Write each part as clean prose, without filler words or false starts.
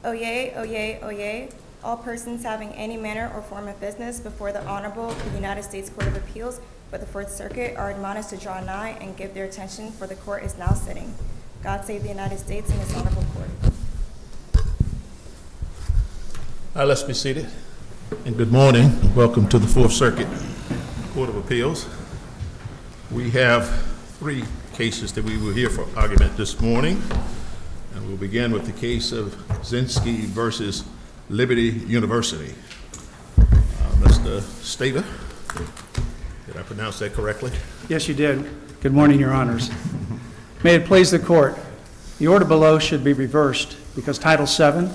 Oyez, oyez, oyez. All persons having any manner or form of business before the Honorable the United States Court of Appeals for the Fourth Circuit are admonished to draw nigh and give their attention, for the court is now sitting. God save the United States and His honorable court. Let's be seated. And good morning. Welcome to the Fourth Circuit Court of Appeals. We have 3 cases that we will hear for argument this morning. And we'll begin with the case of Zinski versus Liberty University. Mr. Stater, did I pronounce that correctly? Yes, you did. Good morning, Your Honors. May it please the Court, the order below should be reversed because Title VII,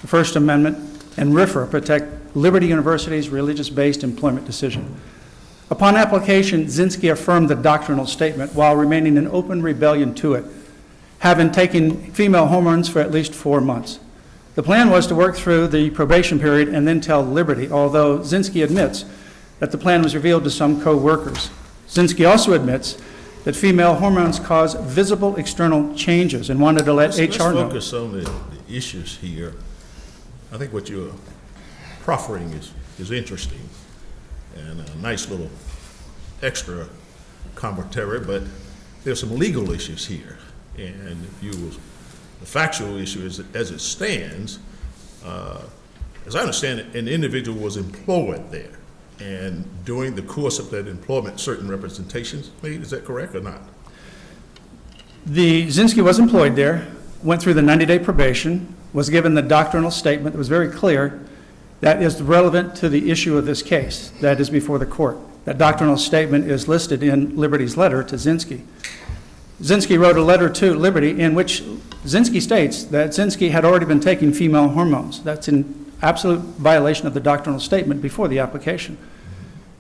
the First Amendment, and RFRA protect Liberty University's religious-based employment decision. Upon application, Zinski affirmed the doctrinal statement while remaining in open rebellion to it, having taken female hormones for at least 4 months. The plan was to work through the probation period and then tell Liberty, although Zinski admits that the plan was revealed to some co-workers. Zinski also admits that female hormones cause visible external changes and wanted to let HR know. Let's focus on the issues here. I think what you're proffering is interesting and a nice little extra commentary, but there's some legal issues here. And the factual issue is that as it stands, as I understand it, an individual was employed there. And during the course of that employment, certain representations made. Is that correct or not? The Zinski was employed there, went through the 90-day probation, was given the doctrinal statement that was very clear that is relevant to the issue of this case that is before the court. That doctrinal statement is listed in Liberty's letter to Zinski. Zinski wrote a letter to Liberty in which Zinski states that Zinski had already been taking female hormones. That's in absolute violation of the doctrinal statement before the application.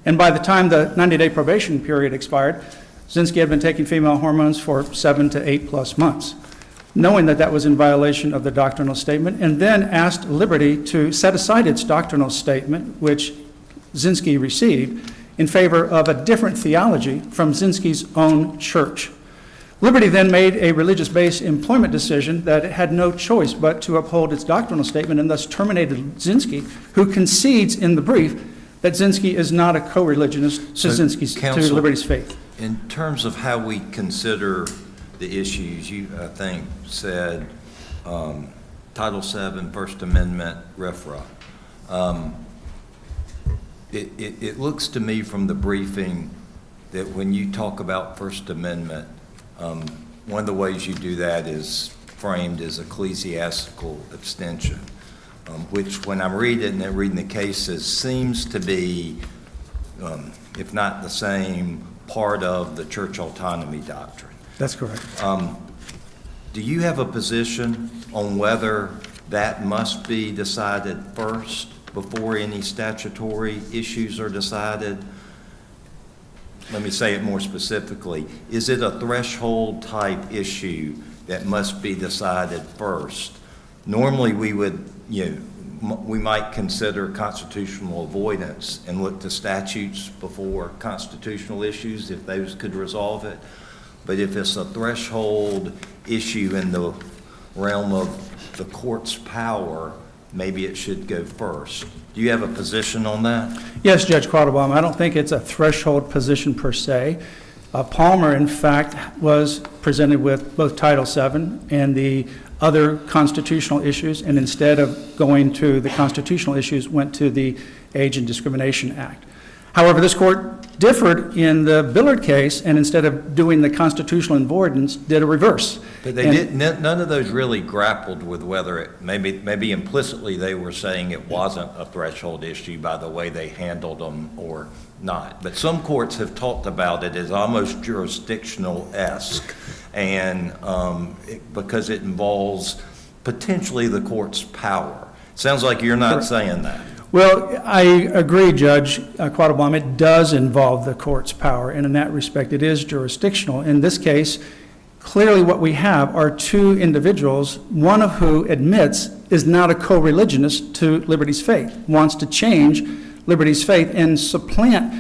And by the time the 90-day probation period expired, Zinski had been taking female hormones for 7 to 8+ months, knowing that that was in violation of the doctrinal statement, and then asked Liberty to set aside its doctrinal statement, which Zinski received, in favor of a different theology from Zinski's own church. Liberty then made a religious-based employment decision that it had no choice but to uphold its doctrinal statement and thus terminated Zinski, who concedes in the brief that Zinski is not a co-religionist to Liberty's faith. In terms of how we consider the issues, you, I think, said Title VII, First Amendment, RFRA. It looks to me from the briefing that when you talk about First Amendment, one of the ways you do that is framed as ecclesiastical abstention, which when I'm reading the cases seems to be, if not the same, part of the church autonomy doctrine. That's correct. Do you have a position on whether that must be decided first before any statutory issues are decided? Let me say it more specifically. Is it a threshold type issue that must be decided first? Normally we would, we might consider constitutional avoidance and look to statutes before constitutional issues if those could resolve it. But if it's a threshold issue in the realm of the court's power, maybe it should go first. Do you have a position on that? Yes, Judge Quattlebaum. I don't think it's a threshold position per se. Palmer, in fact, was presented with both Title VII and the other constitutional issues, and instead of going to the constitutional issues, went to the Age and Discrimination Act. However, this court differed in the Billard case, and instead of doing the constitutional avoidance, did a reverse. But none of those really grappled with whether it, maybe implicitly they were saying it wasn't a threshold issue by the way they handled them or not. But some courts have talked about it as almost jurisdictional-esque, and because it involves potentially the court's power. Sounds like you're not saying that. Well, I agree, Judge Quattlebaum. It does involve the court's power, and in that respect, it is jurisdictional. In this case, clearly what we have are 2 individuals, one of who admits is not a co-religionist to Liberty's faith, wants to change Liberty's faith and supplant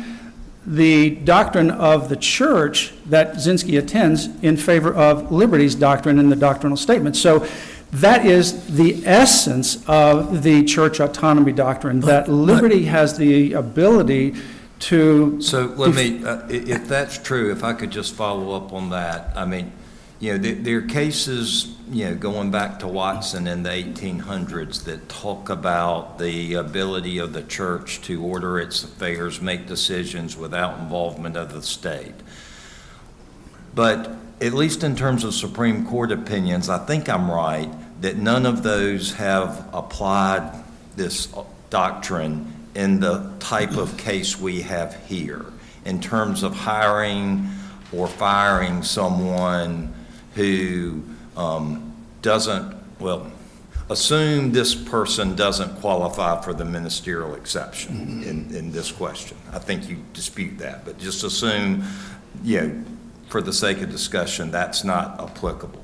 the doctrine of the church that Zinski attends in favor of Liberty's doctrine in the doctrinal statement. So That is the essence of the church autonomy doctrine, that liberty has the ability to... So let me, if that's true, if I could just follow up on that. I mean, there are cases, going back to Watson in the 1800s that talk about the ability of the church to order its affairs, make decisions without involvement of the state. But at least in terms of Supreme Court opinions, I think I'm right that none of those have applied this doctrine in the type of case we have here, in terms of hiring or firing someone who assume this person doesn't qualify for the ministerial exception in this question. I think you dispute that, but just assume, for the sake of discussion, that's not applicable.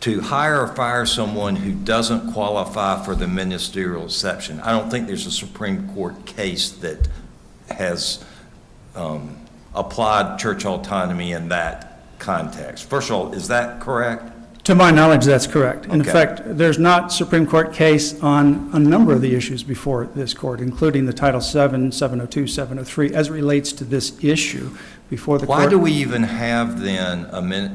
To hire or fire someone who doesn't qualify for the ministerial exception, I don't think there's a Supreme Court case that has applied church autonomy in that context. First of all, is that correct? To my knowledge, that's correct. In Okay. fact, there's not Supreme Court case on a number of the issues before this court, including the Title VII, 702, 703, as it relates to this issue before the court. Why do we even have then,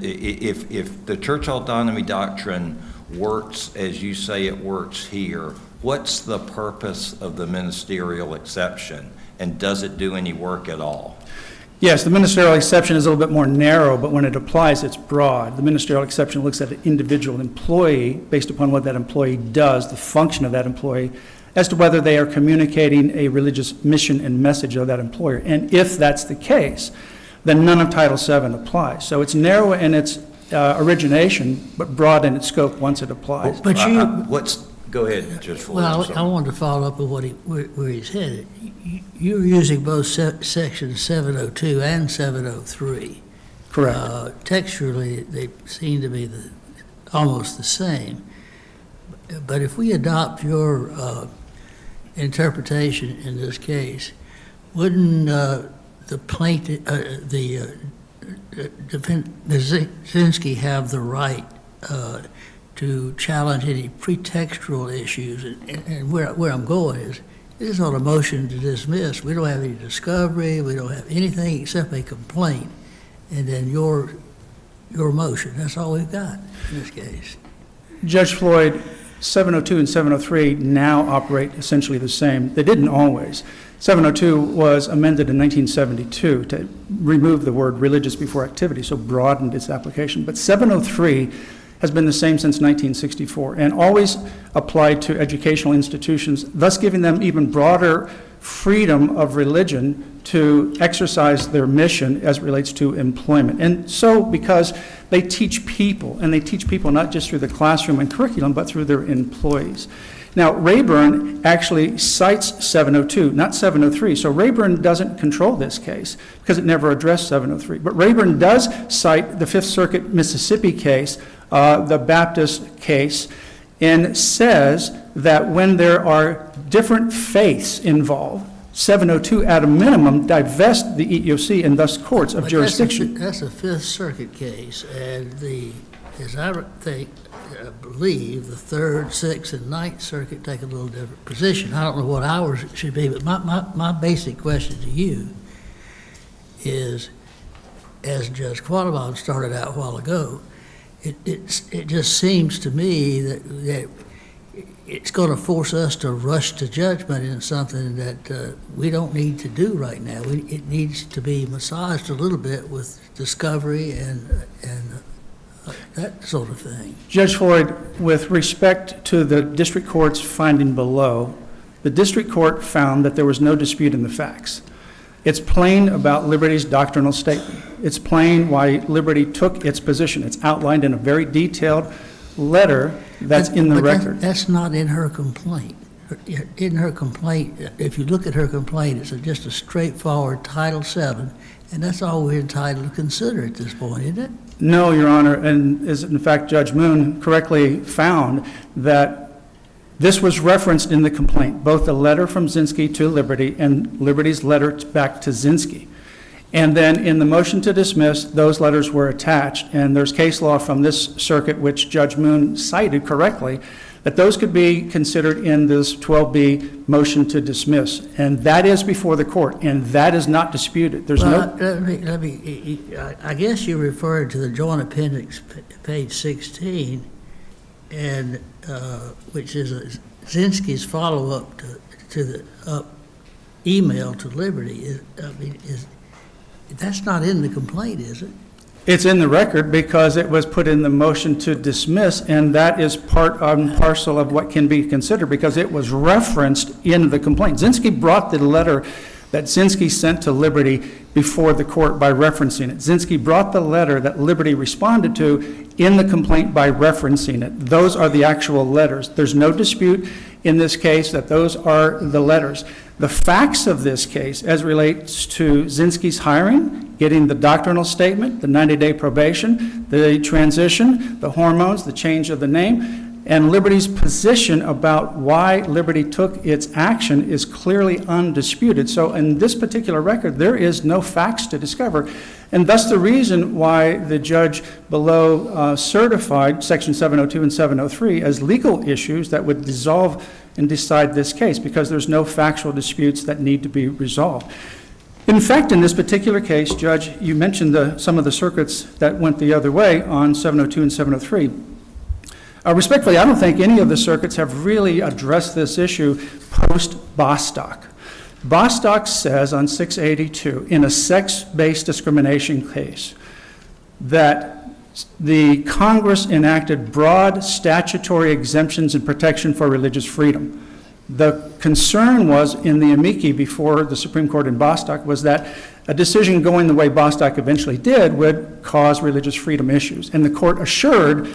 if the church autonomy doctrine works as you say it works here, what's the purpose of the ministerial exception, and does it do any work at all? Yes, the ministerial exception is a little bit more narrow, but when it applies, it's broad. The ministerial exception looks at an individual employee based upon what that employee does, the function of that employee, as to whether they are communicating a religious mission and message of that employer. And if that's the case, then none of Title VII applies. So it's narrow in its origination, but broad in its scope once it applies. But Go ahead, Judge Floyd. Well, I wanted to follow up with where he's headed. You're using both sections 702 and 703. Correct. Textually, they seem to be almost the same. But if we adopt your interpretation in this case, wouldn't the plaintiff, Zinsky have the right to challenge any pretextual issues? And where I'm going is, this is on a motion to dismiss. We don't have any discovery. We don't have anything except a complaint. And then your motion. That's all we've got in this case. Judge Floyd, 702 and 703 now operate essentially the same. They didn't always. 702 was amended in 1972 to remove the word religious before activity, so broadened its application. But 703 has been the same since 1964 and always applied to educational institutions, thus giving them even broader freedom of religion to exercise their mission as it relates to employment. And so because they teach people, and they teach people not just through the classroom and curriculum, but through their employees. Now, Rayburn actually cites 702, not 703. So Rayburn doesn't control this case because it never addressed 703. But Rayburn does cite the Fifth Circuit Mississippi case, the Baptist case, and says that when there are different faiths involved, 702 at a minimum divest the EEOC and thus courts of But jurisdiction. That's a Fifth Circuit case, and as I believe, the Third, Sixth, and Ninth Circuit take a little different position. I don't know what ours should be, but my basic question to you is, as Judge Quattlebaum started out a while ago, it just seems to me that it's going to force us to rush to judgment in something that we don't need to do right now. It needs to be massaged a little bit with discovery and that sort of thing. Judge Floyd, with respect to the district court's finding below, the district court found that there was no dispute in the facts. It's plain about Liberty's doctrinal statement. It's plain why Liberty took its position. It's outlined in a very detailed letter that's in the record. That's not in her complaint. In her complaint, if you look at her complaint, it's just a straightforward Title VII, and that's all we're entitled to consider at this point, isn't it? No, Your Honor, and as in fact Judge Moon correctly found that this was referenced in the complaint, both the letter from Zinsky to Liberty and Liberty's letter back to Zinsky. And then in the motion to dismiss, those letters were attached. And there's case law from this circuit, which Judge Moon cited correctly, that those could be considered in this 12B motion to dismiss. And that is before the court, and that is not disputed. There's no... I guess you referred to the joint appendix, page 16, and which is Zinsky's follow-up to the email to Liberty. That's not in the complaint, is it? It's in the record because it was put in the motion to dismiss, and that is part and parcel of what can be considered because it was referenced in the complaint. Zinsky brought the letter that Zinsky sent to Liberty before the court by referencing it. Zinsky brought the letter that Liberty responded to in the complaint by referencing it. Those are the actual letters. There's no dispute in this case that those are the letters. The facts of this case, as relates to Zinsky's hiring, getting the doctrinal statement, the 90-day probation, the transition, the hormones, the change of the name, and Liberty's position about why Liberty took its action is clearly undisputed. So in this particular record, there is no facts to discover. And thus the reason why the judge below certified Section 702 and 703 as legal issues that would dissolve and decide this case, because there's no factual disputes that need to be resolved. In fact, in this particular case, Judge, you mentioned some of the circuits that went the other way on 702 and 703. Respectfully, I don't think any of the circuits have really addressed this issue post-Bostock. Bostock says on 682, in a sex-based discrimination case, that the Congress enacted broad statutory exemptions and protection for religious freedom. The concern was in the amici before the Supreme Court in Bostock was that a decision going the way Bostock eventually did would cause religious freedom issues. And the court assured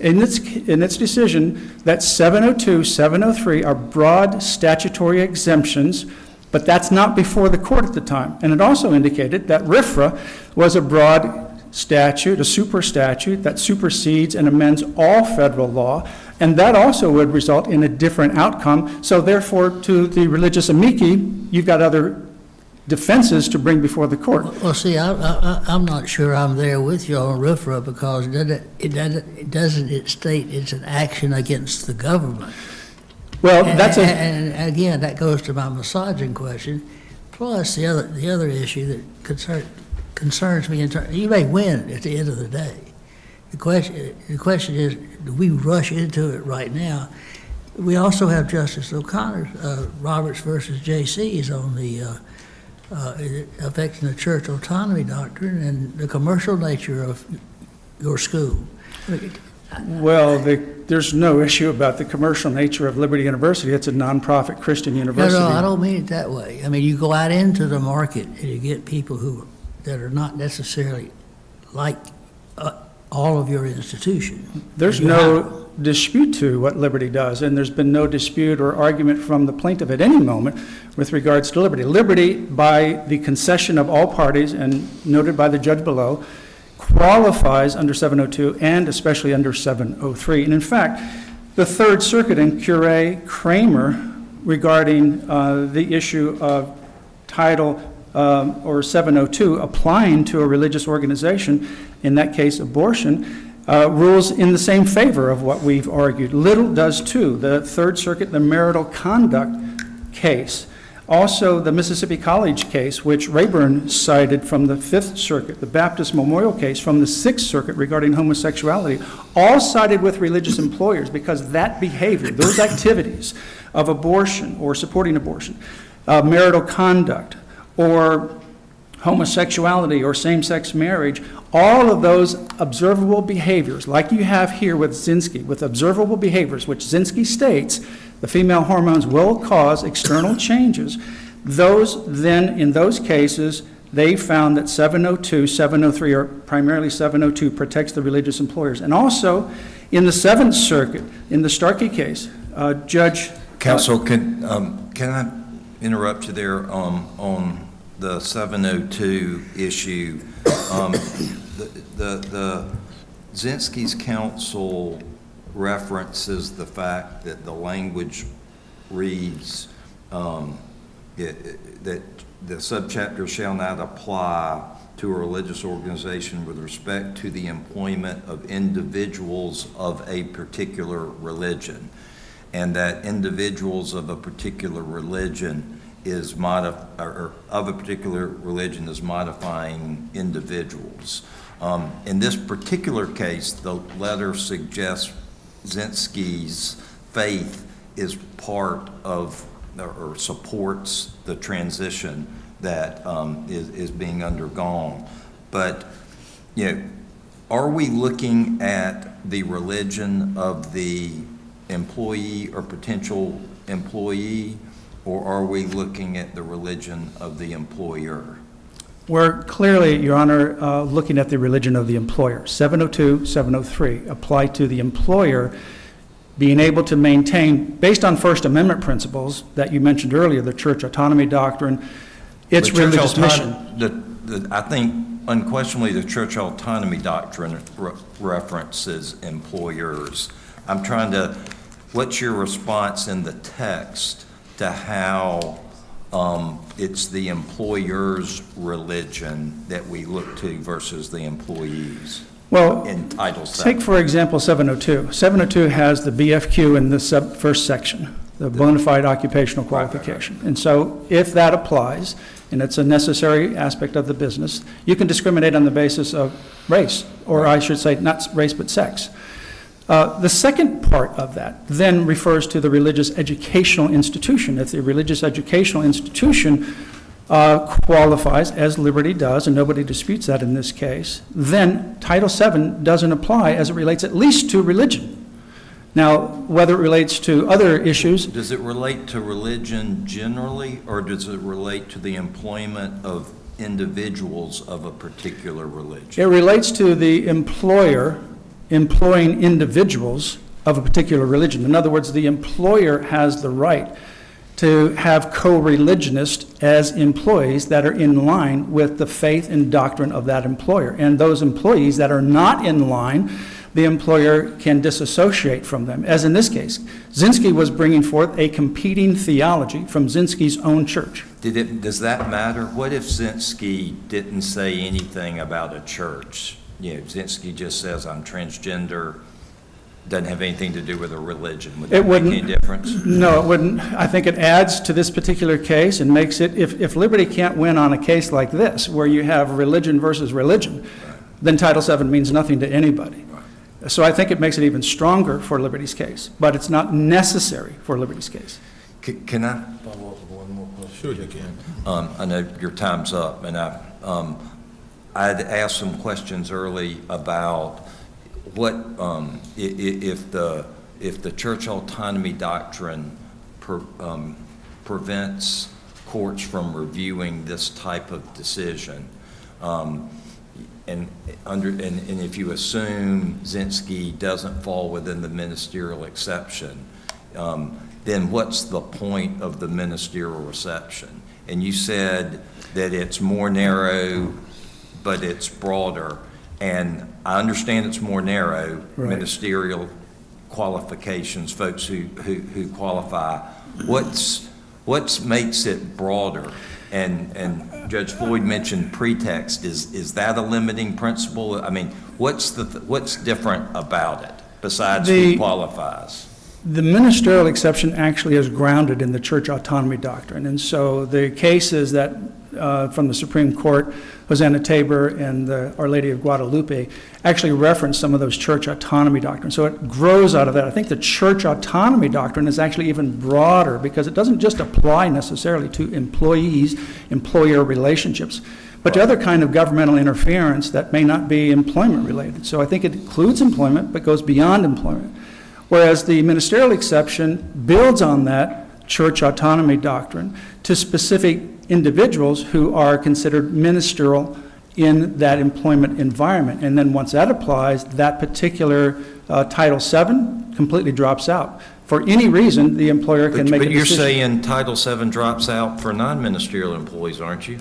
in its decision that 702, 703 are broad statutory exemptions, but that's not before the court at the time. And it also indicated that RFRA was a broad statute, a super statute that supersedes and amends all federal law, and that also would result in a different outcome. So therefore, to the religious amici, you've got other defenses to bring before the court. Well, see, I'm not sure I'm there with you on RFRA because it doesn't state it's an action against the government. Well, and again, that goes to my massaging question. Plus, the other issue that concerns me, you may win at the end of the day. The question is, do we rush into it right now? We also have Justice O'Connor's Roberts versus J.C.'s on the affecting the church autonomy doctrine and the commercial nature of your school. Well, there's no issue about the commercial nature of Liberty University. It's a nonprofit Christian university. No, I don't mean it that way. I mean, you go out into the market and you get people that are not necessarily like all of your institution. There's no dispute to what Liberty does, and there's been no dispute or argument from the plaintiff at any moment with regards to Liberty. Liberty, by the concession of all parties and noted by the judge below, qualifies under 702 and especially under 703. And in fact, the Third Circuit in Kramer regarding the issue of Title or 702 applying to a religious organization, in that case abortion, rules in the same favor of what we've argued. Little does too. The Third Circuit, the marital conduct case, also the Mississippi College case, which Rayburn cited from the Fifth Circuit, the Baptist Memorial case from the Sixth Circuit regarding homosexuality, all sided with religious employers because that behavior, those activities of abortion or supporting abortion, marital conduct, or homosexuality or same-sex marriage, all of those observable behaviors, like you have here with Zinsky, with observable behaviors, which Zinsky states the female hormones will cause external changes, those then, in those cases, they found that 702, 703, or primarily 702, protects the religious employers. And also, in the Seventh Circuit, in the Starkey case, Judge... Counsel, can I interrupt you there on the 702 issue? The Zinsky's counsel references the fact that the language reads that the subchapter shall not apply to a religious organization with respect to the employment of individuals of a particular religion, and that individuals of a particular religion is modifying individuals. In this particular case, the letter suggests Zinsky's faith is part of or supports the transition that is being undergone. But, are we looking at the religion of the employee or potential employee, or are we looking at the religion of the employer? We're clearly, Your Honor, looking at the religion of the employer. 702, 703 apply to the employer being able to maintain, based on First Amendment principles that you mentioned earlier, the church autonomy doctrine, its religious mission. I think unquestionably the church autonomy doctrine references employers. I'm trying to, what's your response in the text to how it's the employer's religion that we look to versus the employees? Well, in Title VII. Take, for example, 702. 702 has the BFQ in the first section, the bona fide occupational qualification. And so if that applies, and it's a necessary aspect of the business, you can discriminate on the basis of race, or I should say not race but sex. The second part of that then refers to the religious educational institution. If the religious educational institution qualifies, as Liberty does, and nobody disputes that in this case, then Title VII doesn't apply as it relates at least to religion. Now, whether it relates to other issues... Does it relate to religion generally, or does it relate to the employment of individuals of a particular religion? It relates to the employer employing individuals of a particular religion. In other words, the employer has the right to have co-religionists as employees that are in line with the faith and doctrine of that employer. And those employees that are not in line, the employer can disassociate from them. As in this case, Zinsky was bringing forth a competing theology from Zinsky's own church. Does that matter? What if Zinsky didn't say anything about a church? Zinsky just says, I'm transgender, doesn't have anything to do with a religion. Would that make any difference? No, it wouldn't. I think it adds to this particular case and makes it, if Liberty can't win on a case like this, where you have religion versus religion, then Title VII means nothing to anybody. So I think it makes it even stronger for Liberty's case, but it's not necessary for Liberty's case. Can I follow up with one more question? Sure you can. I know your time's up, and I'd asked some questions early about what if the church autonomy doctrine prevents courts from reviewing this type of decision, and if you assume Zinsky doesn't fall within the ministerial exception, then what's the point of the ministerial exception? And you said that it's more narrow, but it's broader. And I understand it's more narrow, right. Ministerial qualifications, folks who qualify. What's makes it broader? And Judge Floyd mentioned pretext. Is that a limiting principle? I mean, what's different about it besides who qualifies? The ministerial exception actually is grounded in the church autonomy doctrine. And so the cases that from the Supreme Court, Hosanna Tabor and Our Lady of Guadalupe, actually reference some of those church autonomy doctrines. So it grows out of that. I think the church autonomy doctrine is actually even broader because it doesn't just apply necessarily to employees, employer relationships, but to other kind of governmental interference that may not be employment related. So I think it includes employment, but goes beyond employment. Whereas the ministerial exception builds on that church autonomy doctrine to specific individuals who are considered ministerial in that employment environment. And then once that applies, that particular Title VII completely drops out. For any reason, the employer can make a decision. But you're saying Title VII drops out for non-ministerial employees, aren't you?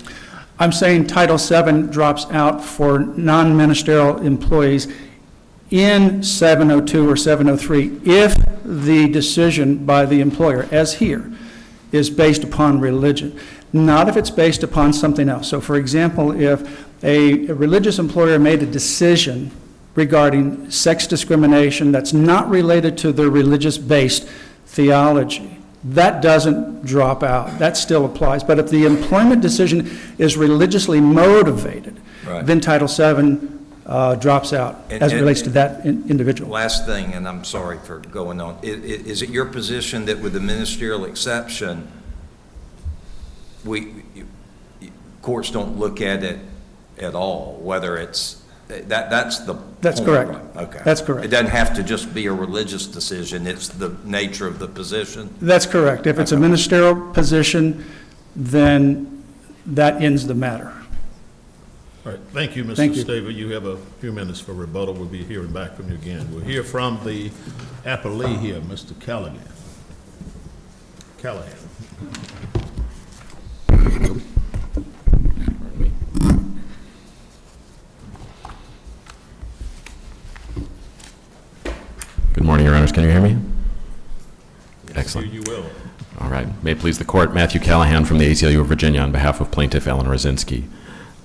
I'm saying Title VII drops out for non-ministerial employees in 702 or 703 if the decision by the employer, as here, is based upon religion. not if it's based upon something else. So for example, if a religious employer made a decision regarding sex discrimination that's not related to their religious-based theology, that doesn't drop out. That still applies. But if the employment decision is religiously motivated, Right. then Title VII drops out as it relates to that individual. Last thing, and I'm sorry for going on, is it your position that with the ministerial exception, courts don't look at it at all, whether it's, that's the That's point, correct. right? Okay. That's correct. It doesn't have to just be a religious decision, it's the nature of the position? That's correct. If it's a ministerial position, then that ends the matter. All right, thank you, Thank Mr. you. Staver. You have a few minutes for rebuttal. We'll be hearing back from you again. We'll hear from the appellee here, Mr. Callahan. Good morning, Your Honors. Can you hear me? Excellent. Excellent. You will. All right. May it please the Court, Matthew Callahan from the ACLU of Virginia on behalf of Plaintiff Ellen Rosinski.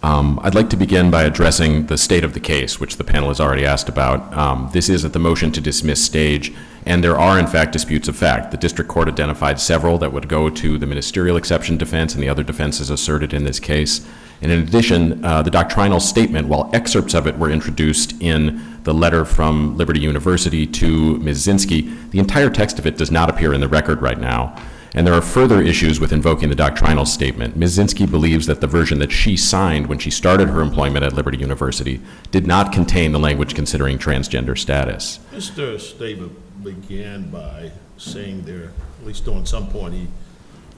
I'd like to begin by addressing the state of the case, which the panel has already asked about. This is at the motion to dismiss stage, and there are, in fact, disputes of fact. The district court identified several that would go to the ministerial exception defense and the other defenses asserted in this case. And in addition, the doctrinal statement, while excerpts of it were introduced in the letter from Liberty University to Ms. Zinsky, the entire text of it does not appear in the record right now. And there are further issues with invoking the doctrinal statement. Ms. Zinsky believes that the version that she signed when she started her employment at Liberty University did not contain the language considering transgender status. Mr. Staver began by saying there, at least on some point, he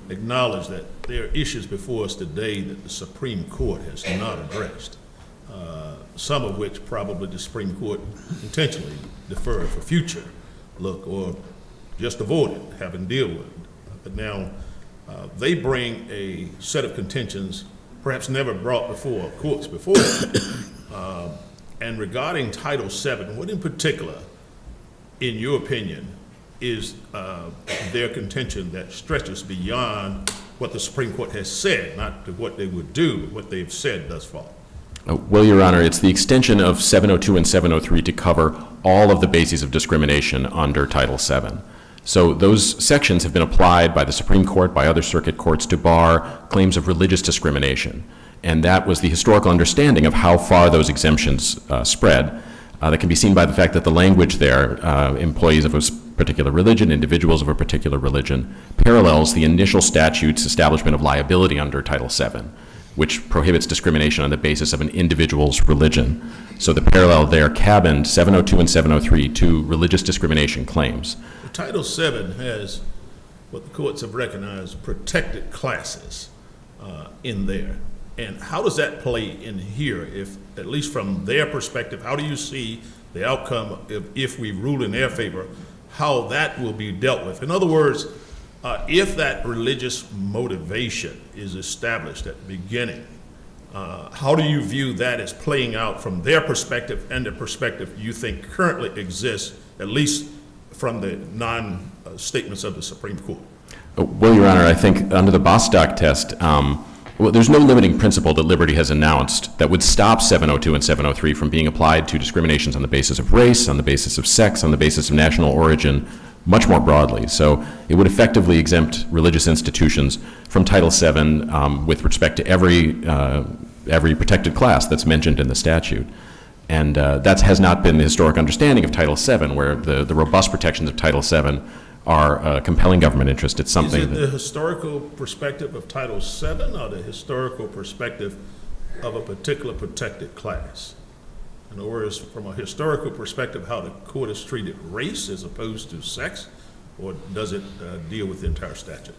acknowledged that there are issues before us today that the Supreme Court has not addressed, some of which probably the Supreme Court intentionally deferred for future look or just avoided having to deal with. But now they bring a set of contentions perhaps never brought before courts before. And regarding Title VII, what in particular, in your opinion, is their contention that stretches beyond what the Supreme Court has said, not to what they would do, but what they've said thus far? Well, Your Honor, it's the extension of 702 and 703 to cover all of the bases of discrimination under Title VII. So those sections have been applied by the Supreme Court, by other circuit courts, to bar claims of religious discrimination. And that was the historical understanding of how far those exemptions spread. That can be seen by the fact that the language there, employees of a particular religion, individuals of a particular religion, parallels the initial statute's establishment of liability under Title VII, which prohibits discrimination on the basis of an individual's religion. So the parallel there cabined 702 and 703 to religious discrimination claims. Title VII has what the courts have recognized protected classes in there. And how does that play in here, if, at least from their perspective, how do you see the outcome if we rule in their favor, how that will be dealt with? In other words, if that religious motivation is established at the beginning, how do you view that as playing out from their perspective and the perspective you think currently exists, at least from the non-statements of the Supreme Court? Well, Your Honor, I think under the Bostock test, there's no limiting principle that Liberty has announced that would stop 702 and 703 from being applied to discriminations on the basis of race, on the basis of sex, on the basis of national origin, much more broadly. So it would effectively exempt religious institutions from Title VII with respect to every protected class that's mentioned in the statute. And that has not been the historic understanding of Title VII, where the robust protections of Title VII are a compelling government interest. It's something Is it the historical perspective of Title VII or the historical perspective of a particular protected class? In other words, from a historical perspective, how the court has treated race as opposed to sex, or does it deal with the entire statute?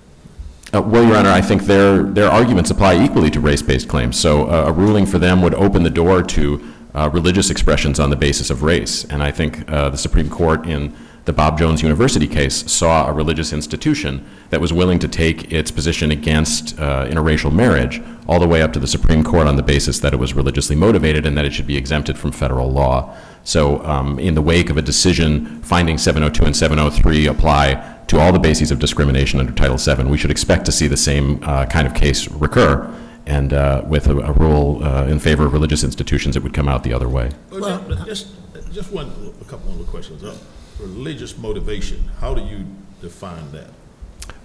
Well, Your Honor, I think their arguments apply equally to race-based claims. So a ruling for them would open the door to religious expressions on the basis of race. And I think the Supreme Court in the Bob Jones University case saw a religious institution that was willing to take its position against interracial marriage all the way up to the Supreme Court on the basis that it was religiously motivated and that it should be exempted from federal law. So in the wake of a decision finding 702 and 703 apply to all the bases of discrimination under Title VII. We should expect to see the same kind of case recur, and with a rule in favor of religious institutions, it would come out the other way. Just a couple more questions. Religious motivation, how do you define that?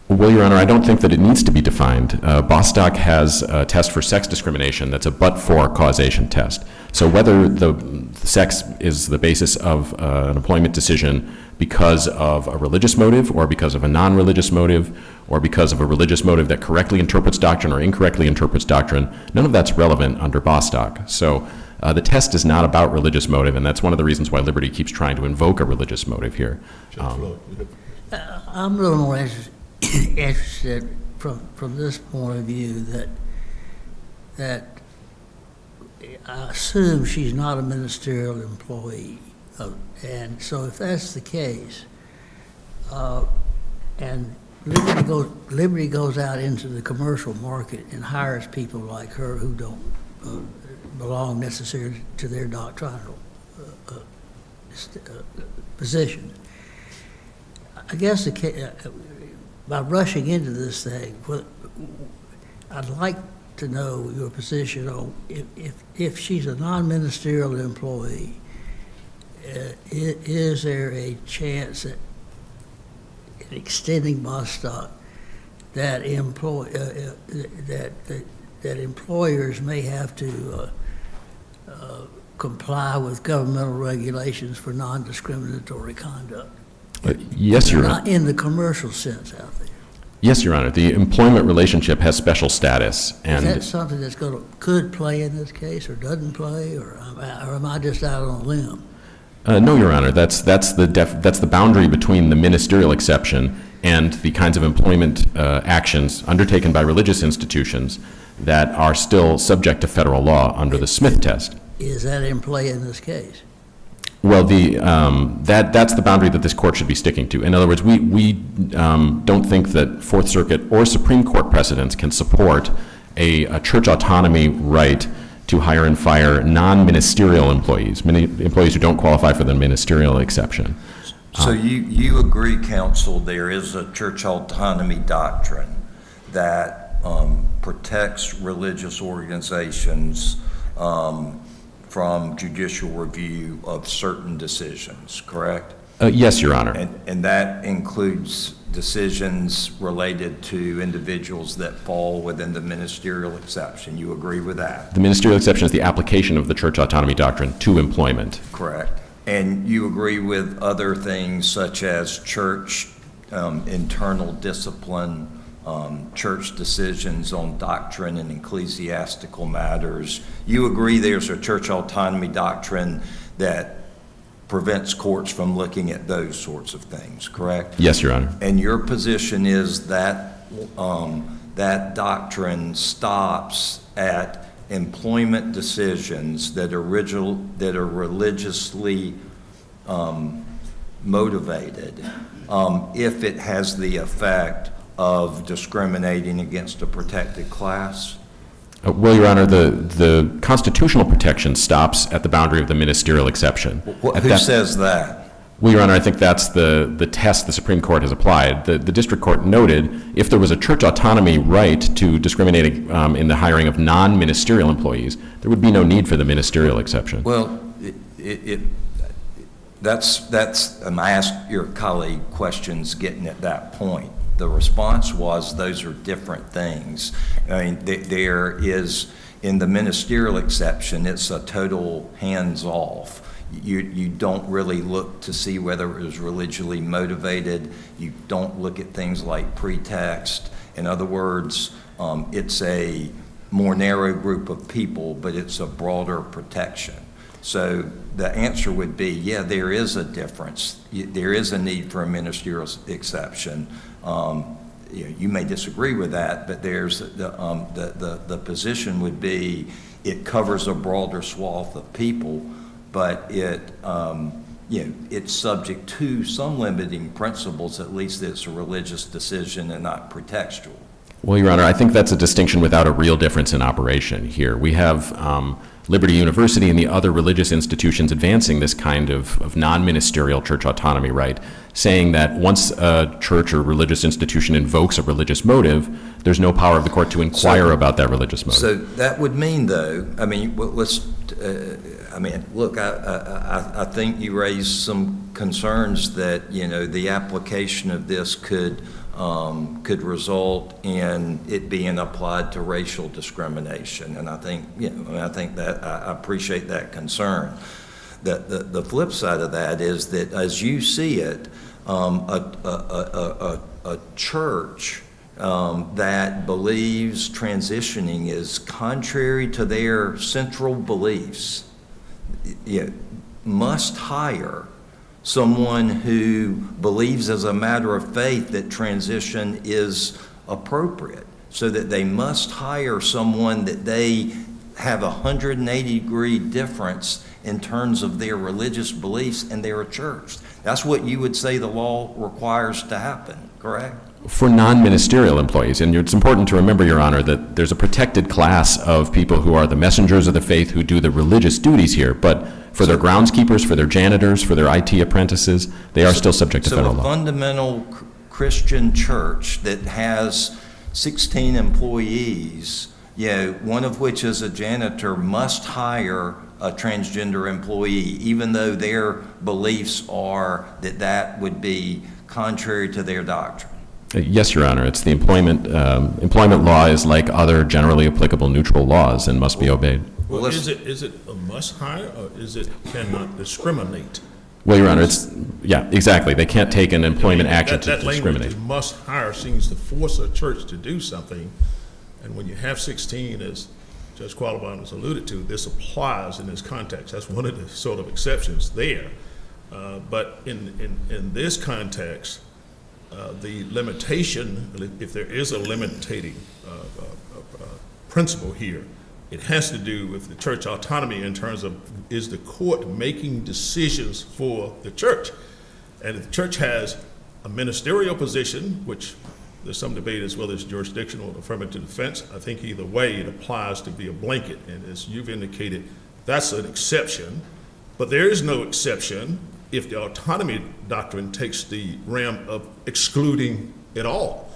Well, Your Honor, I don't think that it needs to be defined. Bostock has a test for sex discrimination that's a but-for causation test. So whether the sex is the basis of an employment decision because of a religious motive or because of a non-religious motive or because of a religious motive that correctly interprets doctrine or incorrectly interprets doctrine, none of that's relevant under Bostock. So the test is not about religious motive, and that's one of the reasons why Liberty keeps trying to invoke a religious motive here. Judge Floyd, you have- I'm a little more interested from this point of view that I assume she's not a ministerial employee. And so if that's the case, and Liberty goes out into the commercial market and hires people like her who don't belong necessarily to their doctrinal position. I guess by rushing into this thing, I'd like to know your position on if she's a non-ministerial employee, is there a chance that in extending Bostock that that employers may have to comply with governmental regulations for non-discriminatory conduct? Yes, Your Honor. Not in the commercial sense out there. Yes, Your Honor. The employment relationship has special status, and Is that something that's could play in this case, or doesn't play, or am I just out on a limb? No, Your Honor. That's the boundary between the ministerial exception and the kinds of employment actions undertaken by religious institutions that are still subject to federal law under the Smith test. Is that in play in this case? Well, that's the boundary that this court should be sticking to. In other words, we don't think that Fourth Circuit or Supreme Court precedents can support a church autonomy right to hire and fire non-ministerial employees, employees who don't qualify for the ministerial exception. So you agree, counsel, there is a church autonomy doctrine that protects religious organizations from judicial review of certain decisions, correct? Yes, Your Honor. And that includes decisions related to individuals that fall within the ministerial exception. You agree with that? The ministerial exception is the application of the church autonomy doctrine to employment. Correct. And you agree with other things such as church internal discipline, church decisions on doctrine and ecclesiastical matters. You agree there's a church autonomy doctrine that prevents courts from looking at those sorts of things, correct? Yes, Your Honor. And your position is that that doctrine stops at employment decisions that are religiously motivated if it has the effect of discriminating against a protected class? Well, Your Honor, the constitutional protection stops at the boundary of the ministerial exception. Who says that? Well, Your Honor, I think that's the test the Supreme Court has applied. The district court noted if there was a church autonomy right to discriminate in the hiring of non-ministerial employees, there would be no need for the ministerial exception. Well, I asked your colleague questions getting at that point. The response was those are different things. I mean, there is, in the ministerial exception, it's a total hands-off. You don't really look to see whether it was religiously motivated. You don't look at things like pretext. In other words, it's a more narrow group of people, but it's a broader protection. So the answer would be, yeah, there is a difference. There is a need for a ministerial exception. You may disagree with that, but there's the position would be it covers a broader swath of people, but it's subject to some limiting principles. At least it's a religious decision and not pretextual. Well, Your Honor, I think that's a distinction without a real difference in operation here. We have Liberty University and the other religious institutions advancing this kind of non-ministerial church autonomy right, saying that once a church or religious institution invokes a religious motive, there's no power of the court to inquire about that religious motive. So that would mean, though, I mean, look, I think you raised some concerns that, the application of this could result in it being applied to racial discrimination, and I think, that I appreciate that concern. The flip side of that is that, as you see it, a church that believes transitioning is contrary to their central beliefs must hire someone who believes as a matter of faith that transition is appropriate, so that they must hire someone that they have a 180-degree difference in terms of their religious beliefs, and they're a church. That's what you would say the law requires to happen, correct? For non-ministerial employees, and it's important to remember, Your Honor, that there's a protected class of people who are the messengers of the faith who do the religious duties here, but for their groundskeepers, for their janitors, for their IT apprentices, they are still subject to federal law. So a fundamental Christian church that has 16 employees, one of which is a janitor, must hire a transgender employee, even though their beliefs are that would be contrary to their doctrine. Yes, Your Honor. It's the employment law is like other generally applicable neutral laws and must be obeyed. Well, is it a must hire, or is it cannot discriminate? Well, Your Honor, exactly. They can't take an employment action to discriminate. That language, must hire, seems to force a church to do something, and when you have 16, as Judge Qualibon has alluded to, this applies in this context. That's one of the sort of exceptions there. But in this context, the limitation, if there is a limiting principle here, it has to do with the church autonomy in terms of, is the court making decisions for the church? And if the church has a ministerial position, which there's some debate as whether it's jurisdictional or affirmative defense, I think either way it applies to be a blanket. And as you've indicated, that's an exception. But there is no exception if the autonomy doctrine takes the realm of excluding it all,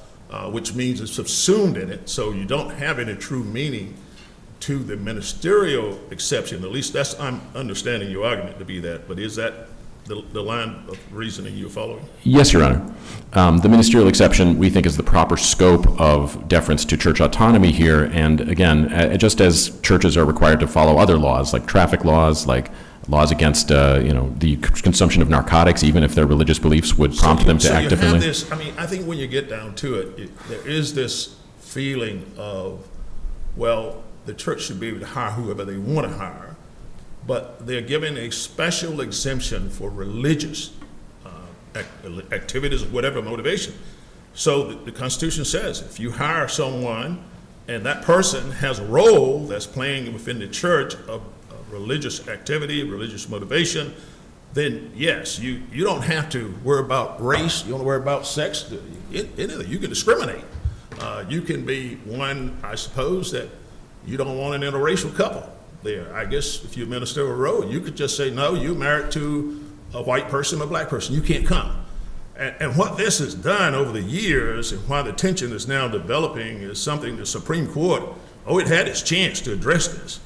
which means it's subsumed in it, so you don't have any true meaning to the ministerial exception. At least that's, I'm understanding your argument to be that, but is that the line of reasoning you're following? Yes, Your Honor. The ministerial exception, we think, is the proper scope of deference to church autonomy here, and again, just as churches are required to follow other laws, like traffic laws, like laws against the consumption of narcotics, even if their religious beliefs would prompt them to act differently. So you have this, I think when you get down to it, there is this feeling of, well, the church should be able to hire whoever they want to hire, but they're given a special exemption for religious activities, whatever motivation. So the Constitution says if you hire someone and that person has a role that's playing within the church of religious activity, religious motivation, then yes, you don't have to worry about race, you don't worry about sex, anything. You can discriminate. You can be one, I suppose, that you don't want an interracial couple there. I guess if you minister a role, you could just say, no, you're married to a white person or a black person, you can't come. And what this has done over the years, and why the tension is now developing, is something the Supreme Court, it had its chance to address this.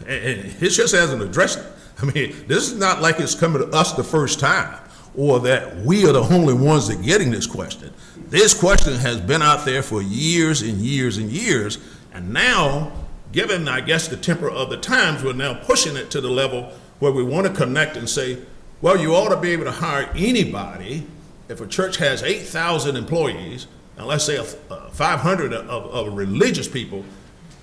And it just hasn't addressed it. I mean, this is not like it's coming to us the first time, or that we are the only ones that are getting this question. This question has been out there for years and years and years, and now, given, I guess, the temper of the times, we're now pushing it to the level where we want to connect and say, well, you ought to be able to hire anybody. If a church has 8,000 employees, and let's say 500 of religious people,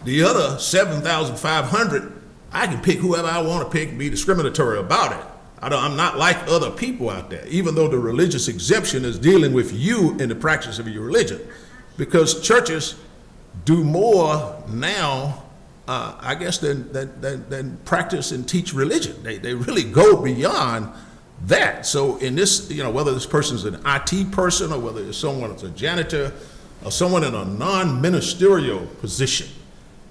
the other 7,500, I can pick whoever I want to pick and be discriminatory about it. I'm not like other people out there, even though the religious exemption is dealing with you in the practice of your religion. Because churches do more now, I guess, than practice and teach religion. They really go beyond that. So in this, whether this person is an IT person or whether it's someone that's a janitor, of someone in a non-ministerial position.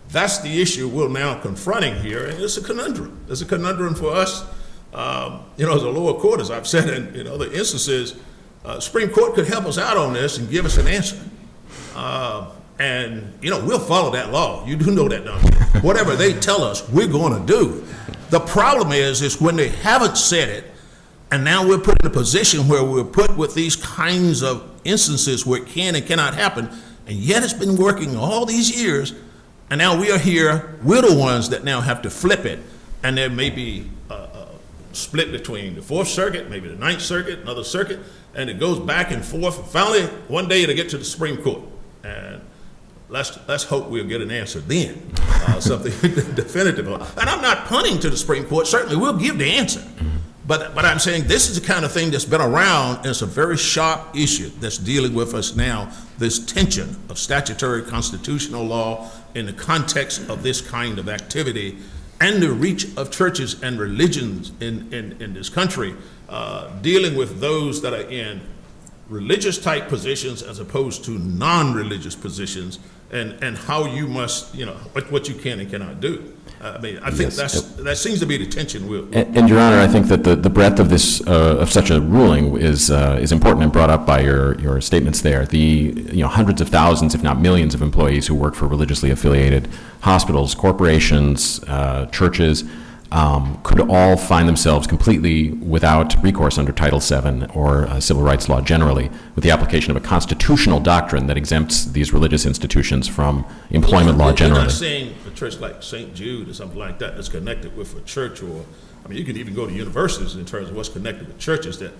That's the issue we're now confronting here, and it's a conundrum. It's a conundrum for us, as a lower court, as I've said in other instances. Supreme Court could help us out on this and give us an answer. And we'll follow that law. You do know that, don't you? Whatever they tell us, we're going to do. The problem is when they haven't said it, and now we're put in a position where we're put with these kinds of instances where it can and cannot happen, and yet it's been working all these years, and now we are here, we're the ones that now have to flip it, and there may be a split between the Fourth Circuit, maybe the Ninth Circuit, another circuit, and it goes back and forth, and finally, one day it'll get to the Supreme Court, and let's hope we'll get an answer then, something definitive. And I'm not punting to the Supreme Court, certainly we'll give the answer. But I'm saying this is the kind of thing that's been around, and it's a very sharp issue that's dealing with us now, this tension of statutory constitutional law in the context of this kind of activity and the reach of churches and religions in this country, dealing with those that are in religious type positions as opposed to non-religious positions, and how you must, what you can and cannot do. I think that seems to be the tension. And Your Honor, I think that the breadth of this of such a ruling is important and brought up by your statements there. The hundreds of thousands, if not millions, of employees who work for religiously affiliated hospitals, corporations, churches, could all find themselves completely without recourse under Title VII or civil rights law generally, with the application of a constitutional doctrine that exempts these religious institutions from employment law generally. You're not saying a church like St. Jude or something like that that's connected with a church, or, you could even go to universities in terms of what's connected with churches, that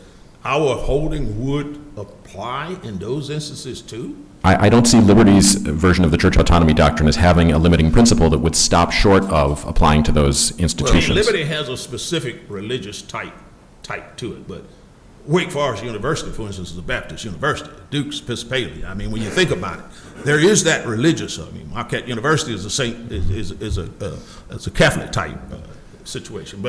our holding would apply in those instances too? I don't see Liberty's version of the church autonomy doctrine as having a limiting principle that would stop short of applying to those institutions. Well, Liberty has a specific religious type to it, but Wake Forest University, for instance, is a Baptist university. Duke's Episcopalian. When you think about it, there is that religious. Marquette University is a Catholic type situation,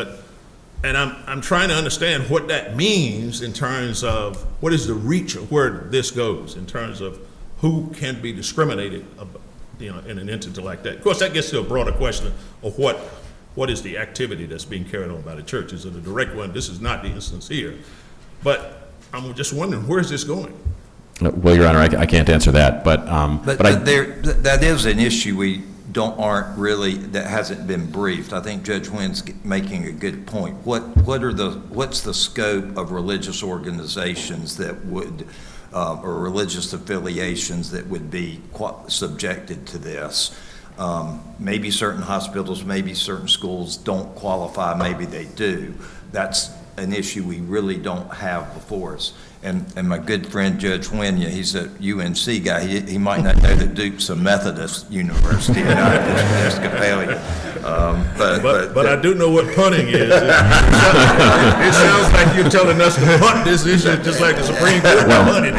and I'm trying to understand what that means in terms of what is the reach of where this goes in terms of who can be discriminated, in an entity like that. Of course, that gets to a broader question of what is the activity that's being carried on by the church. Is it a direct one? This is not the instance here. But I'm just wondering, where is this going? Well, Your Honor, I can't answer that, but that is an issue that hasn't been briefed. I think Judge Wynn's making a good point. What's the scope of religious organizations that would, or religious affiliations that would be subjected to this? Maybe certain hospitals, maybe certain schools don't qualify, maybe they do. That's an issue we really don't have before us. And my good friend Judge Wynn, he's a UNC guy. He might not know that Duke's a Methodist university, not Episcopalian. But I I do know what punting is. It sounds like you're telling us to punt this issue just like the Supreme Court punted.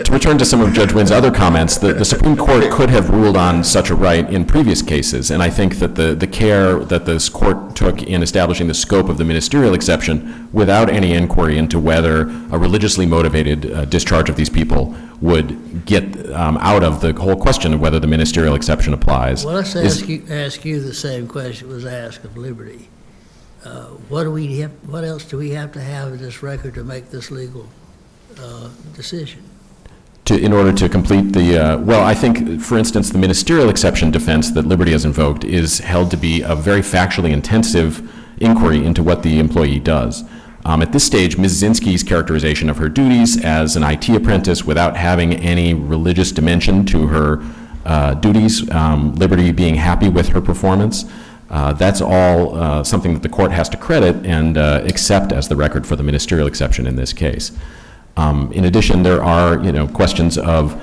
To return to some of Judge Wynn's other comments, the Supreme Court could have ruled on such a right in previous cases, and I think that the care that this court took in establishing the scope of the ministerial exception without any inquiry into whether a religiously motivated discharge of these people would get out of the whole question of whether the ministerial exception applies. Well, let's ask you the same question was asked of Liberty. What else do we have to have in this record to make this legal decision? In order to complete the, I think, for instance, the ministerial exception defense that Liberty has invoked is held to be a very factually intensive inquiry into what the employee does. At this stage, Ms. Zinsky's characterization of her duties as an IT apprentice without having any religious dimension to her duties, Liberty being happy with her performance, that's all something that the court has to credit and accept as the record for the ministerial exception in this case. In addition, there are questions of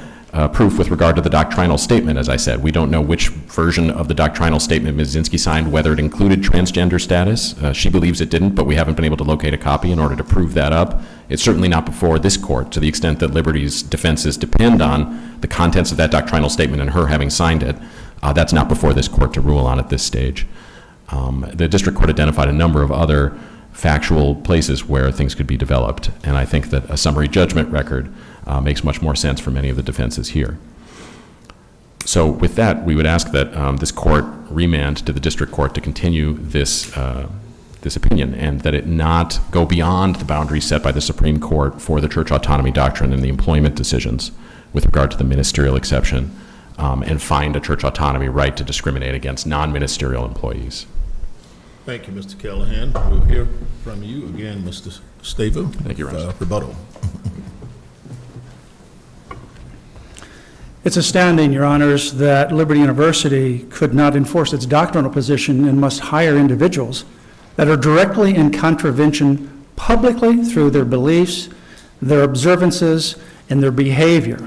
proof with regard to the doctrinal statement, as I said. We don't know which version of the doctrinal statement Ms. Zinsky signed, whether it included transgender status. She believes it didn't, but we haven't been able to locate a copy in order to prove that up. It's certainly not before this court, to the extent that Liberty's defenses depend on the contents of that doctrinal statement and her having signed it. That's not before this court to rule on at this stage. The district court identified a number of other factual places where things could be developed, and I think that a summary judgment record makes much more sense for many of the defenses here. So with that, we would ask that this court remand to the district court to continue this opinion, and that it not go beyond the boundaries set by the Supreme Court for the church autonomy doctrine and the employment decisions with regard to the ministerial exception, and find a church autonomy right to discriminate against non-ministerial employees. Thank you, Mr. Callahan. We'll hear from you again, Mr. Staver. Thank you, Your Honor. Rebuttal. It's astounding, Your Honors, that Liberty University could not enforce its doctrinal position and must hire individuals that are directly in contravention publicly through their beliefs, their observances, and their behavior.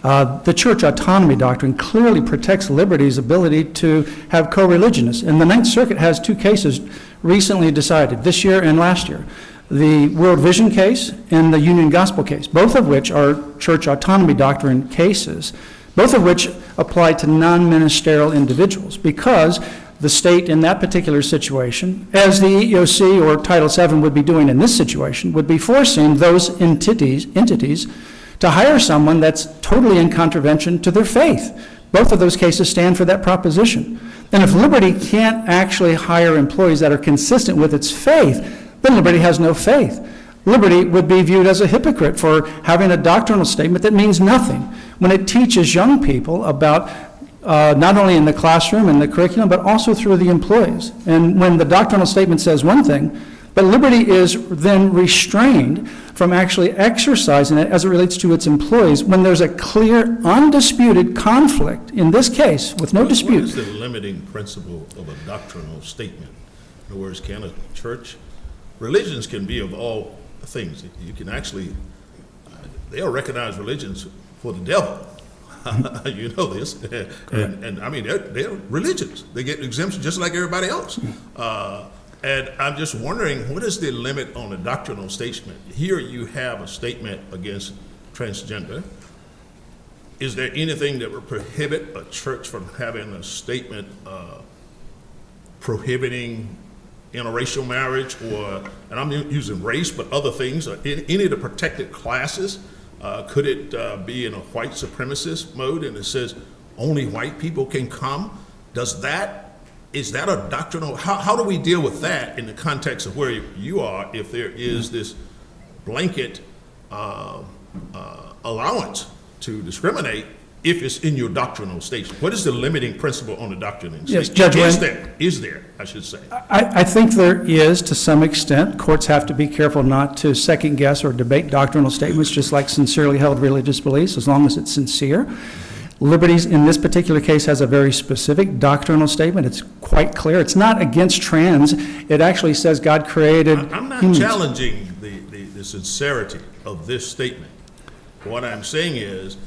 The church autonomy doctrine clearly protects Liberty's ability to have co-religionists, and the Ninth Circuit has 2 cases recently decided, this year and last year. The World Vision case and the Union Gospel case, both of which are church autonomy doctrine cases, both of which apply to non-ministerial individuals, because the state in that particular situation, as the EEOC or Title VII would be doing in this situation, would be forcing those entities to hire someone that's totally in contravention to their faith. Both of those cases stand for that proposition. And if Liberty can't actually hire employees that are consistent with its faith, then Liberty has no faith. Liberty would be viewed as a hypocrite for having a doctrinal statement that means nothing when it teaches young people about not only in the classroom and the curriculum, but also through the employees. And when the doctrinal statement says one thing, but Liberty is then restrained from actually exercising it as it relates to its employees when there's a clear, undisputed conflict, in this case, with no dispute. What is the limiting principle of a doctrinal statement? In other words, can a church, religions can be of all things. You can actually, they are recognized religions for the devil. You know this. And I mean, they're religions. They get exemption just like everybody else. And I'm just wondering, what is the limit on a doctrinal statement? Here you have a statement against transgender. Is there anything that would prohibit a church from having a statement prohibiting interracial marriage, or, and I'm using race, but other things, or any of the protected classes? Could it be in a white supremacist mode and it says only white people can come? Is that a doctrinal, how do we deal with that in the context of where you are if there is this blanket allowance to discriminate if it's in your doctrinal statement? What is the limiting principle on the doctrinal statement? Yes, Judge Is there, I should say. I think there is, to some extent. Courts have to be careful not to second guess or debate doctrinal statements, just like sincerely held religious beliefs, as long as it's sincere. Liberty's, in this particular case, has a very specific doctrinal statement. It's quite clear. It's not against trans. It actually says God created I'm not humans. challenging the sincerity of this statement. What I'm saying is,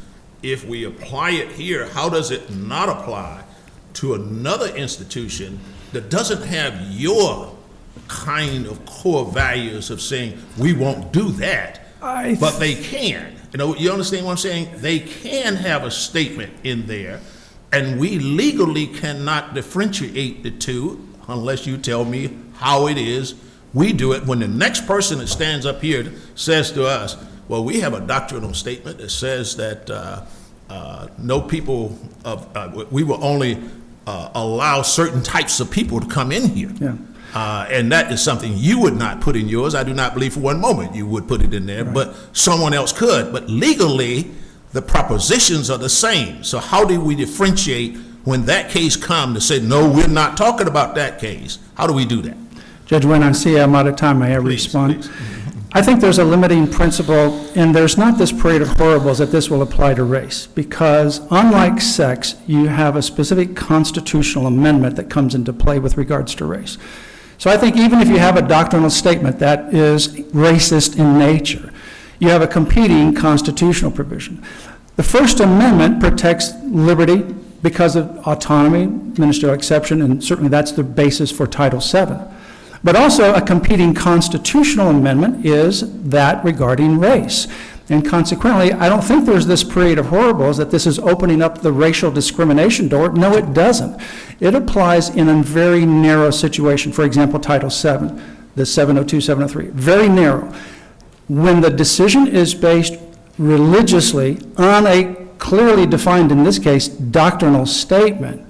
if we apply it here, how does it not apply to another institution that doesn't have your kind of core values of saying, we won't do that, but they can? You understand what I'm saying? They can have a statement in there, and we legally cannot differentiate the two unless you tell me how it is we do it. When the next person that stands up here says to us, well, we have a doctrinal statement that says that no people we will only allow certain types of people to come in here. Yeah. And that is something you would not put in yours. I do not believe for one moment you would put it in there, right. But someone else could. But legally, the propositions are the same. So how do we differentiate when that case comes to say, no, we're not talking about that case? How do we do that? Judge Wynn, I see I'm out of time. May I respond? Please. I think there's a limiting principle, and there's not this parade of horribles that this will apply to race, because unlike sex, you have a specific constitutional amendment that comes into play with regards to race. So I think even if you have a doctrinal statement that is racist in nature, you have a competing constitutional provision. The First Amendment protects liberty because of autonomy, ministerial exception, and certainly that's the basis for Title VII. But also a competing constitutional amendment is that regarding race. And consequently, I don't think there's this parade of horribles that this is opening up the racial discrimination door. No, it doesn't. It applies in a very narrow situation. For example, Title VII, the 702, 703, very narrow. When the decision is based religiously on a clearly defined, in this case, doctrinal statement,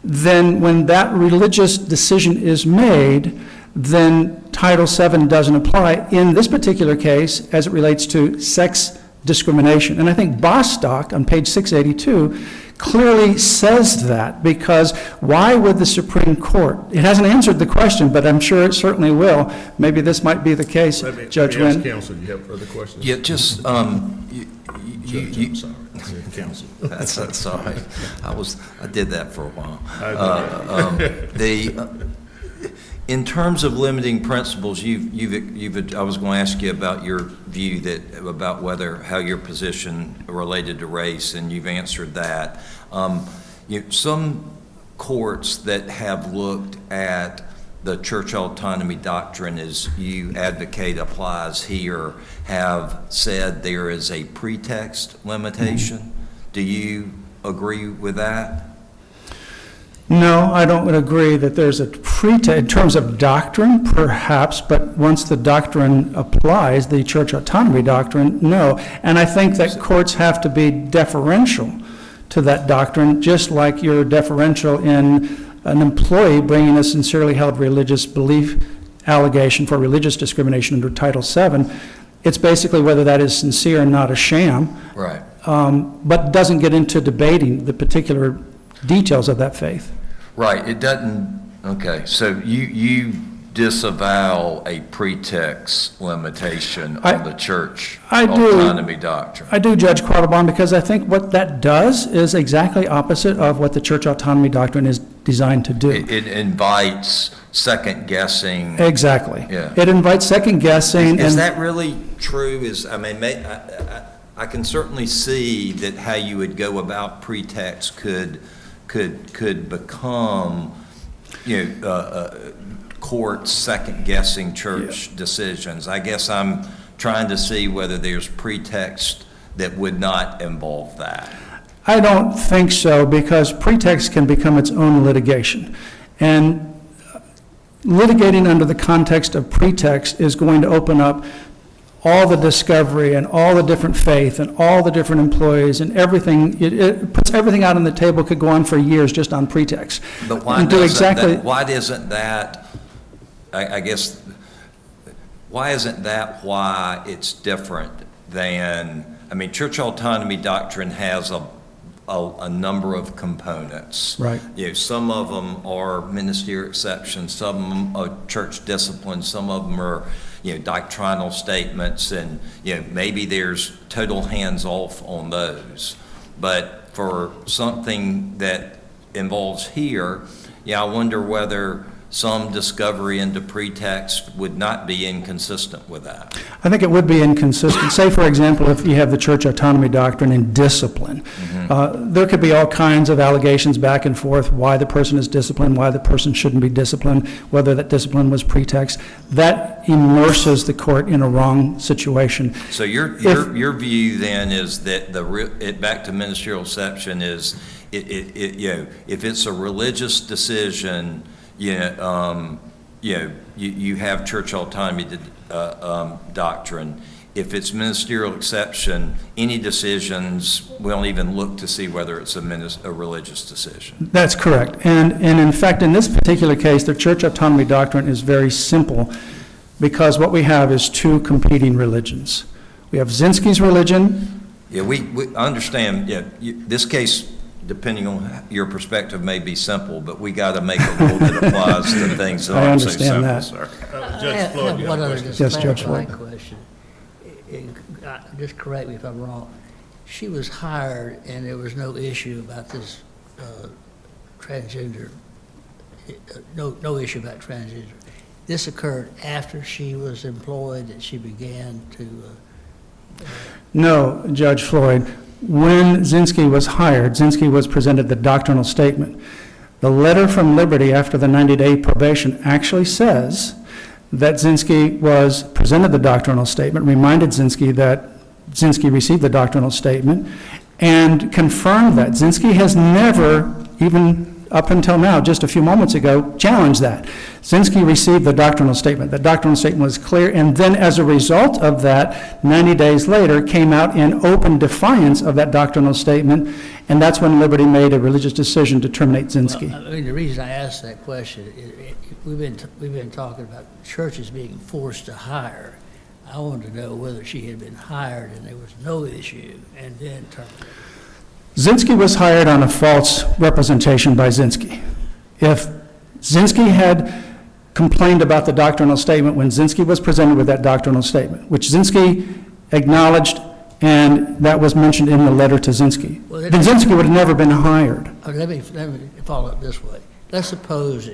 then when that religious decision is made, then Title VII doesn't apply in this particular case as it relates to sex discrimination. And I think Bostock on page 682 clearly says that, because why would the Supreme Court, it hasn't answered the question, but I'm sure it certainly will. Maybe this might be the case, Judge Let me Wynn. ask counsel, you have further questions? Yeah, just, Judge, I'm sorry. Counsel. that's all right. I did that for a while. I know. In terms of limiting principles, I was going to ask you about your view about how your position related to race, and you've answered that. Some courts that have looked at the church autonomy doctrine as you advocate applies here have said there is a pretext limitation. Do you agree with that? No, I don't agree that there's a pretext, in terms of doctrine, perhaps, but once the doctrine applies, the church autonomy doctrine, no. And I think that courts have to be deferential to that doctrine, just like you're deferential in an employee bringing a sincerely held religious belief allegation for religious discrimination under Title VII. It's basically whether that is sincere and not a sham. Right. But doesn't get into debating the particular details of that faith. Right, it doesn't, okay, so you disavow a pretext limitation on the church autonomy doctrine. I do, Judge Quattlebaum, because I think what that does is exactly opposite of what the church autonomy doctrine is designed to do. It invites second guessing. Exactly. Yeah. It invites second guessing. Is and that really true? I can certainly see that how you would go about pretext could become, courts second-guessing church decisions. I guess I'm trying to see whether there's pretext that would not involve that. I don't think so, because pretext can become its own litigation. And litigating under the context of pretext is going to open up all the discovery and all the different faith and all the different employees and everything. It puts everything out on the table, could go on for years just on pretext. But why isn't that, I guess, why isn't that why it's different than, church autonomy doctrine has a number of components. Right. Some of them are ministerial exceptions, some of them are church discipline, some of them are doctrinal statements, and maybe there's total hands-off on those. But for something that involves here, I wonder whether some discovery into pretext would not be inconsistent with that. I think it would be inconsistent. Say, for example, if you have the church autonomy doctrine in discipline, there could be all kinds of allegations back and forth, why the person is disciplined, why the person shouldn't be disciplined, whether that discipline was pretext. That immerses the court in a wrong situation. So your view then is that back to ministerial exception is if it's a religious decision, you have church autonomy doctrine. If it's ministerial exception, any decisions, we don't even look to see whether it's a religious decision. That's correct. And in fact, in this particular case, the church autonomy doctrine is very simple, because what we have is two competing religions. We have Zinsky's religion. Yeah, we understand. Yeah, this case, depending on your perspective, may be simple, but we got to make a rule that applies to things that aren't so simple, that. sir. Judge Floyd, you have a question? Yes, Judge Floyd. Question. Just correct me if I'm wrong. She was hired, and there was no issue about this transgender. No issue about transgender. This occurred after she was employed, and she began to. No, Judge Floyd. When Zinsky was hired, Zinsky was presented the doctrinal statement. The letter from Liberty after the 90-day probation actually says that Zinsky was presented the doctrinal statement, reminded Zinsky that Zinsky received the doctrinal statement, and confirmed that. Zinsky has never even up until now, just a few moments ago, challenged that. Zinsky received the doctrinal statement. The doctrinal statement was clear, and then as a result of that, 90 days later, came out in open defiance of that doctrinal statement, and that's when Liberty made a religious decision to terminate Zinsky. Well, I mean, the reason I asked that question, we've been talking about churches being forced to hire. I wanted to know whether she had been hired and there was no issue, and then terminated. Zinsky was hired on a false representation by Zinsky. If Zinsky had complained about the doctrinal statement when Zinsky was presented with that doctrinal statement, which Zinsky acknowledged, and that was mentioned in the letter to Zinsky, Well, then Zinsky would have never been hired. Let me follow up this way. Let's suppose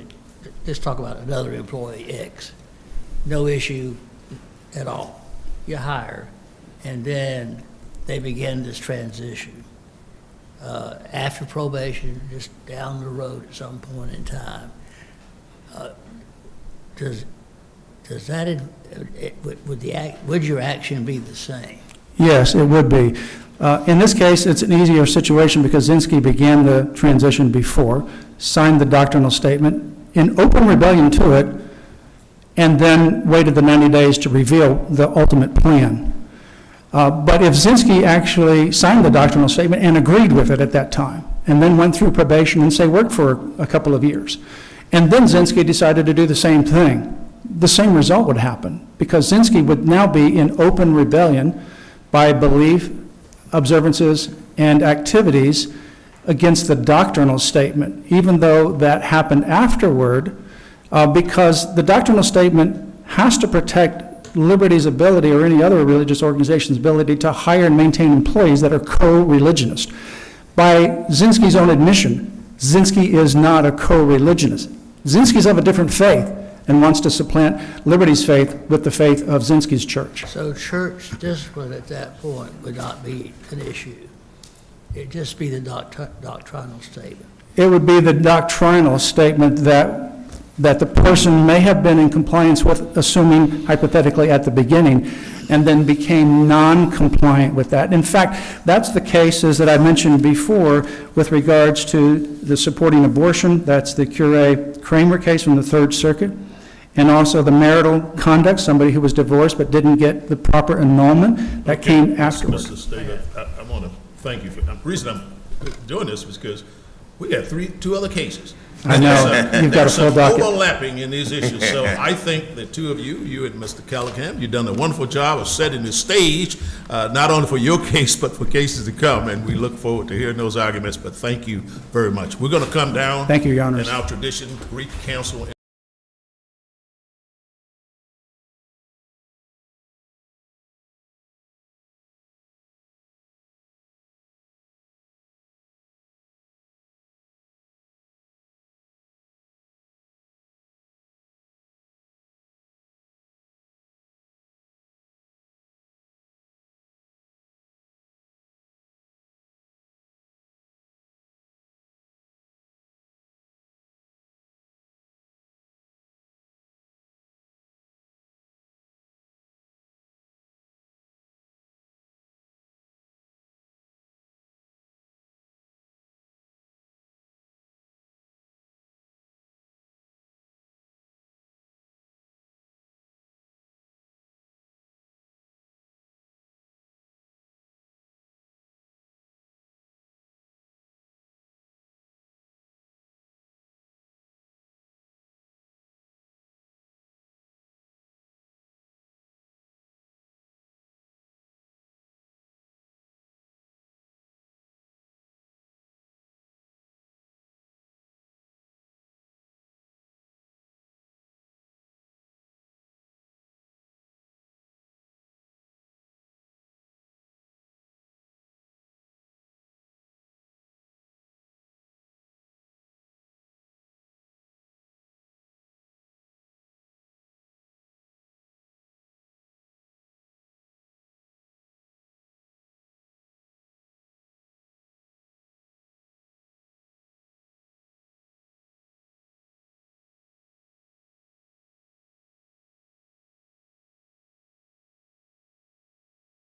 let's talk about another employee X. No issue at all. You hire, and then they begin this transition. After probation, just down the road at some point in time, would your action be the same? Yes, it would be. In this case, it's an easier situation because Zinsky began the transition before, signed the doctrinal statement in open rebellion to it, and then waited the 90 days to reveal the ultimate plan. But if Zinsky actually signed the doctrinal statement and agreed with it at that time, and then went through probation and, say, worked for a couple of years, and then Zinsky decided to do the same thing, the same result would happen, because Zinsky would now be in open rebellion by belief, observances, and activities against the doctrinal statement, even though that happened afterward, because the doctrinal statement has to protect Liberty's ability, or any other religious organization's ability, to hire and maintain employees that are co-religionist. By Zinsky's own admission, Zinsky is not a co-religionist. Zinsky's of a different faith and wants to supplant Liberty's faith with the faith of Zinsky's church. So church discipline at that point would not be an issue. It'd just be the doctrinal statement. It would be the doctrinal statement that the person may have been in compliance with, assuming hypothetically at the beginning, and then became non-compliant with that. In fact, that's the cases that I mentioned before with regards to the supporting abortion. That's the Cure Kramer case from the Third Circuit, and also the marital conduct, somebody who was divorced but didn't get the proper annulment. That came afterwards. Mr. Stater, I want to thank you for, the reason I'm doing this was because we had two other cases. I know, you've got a full There's docket. some overlapping in these issues, so I think the two of you and Mr. Callahan, you've done a wonderful job of setting the stage, not only for your case, but for cases to come, and we look forward to hearing those arguments, but thank you very much. We're going to come down. Thank you, Your Honors. In our tradition, Greek counsel.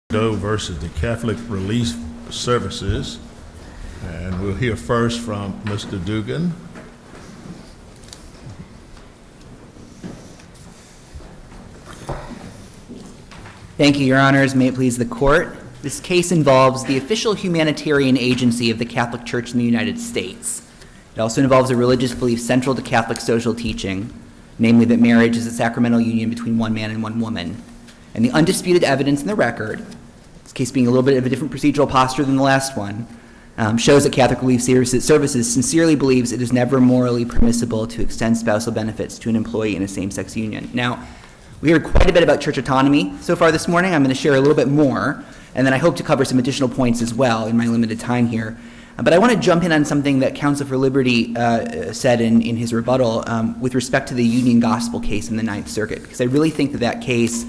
Doe versus the Catholic Relief Services. And we'll hear first from Mr. Dugan. Thank you, Your Honors. May it please the Court. This case involves the official humanitarian agency of the Catholic Church in the United States. It also involves a religious belief central to Catholic social teaching, namely that marriage is a sacramental union between one man and one woman. And the undisputed evidence in the record, this case being a little bit of a different procedural posture than the last one, shows that Catholic Relief Services sincerely believes it is never morally permissible to extend spousal benefits to an employee in a same-sex union. Now, we heard quite a bit about church autonomy so far this morning. I'm going to share a little bit more, and then I hope to cover some additional points as well in my limited time here. But I want to jump in on something that Counsel for Liberty said in his rebuttal with respect to the Union Gospel case in the Ninth Circuit, because I really think that that case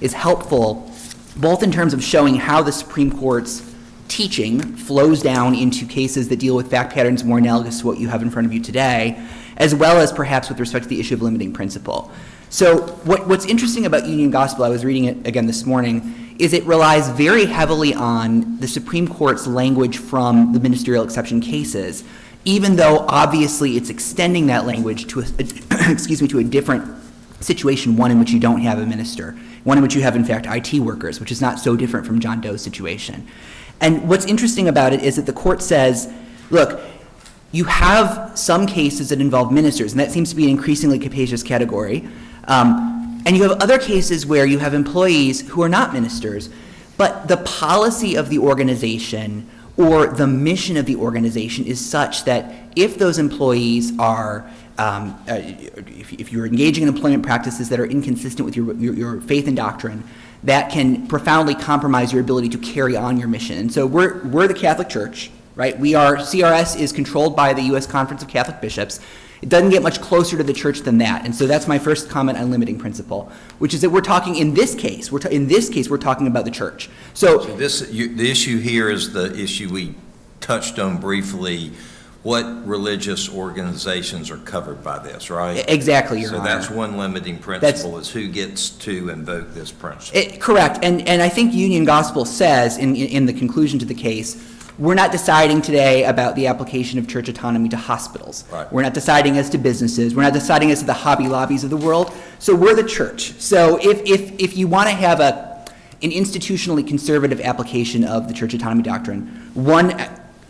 is helpful both in terms of showing how the Supreme Court's teaching flows down into cases that deal with fact patterns more analogous to what you have in front of you today, as well as perhaps with respect to the issue of limiting principle. So what's interesting about Union Gospel, I was reading it again this morning, is it relies very heavily on the Supreme Court's language from the ministerial exception cases, even though obviously it's extending that language to a different situation, one in which you don't have a minister, one in which you have, in fact, IT workers, which is not so different from John Doe's situation. And what's interesting about it is that the court says, look, you have some cases that involve ministers, and that seems to be an increasingly capacious category. And you have other cases where you have employees who are not ministers, but the policy of the organization or the mission of the organization is such that if those employees are, if you're engaging in employment practices that are inconsistent with your faith and doctrine, that can profoundly compromise your ability to carry on your mission. And so we're the Catholic Church, right? CRS is controlled by the U.S. Conference of Catholic Bishops. It doesn't get much closer to the church than that. And so that's my first comment on limiting principle, which is that we're talking in this case, we're talking about the church. So the issue here is the issue we touched on briefly. What religious organizations are covered by this, right? Exactly, Your Honor. So that's one limiting principle, is who gets to invoke this principle. Correct. And I think Union Gospel says in the conclusion to the case, we're not deciding today about the application of church autonomy to hospitals. Right. We're not deciding as to businesses. We're not deciding as to the Hobby Lobbies of the world. So we're the church. So if you want to have an institutionally conservative application of the church autonomy doctrine, one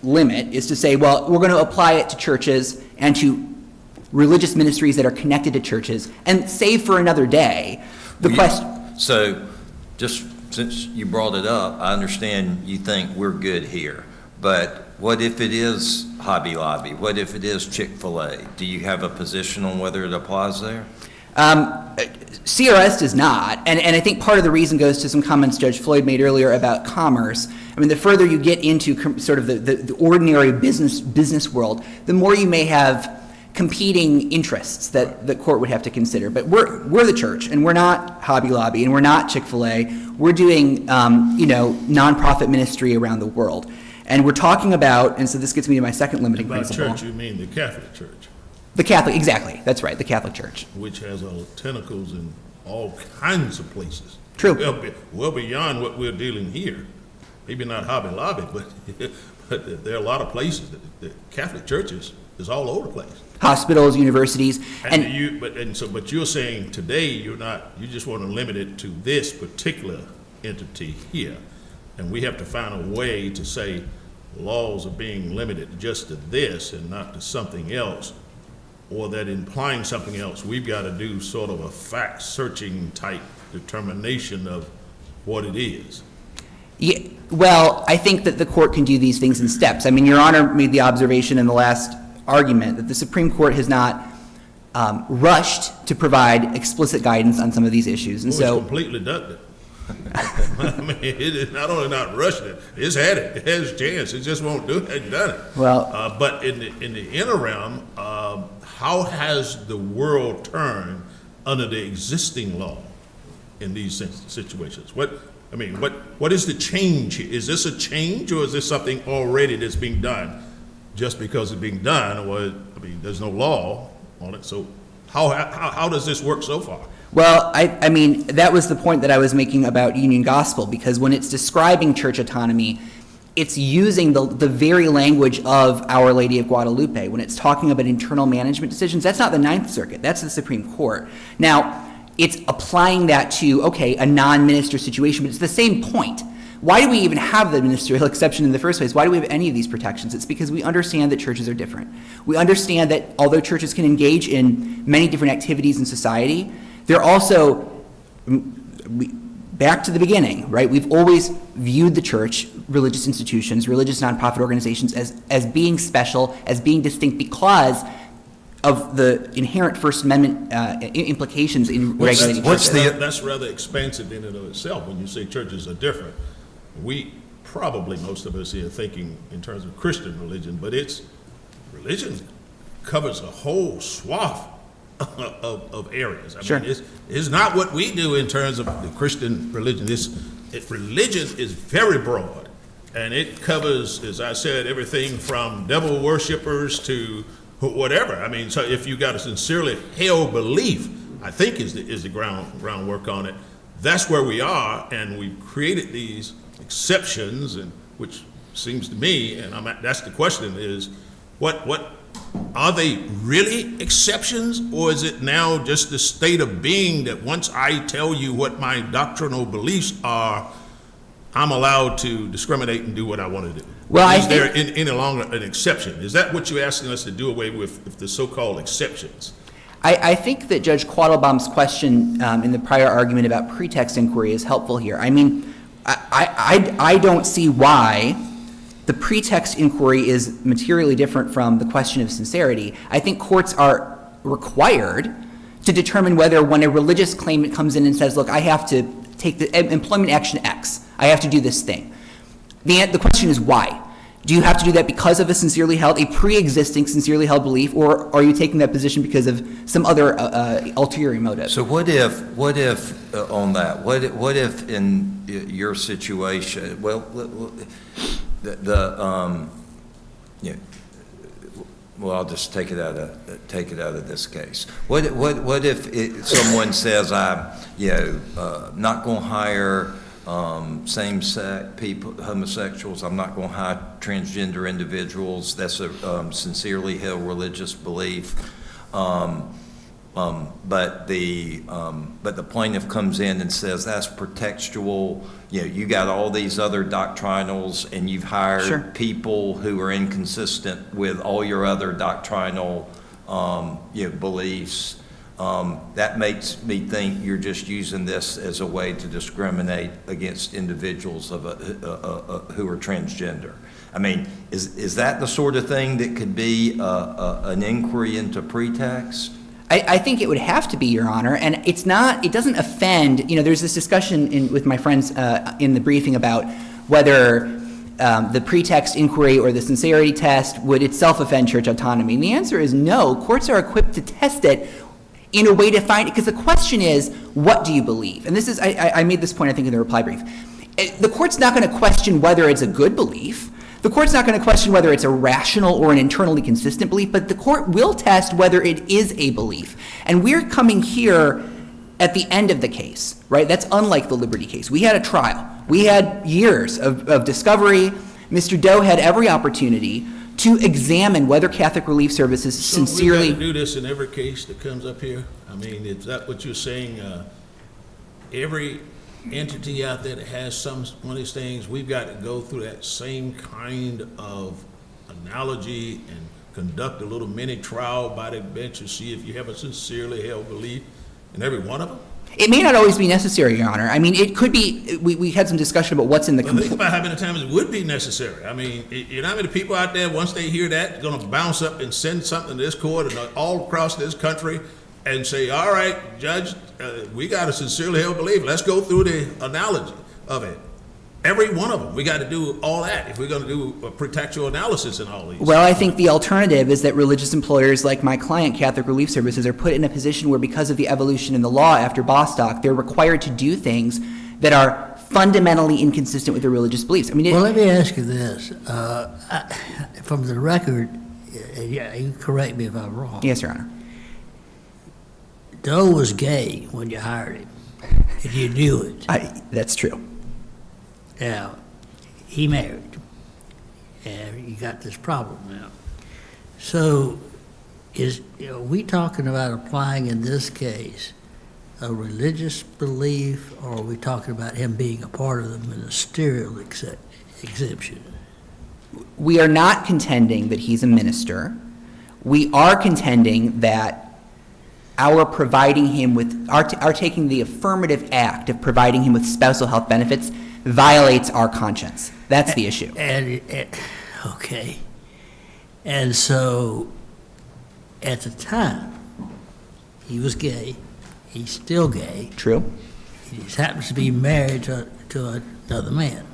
limit is to say, well, we're going to apply it to churches and to religious ministries that are connected to churches, and save for another day the question. So just since you brought it up, I understand you think we're good here. But what if it is Hobby Lobby? What if it is Chick-fil-A? Do you have a position on whether it applies there? CRS does not, and I think part of the reason goes to some comments Judge Floyd made earlier about commerce. I mean, the further you get into sort of the ordinary business world, the more you may have competing interests that the court would have to consider. But we're the church, and we're not Hobby Lobby, and we're not Chick-fil-A. We're doing nonprofit ministry around the world. And we're talking about, and so this gets me to my second limiting principle. By church, you mean the Catholic Church? The Catholic, exactly. That's right, the Catholic Church. Which has tentacles in all kinds of places. True. Well beyond what we're dealing here. Maybe not Hobby Lobby, but there are a lot of places. The Catholic Church is all over the place. Hospitals, universities, But you're saying today you just want to limit it to this particular entity here, and we have to find a way to say laws are being limited just to this and not to something else, or that implying something else, we've got to do sort of a fact-searching type determination of what it is. Yeah, well, I think that the court can do these things in steps. I mean, Your Honor made the observation in the last argument that the Supreme Court has not rushed to provide explicit guidance on some of these issues. And It's completely done it. I mean, it is not only not rushing it, it's had it. It has a chance. It just won't do it. It's done it. Well, but in the interim, how has the world turned under the existing law in these situations? What is the change? Is this a change, or is this something already that's being done just because it's being done? Or there's no law on it. So how does this work so far? Well, I mean, that was the point that I was making about Union Gospel, because when it's describing church autonomy, it's using the very language of Our Lady of Guadalupe. When it's talking about internal management decisions, that's not the Ninth Circuit, that's the Supreme Court. Now, it's applying that to, okay, a non-minister situation, but it's the same point. Why do we even have the ministerial exception in the first place? Why do we have any of these protections? It's because we understand that churches are different. We understand that although churches can engage in many different activities in society, they're also, back to the beginning, right? We've always viewed the church, religious institutions, religious nonprofit organizations as being special, as being distinct because of the inherent First Amendment implications in regulating churches. That's rather expansive in and of itself when you say churches are different. We probably, most of us here, are thinking in terms of Christian religion, but religion covers a whole swath of areas. I Sure. mean, it's not what we do in terms of the Christian religion. Religion is very broad, and it covers, as I said, everything from devil worshipers to whatever. I mean, so if you got a sincerely held belief, I think is the groundwork on it. That's where we are, and we've created these exceptions, and which seems to me, and that's the question: is what are they really exceptions, or is it now just the state of being that once I tell you what my doctrinal beliefs are, I'm allowed to discriminate and do what I want to do? Well, is there any longer an exception? Is that what you're asking us to do away with the so-called exceptions? I think that Judge Quattlebaum's question in the prior argument about pretext inquiry is helpful here. I mean, I don't see why the pretext inquiry is materially different from the question of sincerity. I think courts are required to determine whether when a religious claimant comes in and says, look, I have to take the employment action X, I have to do this thing. The question is why? Do you have to do that because of a pre-existing sincerely held belief, or are you taking that position because of some other ulterior motive? So what if on that? What if in your situation? Well, well, I'll just take it out of this case. What if someone says, I'm not going to hire same-sex people, homosexuals. I'm not going to hire transgender individuals. That's a sincerely held religious belief. But the plaintiff comes in and says that's pretextual. You got all these other doctrinals, and you've hired Sure. people who are inconsistent with all your other doctrinal beliefs. That makes me think you're just using this as a way to discriminate against individuals who are transgender. I mean, is that the sort of thing that could be an inquiry into pretext? I think it would have to be, Your Honor, and it doesn't offend, there's this discussion with my friends in the briefing about whether the pretext inquiry or the sincerity test would itself offend church autonomy. And the answer is no. Courts are equipped to test it in a way to find it, because the question is, what do you believe? And this is, I made this point, I think, in the reply brief. The court's not going to question whether it's a good belief. The court's not going to question whether it's a rational or an internally consistent belief, but the court will test whether it is a belief. And we're coming here at the end of the case, right? That's unlike the Liberty case. We had a trial. We had years of discovery. Mr. Doe had every opportunity to examine whether Catholic Relief Services sincerely... So we got to do this in every case that comes up here? I mean, is that what you're saying? Every entity out there that has one of these things, we've got to go through that same kind of analogy and conduct a little mini trial by the bench to see if you have a sincerely held belief in every one of them? It may not always be necessary, Your Honor. I mean, it could be, we had some discussion about what's in the Well, think about how many times it would be necessary. I mean, you know how many people out there, once they hear that, going to bounce up and send something to this court and all across this country and say, all right, Judge, we got a sincerely held belief. Let's go through the analogy of it. Every one of them. We got to do all that if we're going to do a pretextual analysis in all these. Well, I think the alternative is that religious employers like my client, Catholic Relief Services, are put in a position where, because of the evolution in the law after Bostock, they're required to do things that are fundamentally inconsistent with their religious beliefs. I mean, Well, let me ask you this. From the record, you correct me if I'm wrong. Yes, Your Honor. Doe was gay when you hired him, and you knew it. That's true. Now, he married, and you got this problem now. So, we talking about applying in this case a religious belief, or are we talking about him being a part of the ministerial exemption? We are not contending that he's a minister. We are contending that our providing him with, our taking the affirmative act of providing him with spousal health benefits violates our conscience. That's the issue. Okay. And so, at the time, he was gay, he's still gay, True? he just happens to be married to another man.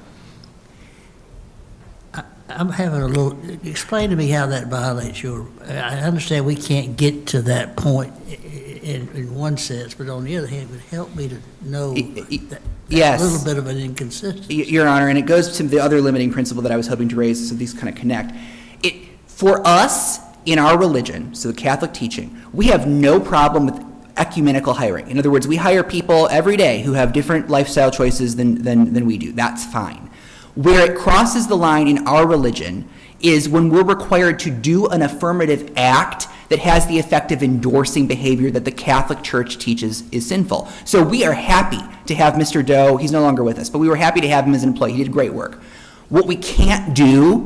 I'm having a little, explain to me how that violates your, I understand we can't get to that point in one sense, but on the other hand, it would help me to know that Yes. a little bit of an inconsistency. Your Honor, and it goes to the other limiting principle that I was hoping to raise, so these kind of connect. For us, in our religion, so the Catholic teaching, we have no problem with ecumenical hiring. In other words, we hire people every day who have different lifestyle choices than we do. That's fine. Where it crosses the line in our religion is when we're required to do an affirmative act that has the effect of endorsing behavior that the Catholic Church teaches is sinful. So we are happy to have Mr. Doe, he's no longer with us, but we were happy to have him as an employee. He did great work. What we can't do,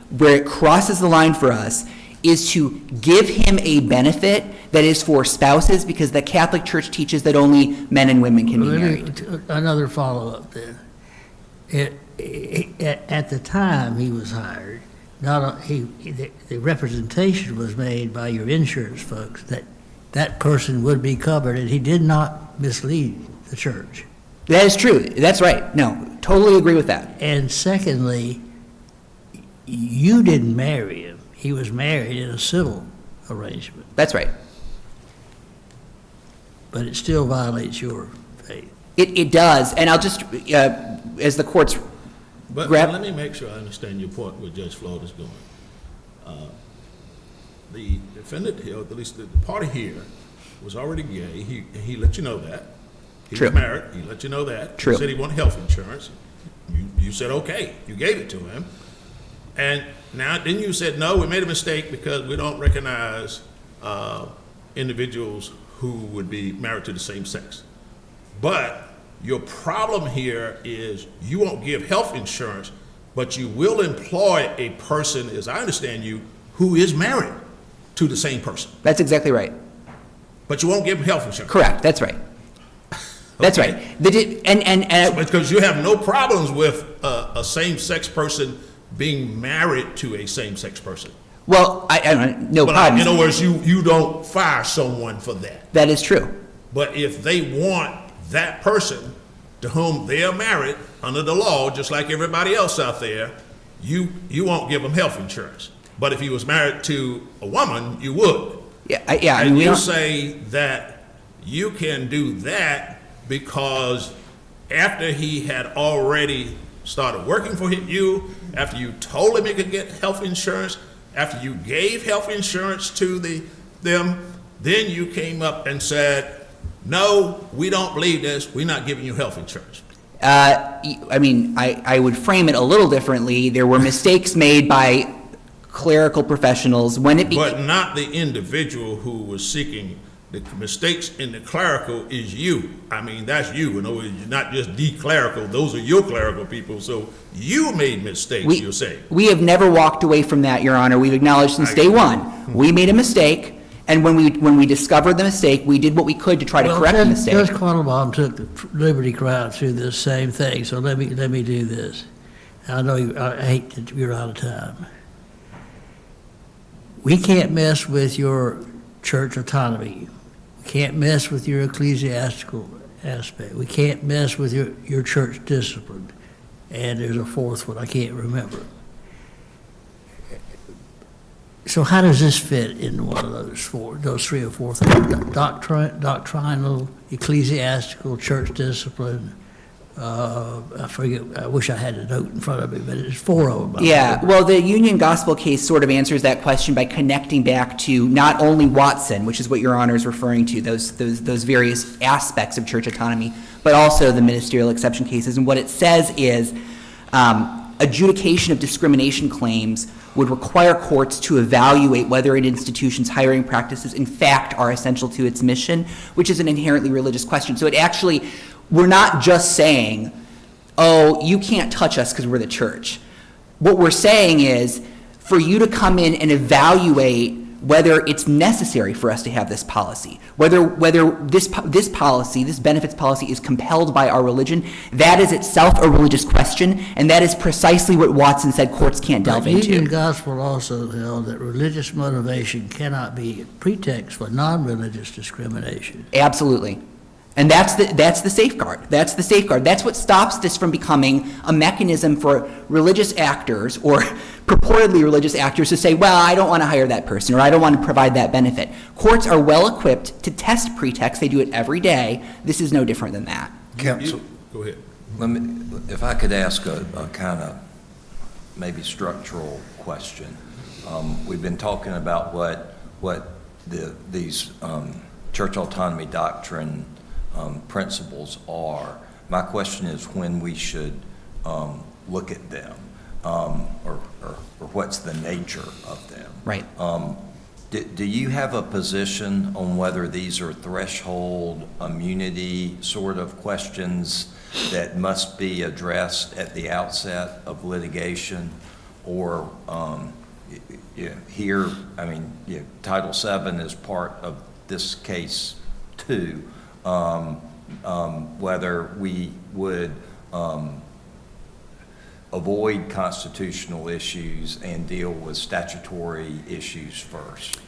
where it crosses the line for us, is to give him a benefit that is for spouses, because the Catholic Church teaches that only men and women can be married. Another follow-up then. At the time he was hired, the representation was made by your insurance folks that that person would be covered, and he did not mislead the church. That is true. That's right. No, totally agree with that. And secondly, you didn't marry him. He was married in a civil arrangement, That's right. but it still violates your faith. It does, and I'll just, as the court's But Grab- let me make sure I understand your point where Judge Floyd is going. The defendant here, at least the party here, was already gay. He let you know that. He True. was married. He let you know that. True. He said he wanted health insurance. You said, okay. You gave it to him. And now, then you said, no, we made a mistake because we don't recognize individuals who would be married to the same sex. But your problem here is you won't give health insurance, but you will employ a person, as I understand you, who is married to the same person. That's exactly right. But you won't give them health insurance. Correct. That's right. That's Okay. right. Because you have no problems with a same-sex person being married to a same-sex person. Well, I don't know, no But problems. in other words, you don't fire someone for that. That is true. But if they want that person to whom they are married under the law, just like everybody else out there, you won't give them health insurance. But if he was married to a woman, you would. Yeah, I mean, And we you don't, say that you can do that because after he had already started working for you, after you told him he could get health insurance, after you gave health insurance to them, then you came up and said, no, we don't believe this, we're not giving you health insurance. I mean, I would frame it a little differently. There were mistakes made by clerical professionals when it became... But not the individual who was seeking. The mistakes in the clerical is you. I mean, that's you. In other words, you're not just the clerical, those are your clerical people. So you made mistakes, you're saying. We have never walked away from that, Your Honor. We've acknowledged since day one. We made a mistake, and when we discovered the mistake, we did what we could to try to correct the mistake. Judge Quattlebaum took the Liberty crowd through this same thing, so let me do this. I know I hate that you're out of time. We can't mess with your church autonomy. We can't mess with your ecclesiastical aspect. We can't mess with your church discipline. And there's a fourth one I can't remember. So how does this fit into one of those three or four things? Doctrinal, ecclesiastical, church discipline. I forget, I wish I had a note in front of me, but it's four of them. Yeah, well, the Union Gospel case sort of answers that question by connecting back to not only Watson, which is what Your Honor is referring to, those various aspects of church autonomy, but also the ministerial exception cases. And what it says is, adjudication of discrimination claims would require courts to evaluate whether an institution's hiring practices in fact are essential to its mission, which is an inherently religious question. So it actually, we're not just saying, oh, you can't touch us because we're the church. What we're saying is, for you to come in and evaluate whether it's necessary for us to have this policy, whether this policy, this benefits policy, is compelled by our religion, that is itself a religious question, and that is precisely what Watson said courts can't delve But Union into. Gospel also held that religious motivation cannot be a pretext for non-religious discrimination. Absolutely. And that's the safeguard. That's the safeguard. That's what stops this from becoming a mechanism for religious actors or purportedly religious actors to say, well, I don't want to hire that person or I don't want to provide that benefit. Courts are well equipped to test pretext. They do it every day. This is no different than that. Counsel, Go ahead. if I could ask a kind of maybe structural question. We've been talking about what these church autonomy doctrine principles are. My question is when we should look at them, or what's the nature of them. Right. Do you have a position on whether these are threshold immunity sort of questions that must be addressed at the outset of litigation? Or here, I mean, Title VII is part of this case too, whether we would avoid constitutional issues and deal with statutory issues first?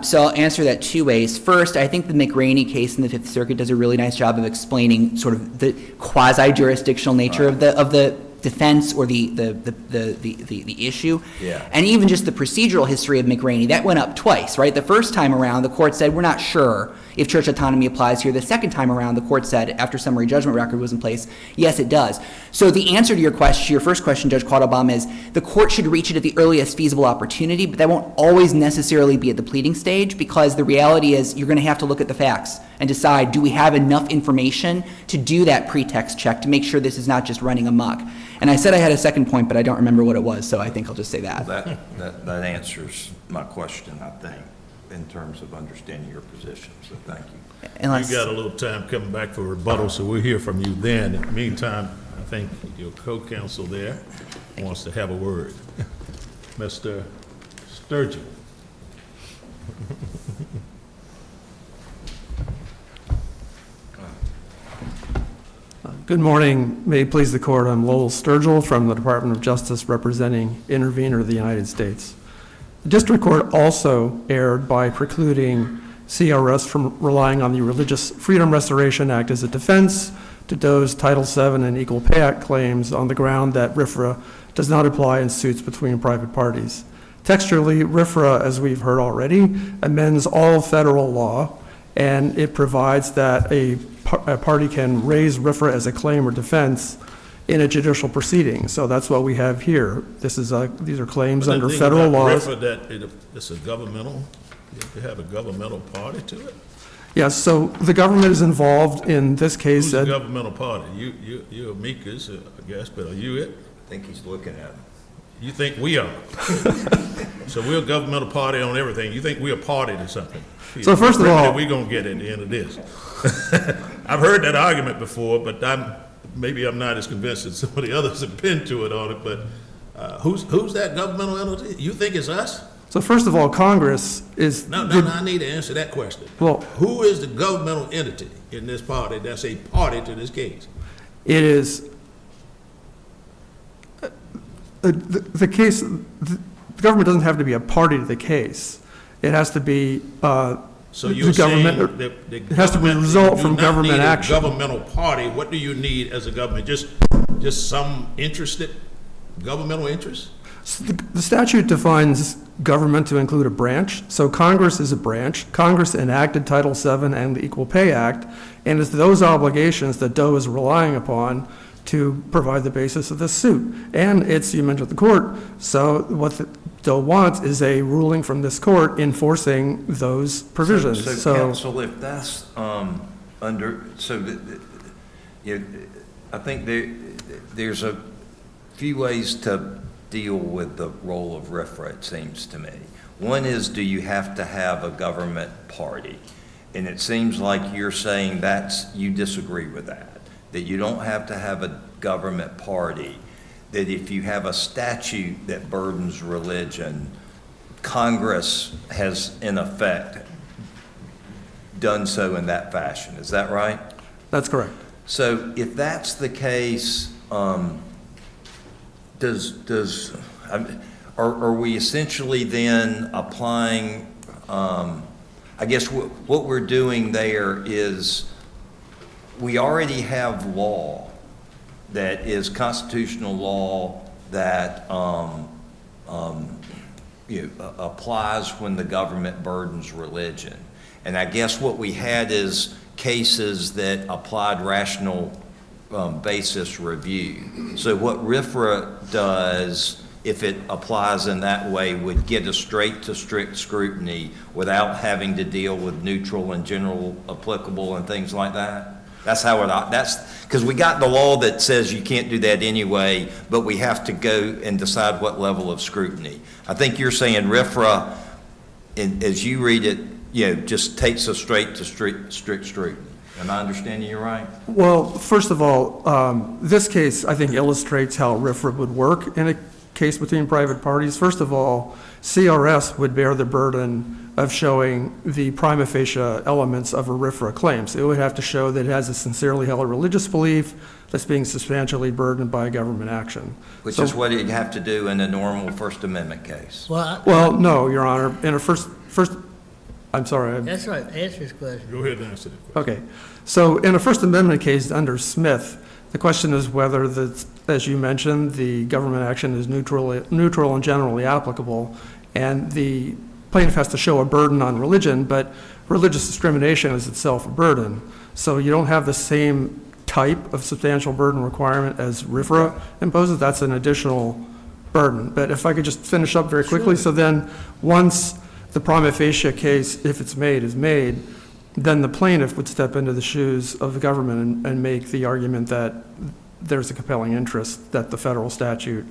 So I'll answer that two ways. First, I think the McRaney case in the Fifth Circuit does a really nice job of explaining sort of the quasi-jurisdictional nature of the defense or the issue. Yeah. And even just the procedural history of McRaney, that went up twice, right? The first time around, the court said, we're not sure if church autonomy applies here. The second time around, the court said, after summary judgment record was in place, yes, it does. So the answer to your question, your first question, Judge Quattlebaum, is the court should reach it at the earliest feasible opportunity, but that won't always necessarily be at the pleading stage, because the reality is you're going to have to look at the facts and decide, do we have enough information to do that pretext check to make sure this is not just running amok? And I said I had a second point, but I don't remember what it was, so I think I'll just say that. That answers my question, I think, in terms of understanding your position, so thank you. Unless, You got a little time coming back for rebuttal, so we'll hear from you then. In the meantime, I think your co-counsel there wants to have a word. Mr. Sturgill. Good morning. May it please the court, I'm Lowell Sturgill from the Department of Justice representing Intervenor of the United States. The district court also erred by precluding CRS from relying on the Religious Freedom Restoration Act as a defense to Doe's Title VII and Equal Pay Act claims on the ground that RFRA does not apply in suits between private parties. Textually, RFRA, as we've heard already, amends all federal law, and it provides that a party can raise RFRA as a claim or defense in a judicial proceeding. So that's what we have here. These are claims under federal laws. That it's a governmental, you have a governmental party to it? Yes, so the government is involved in this case. Who's the governmental party? You're amicus, I guess, but are you it? I think he's looking at him. You think we are? So we're a governmental party on everything. You think we're a party to something? So first of all, we're going to get at the end of this. I've heard that argument before, but maybe I'm not as convinced as some of the others have been to it on it, but who's that governmental entity? You think it's us? So first of all, Congress is... No, I need to answer that question. Well, who is the governmental entity in this party that's a party to this case? It is... The case, the government doesn't have to be a party to the case. It has to be So you're saying the it has to be a result from government action. Governmental party, what do you need as a government? Just some interested governmental interest? So the statute defines government to include a branch. So Congress is a branch. Congress enacted Title VII and the Equal Pay Act, and it's those obligations that Doe is relying upon to provide the basis of this suit. And it's, you mentioned the court, so what Doe wants is a ruling from this court enforcing those provisions. So counsel, if that's I think there's few ways to deal with the role of RFRA, it seems to me. One is, do you have to have a government party? And it seems like you're saying you disagree with that you don't have to have a government party, that if you have a statute that burdens religion, Congress has, in effect, done so in that fashion. Is that right? That's correct. So if that's the case, are we essentially then applying, I guess what we're doing there is we already have law that is constitutional law that applies when the government burdens religion. And I guess what we had is cases that applied rational basis review. So what RFRA does, if it applies in that way, would get us straight to strict scrutiny without having to deal with neutral and general applicable and things like that? That's how that's because we got the law that says you can't do that anyway, but we have to go and decide what level of scrutiny. I think you're saying RFRA, as you read it, just takes us straight to strict scrutiny. Am I understanding you right? Well, first of all, this case, I think, illustrates how RFRA would work in a case between private parties. First of all, CRS would bear the burden of showing the prima facie elements of a RFRA claim. So it would have to show that it has a sincerely held religious belief that's being substantially burdened by government action. Which is what you'd have to do in a normal First Amendment case. Well, no, Your Honor. In a first, I'm sorry. That's right, answer his question. Go ahead and answer the question. Okay. So in a First Amendment case under Smith, the question is whether, as you mentioned, the government action is neutral and generally applicable, and the plaintiff has to show a burden on religion, but religious discrimination is itself a burden. So you don't have the same type of substantial burden requirement as RFRA imposes. That's an additional burden. But if I could just finish up very quickly. Sure. So then once the prima facie case, if it's made, is made, then the plaintiff would step into the shoes of the government and make the argument that there's a compelling interest that the federal statute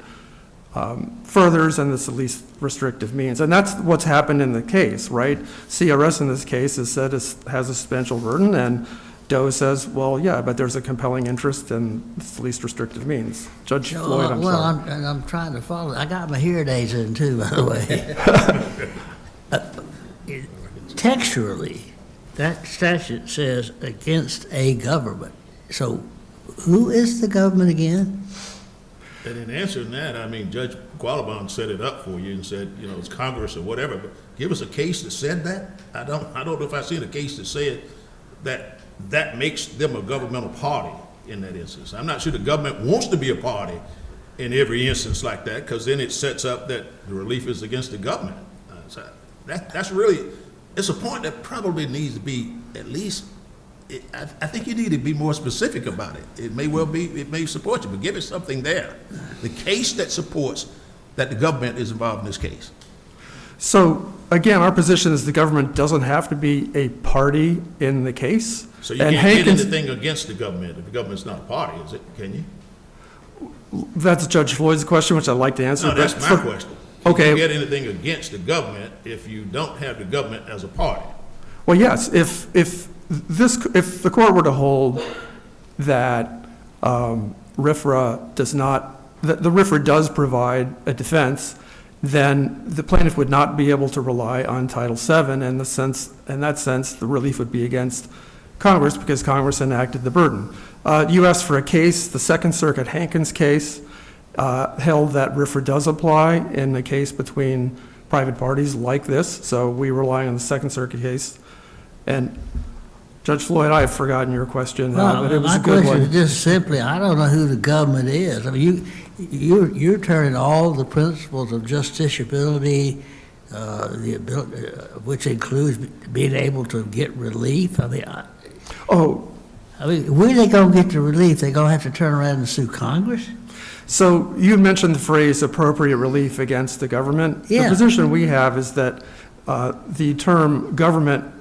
furthers, and it's the least restrictive means. And that's what's happened in the case, right? CRS in this case has said it has a substantial burden, and Doe says, well, yeah, but there's a compelling interest and it's the least restrictive means. Judge Floyd, I'm sorry. I'm trying to follow. I got my hearing aids in too, by the way. Textually, that statute says against a government. So who is the government again? And in answering that, I mean, Judge Qualibon set it up for you and said, it's Congress or whatever, but give us a case that said that. I don't know if I've seen a case that said that makes them a governmental party in that instance. I'm not sure the government wants to be a party in every instance like that, because then it sets up that the relief is against the government. So that's really, it's a point that probably needs to be at least, I think you need to be more specific about it. It may support you, but give it something there. The case that supports that the government is involved in this case. So again, our position is the government doesn't have to be a party in the case. So you can't get anything against the government if the government's not a party, is it? Can you? That's Judge Floyd's question, which I'd like to answer. No, that's my question. Okay. You can get anything against the government if you don't have the government as a party. Well, yes, if the court were to hold that RFRA does not, that the RFRA does provide a defense, then the plaintiff would not be able to rely on Title VII. In that sense, the relief would be against Congress because Congress enacted the burden. You asked for a case. The Second Circuit Hankins case held that RFRA does apply in a case between private parties like this. So we rely on the Second Circuit case. And Judge Floyd, I have forgotten your question, but it was a good one. My question is just simply, I don't know who the government is. I mean, you're turning all the principles of justiciability, the ability, which includes being able to get relief. I mean, where are they going to get the relief? They're going to have to turn around and sue Congress? So you mentioned the phrase appropriate relief against the government. Yeah. The position we have is that the term government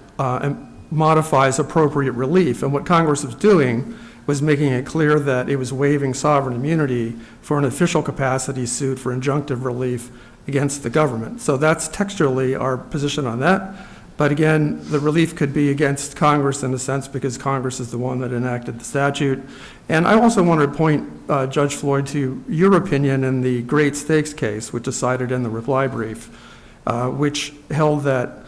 modifies appropriate relief. And what Congress is doing was making it clear that it was waiving sovereign immunity for an official capacity suit for injunctive relief against the government. So that's textually our position on that. But again, the relief could be against Congress in a sense because Congress is the one that enacted the statute. And I also wanted to point, Judge Floyd, to your opinion in the Great Stakes case, which is cited in the reply brief, which held that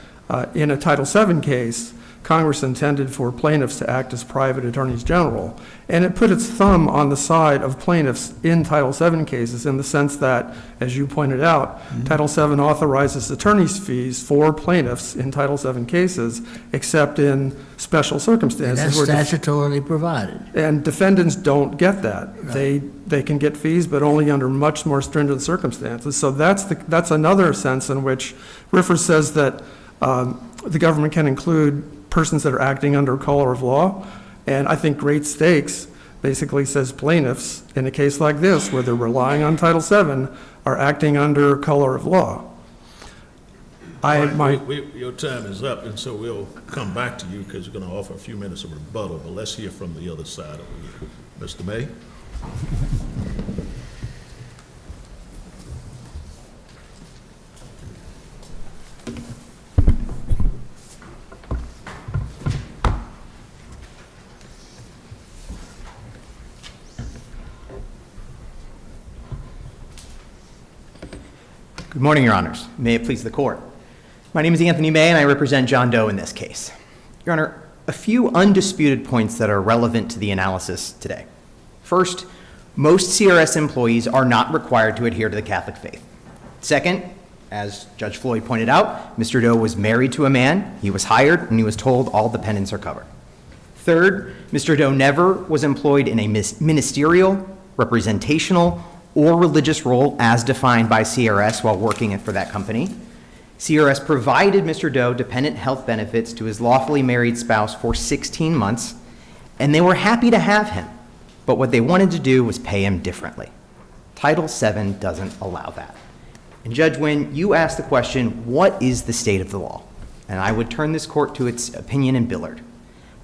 in a Title VII case, Congress intended for plaintiffs to act as private attorneys general. And it put its thumb on the side of plaintiffs in Title VII cases in the sense that, as you pointed out, Title VII authorizes attorney's fees for plaintiffs in Title VII cases, except in special And circumstances. that's statutorily provided. And defendants don't get that. Right. They can get fees, but only under much more stringent circumstances. So that's another sense in which Riffer says that the government can include persons that are acting under color of law. And I think Great Stakes basically says plaintiffs, in a case like this, where they're relying on Title VII, are acting under color of law. Your time is up, and so we'll come back to you because we're going to offer a few minutes of rebuttal, but let's hear from the other side over here. Mr. May? Good morning, Your Honors. May it please the Court. My name is Anthony May, and I represent John Doe in this case. Your Honor, a few undisputed points that are relevant to the analysis today. First, most CRS employees are not required to adhere to the Catholic faith. Second, as Judge Floyd pointed out, Mr. Doe was married to a man, he was hired, and he was told all dependents are covered. Third, Mr. Doe never was employed in a ministerial, representational, or religious role as defined by CRS while working for that company. CRS provided Mr. Doe dependent health benefits to his lawfully married spouse for 16 months, and they were happy to have him, but what they wanted to do was pay him differently. Title VII doesn't allow that. And Judge Wynn, you asked the question, what is the state of the law? And I would turn this court to its opinion in Billard.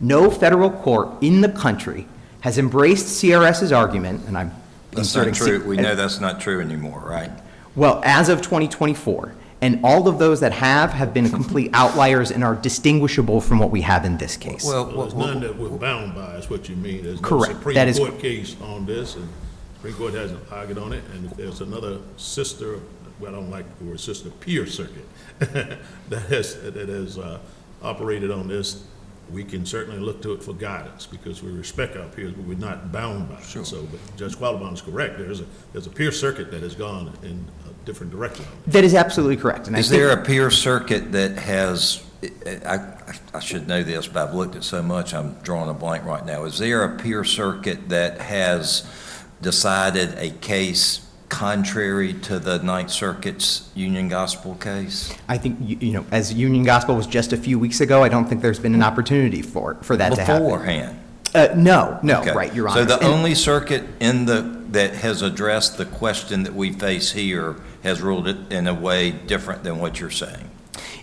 No federal court in the country has embraced CRS's argument, and I'm That's not true. We know that's not true anymore, right? Well, as of 2024, and all of those that have been complete outliers and are distinguishable from what we have in this case. Well, there's none that we're bound by, is what you mean. There's no Correct. Supreme That is Court case on this, and Supreme Court hasn't argued on it, and if there's another sister, well, I don't like the word sister, peer circuit, that has operated on this, we can certainly look to it for guidance because we respect our peers, but we're not bound by it. Sure. So, but Judge Quattlebaum is correct. There's a peer circuit that has gone in a different direction. That is absolutely correct. And Is there a peer circuit that has, I should know this, but I've looked at so much, I'm drawing a blank right now. Is there a peer circuit that has decided a case contrary to the Ninth Circuit's Union Gospel case? I think, as Union Gospel was just a few weeks ago, I don't think there's been an opportunity for that to happen. Beforehand? No, Okay. right, Your Honor. So the only circuit that has addressed the question that we face here has ruled it in a way different than what you're saying?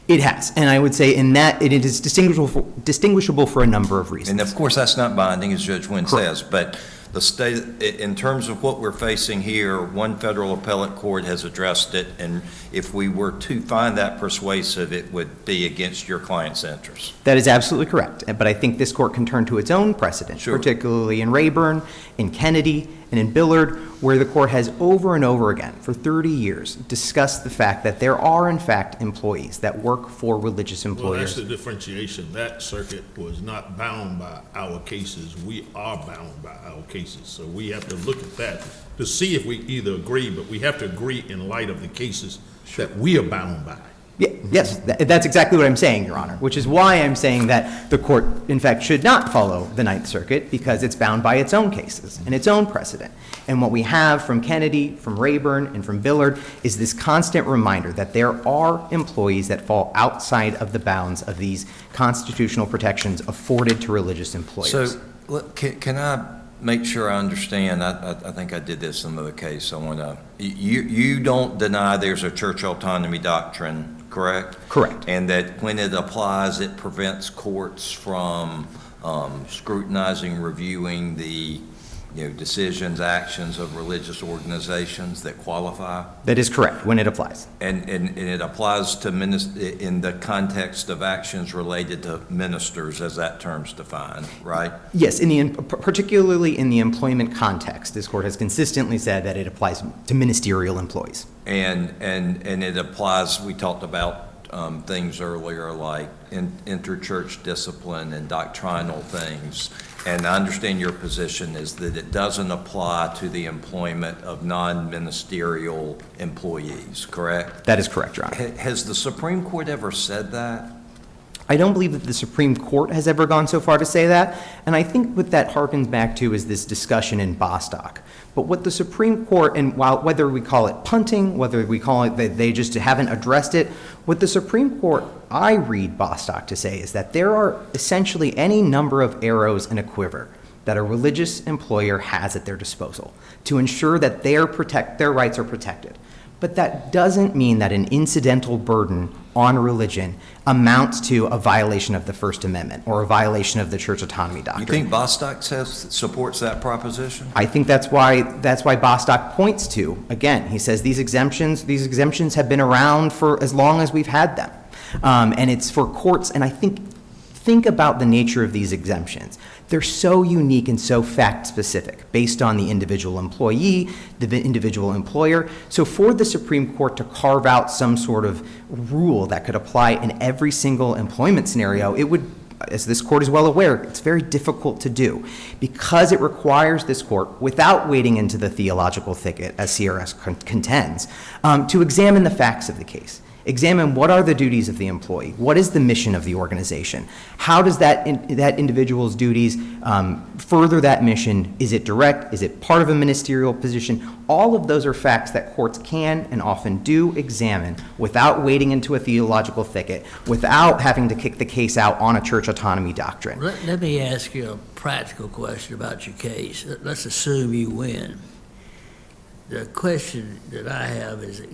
It has, and I would say in that it is distinguishable for a number of reasons. And of course, that's not binding, as Judge Wynn Correct. says, but the state, in terms of what we're facing here, one federal appellate court has addressed it, and if we were to find that persuasive, it would be against your client's interests. That is absolutely correct, but I think this court can turn to its own precedent, Sure. particularly in Rayburn, in Kennedy, and in Billard, where the court has over and over again, for 30 years, discussed the fact that there are, in fact, employees that work for religious Well, that's employers. the differentiation. That circuit was not bound by our cases. We are bound by our cases. So we have to look at that to see if we either agree, but we have to agree in light of the cases that we are bound by. Yes, that's exactly what I'm saying, Your Honor, which is why I'm saying that the court, in fact, should not follow the Ninth Circuit because it's bound by its own cases and its own precedent. And what we have from Kennedy, from Rayburn, and from Billard is this constant reminder that there are employees that fall outside of the bounds of these constitutional protections afforded to religious employers. So, look, can I make sure I understand? I think I did this in another case. I want to, you don't deny there's a church autonomy doctrine, correct? Correct. And that when it applies, it prevents courts from scrutinizing, reviewing the decisions, actions of religious organizations that qualify? That is correct, when it applies. And it applies to in the context of actions related to ministers, as that term's defined, right? Yes, particularly in the employment context, this court has consistently said that it applies to ministerial employees. And it applies, we talked about things earlier like interchurch discipline and doctrinal things. And I understand your position is that it doesn't apply to the employment of non-ministerial employees, correct? That is correct, Your Honor. Has the Supreme Court ever said that? I don't believe that the Supreme Court has ever gone so far to say that, and I think what that harkens back to is this discussion in Bostock. But what the Supreme Court, and whether we call it punting, whether we call it that they just haven't addressed it, what the Supreme Court, I read Bostock to say, is that there are essentially any number of arrows in a quiver that a religious employer has at their disposal to ensure that their rights are protected. But that doesn't mean that an incidental burden on religion amounts to a violation of the First Amendment or a violation of the church autonomy doctrine. You think Bostock supports that proposition? I think that's why Bostock points to, again, he says these exemptions have been around for as long as we've had them. And it's for courts, and I think about the nature of these exemptions. They're so unique and so fact-specific based on the individual employee, the individual employer. So for the Supreme Court to carve out some sort of rule that could apply in every single employment scenario, it would, as this court is well aware, it's very difficult to do because it requires this court, without wading into the theological thicket, as CRS contends, to examine the facts of the case. Examine what are the duties of the employee, what is the mission of the organization, how does that individual's duties further that mission, is it direct, is it part of a ministerial position? All of those are facts that courts can and often do examine without wading into a theological thicket, without having to kick the case out on a church autonomy doctrine. Let me ask you a practical question about your case. Let's assume you win. The question that I have is, it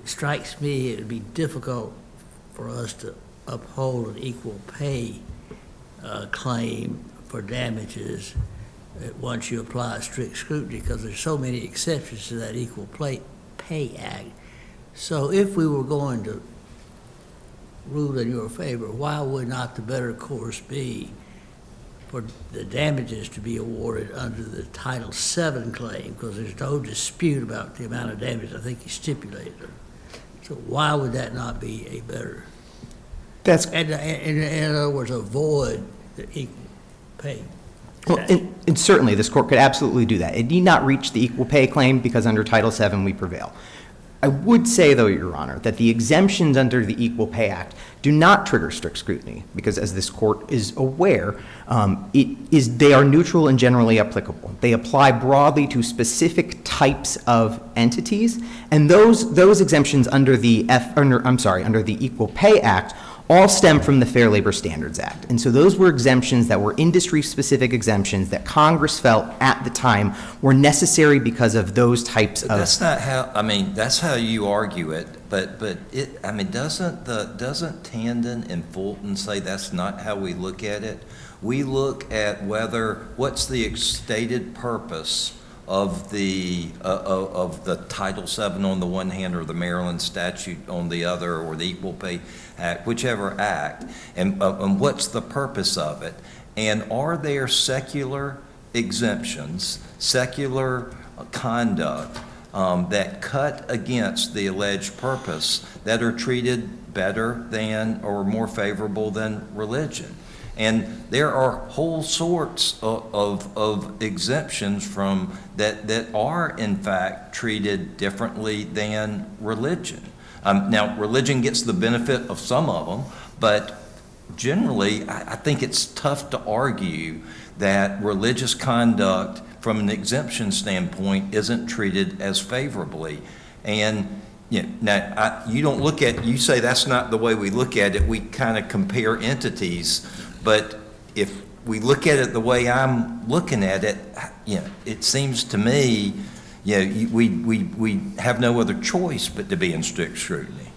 strikes me it would be difficult for us to uphold an equal pay claim for damages once you apply strict scrutiny, because there's so many exceptions to that Equal Pay Act. So if we were going to rule in your favor, why would not the better course be for the damages to be awarded under the Title VII claim? Because there's no dispute about the amount of damage I think you stipulated. So why would that not be a better? In other words, avoid the equal pay. Well, and certainly this court could absolutely do that. It need not reach the equal pay claim because under Title VII we prevail. I would say, though, Your Honor, that the exemptions under the Equal Pay Act do not trigger strict scrutiny because, as this court is aware, they are neutral and generally applicable. They apply broadly to specific types of entities, and those exemptions under the Equal Pay Act all stem from the Fair Labor Standards Act. And so those were exemptions that were industry-specific exemptions that Congress felt at the time were necessary because of those types of... That's not how, that's how you argue it, but doesn't Tandon and Fulton say that's not how we look at it? We look at what's the stated purpose of the Title VII on the one hand, or the Maryland statute on the other, or the Equal Pay Act, whichever act, and what's the purpose of it? And are there secular exemptions, secular conduct that cut against the alleged purpose that are treated better than or more favorable than religion? And there are whole sorts of exemptions from that are in fact treated differently than religion. Now, religion gets the benefit of some of them, but generally, I think it's tough to argue that religious conduct from an exemption standpoint isn't treated as favorably. And now, you say that's not the way we look at it. We kind of compare entities. But if we look at it the way I'm looking at it, it seems to me, we have no other choice but to be in strict scrutiny.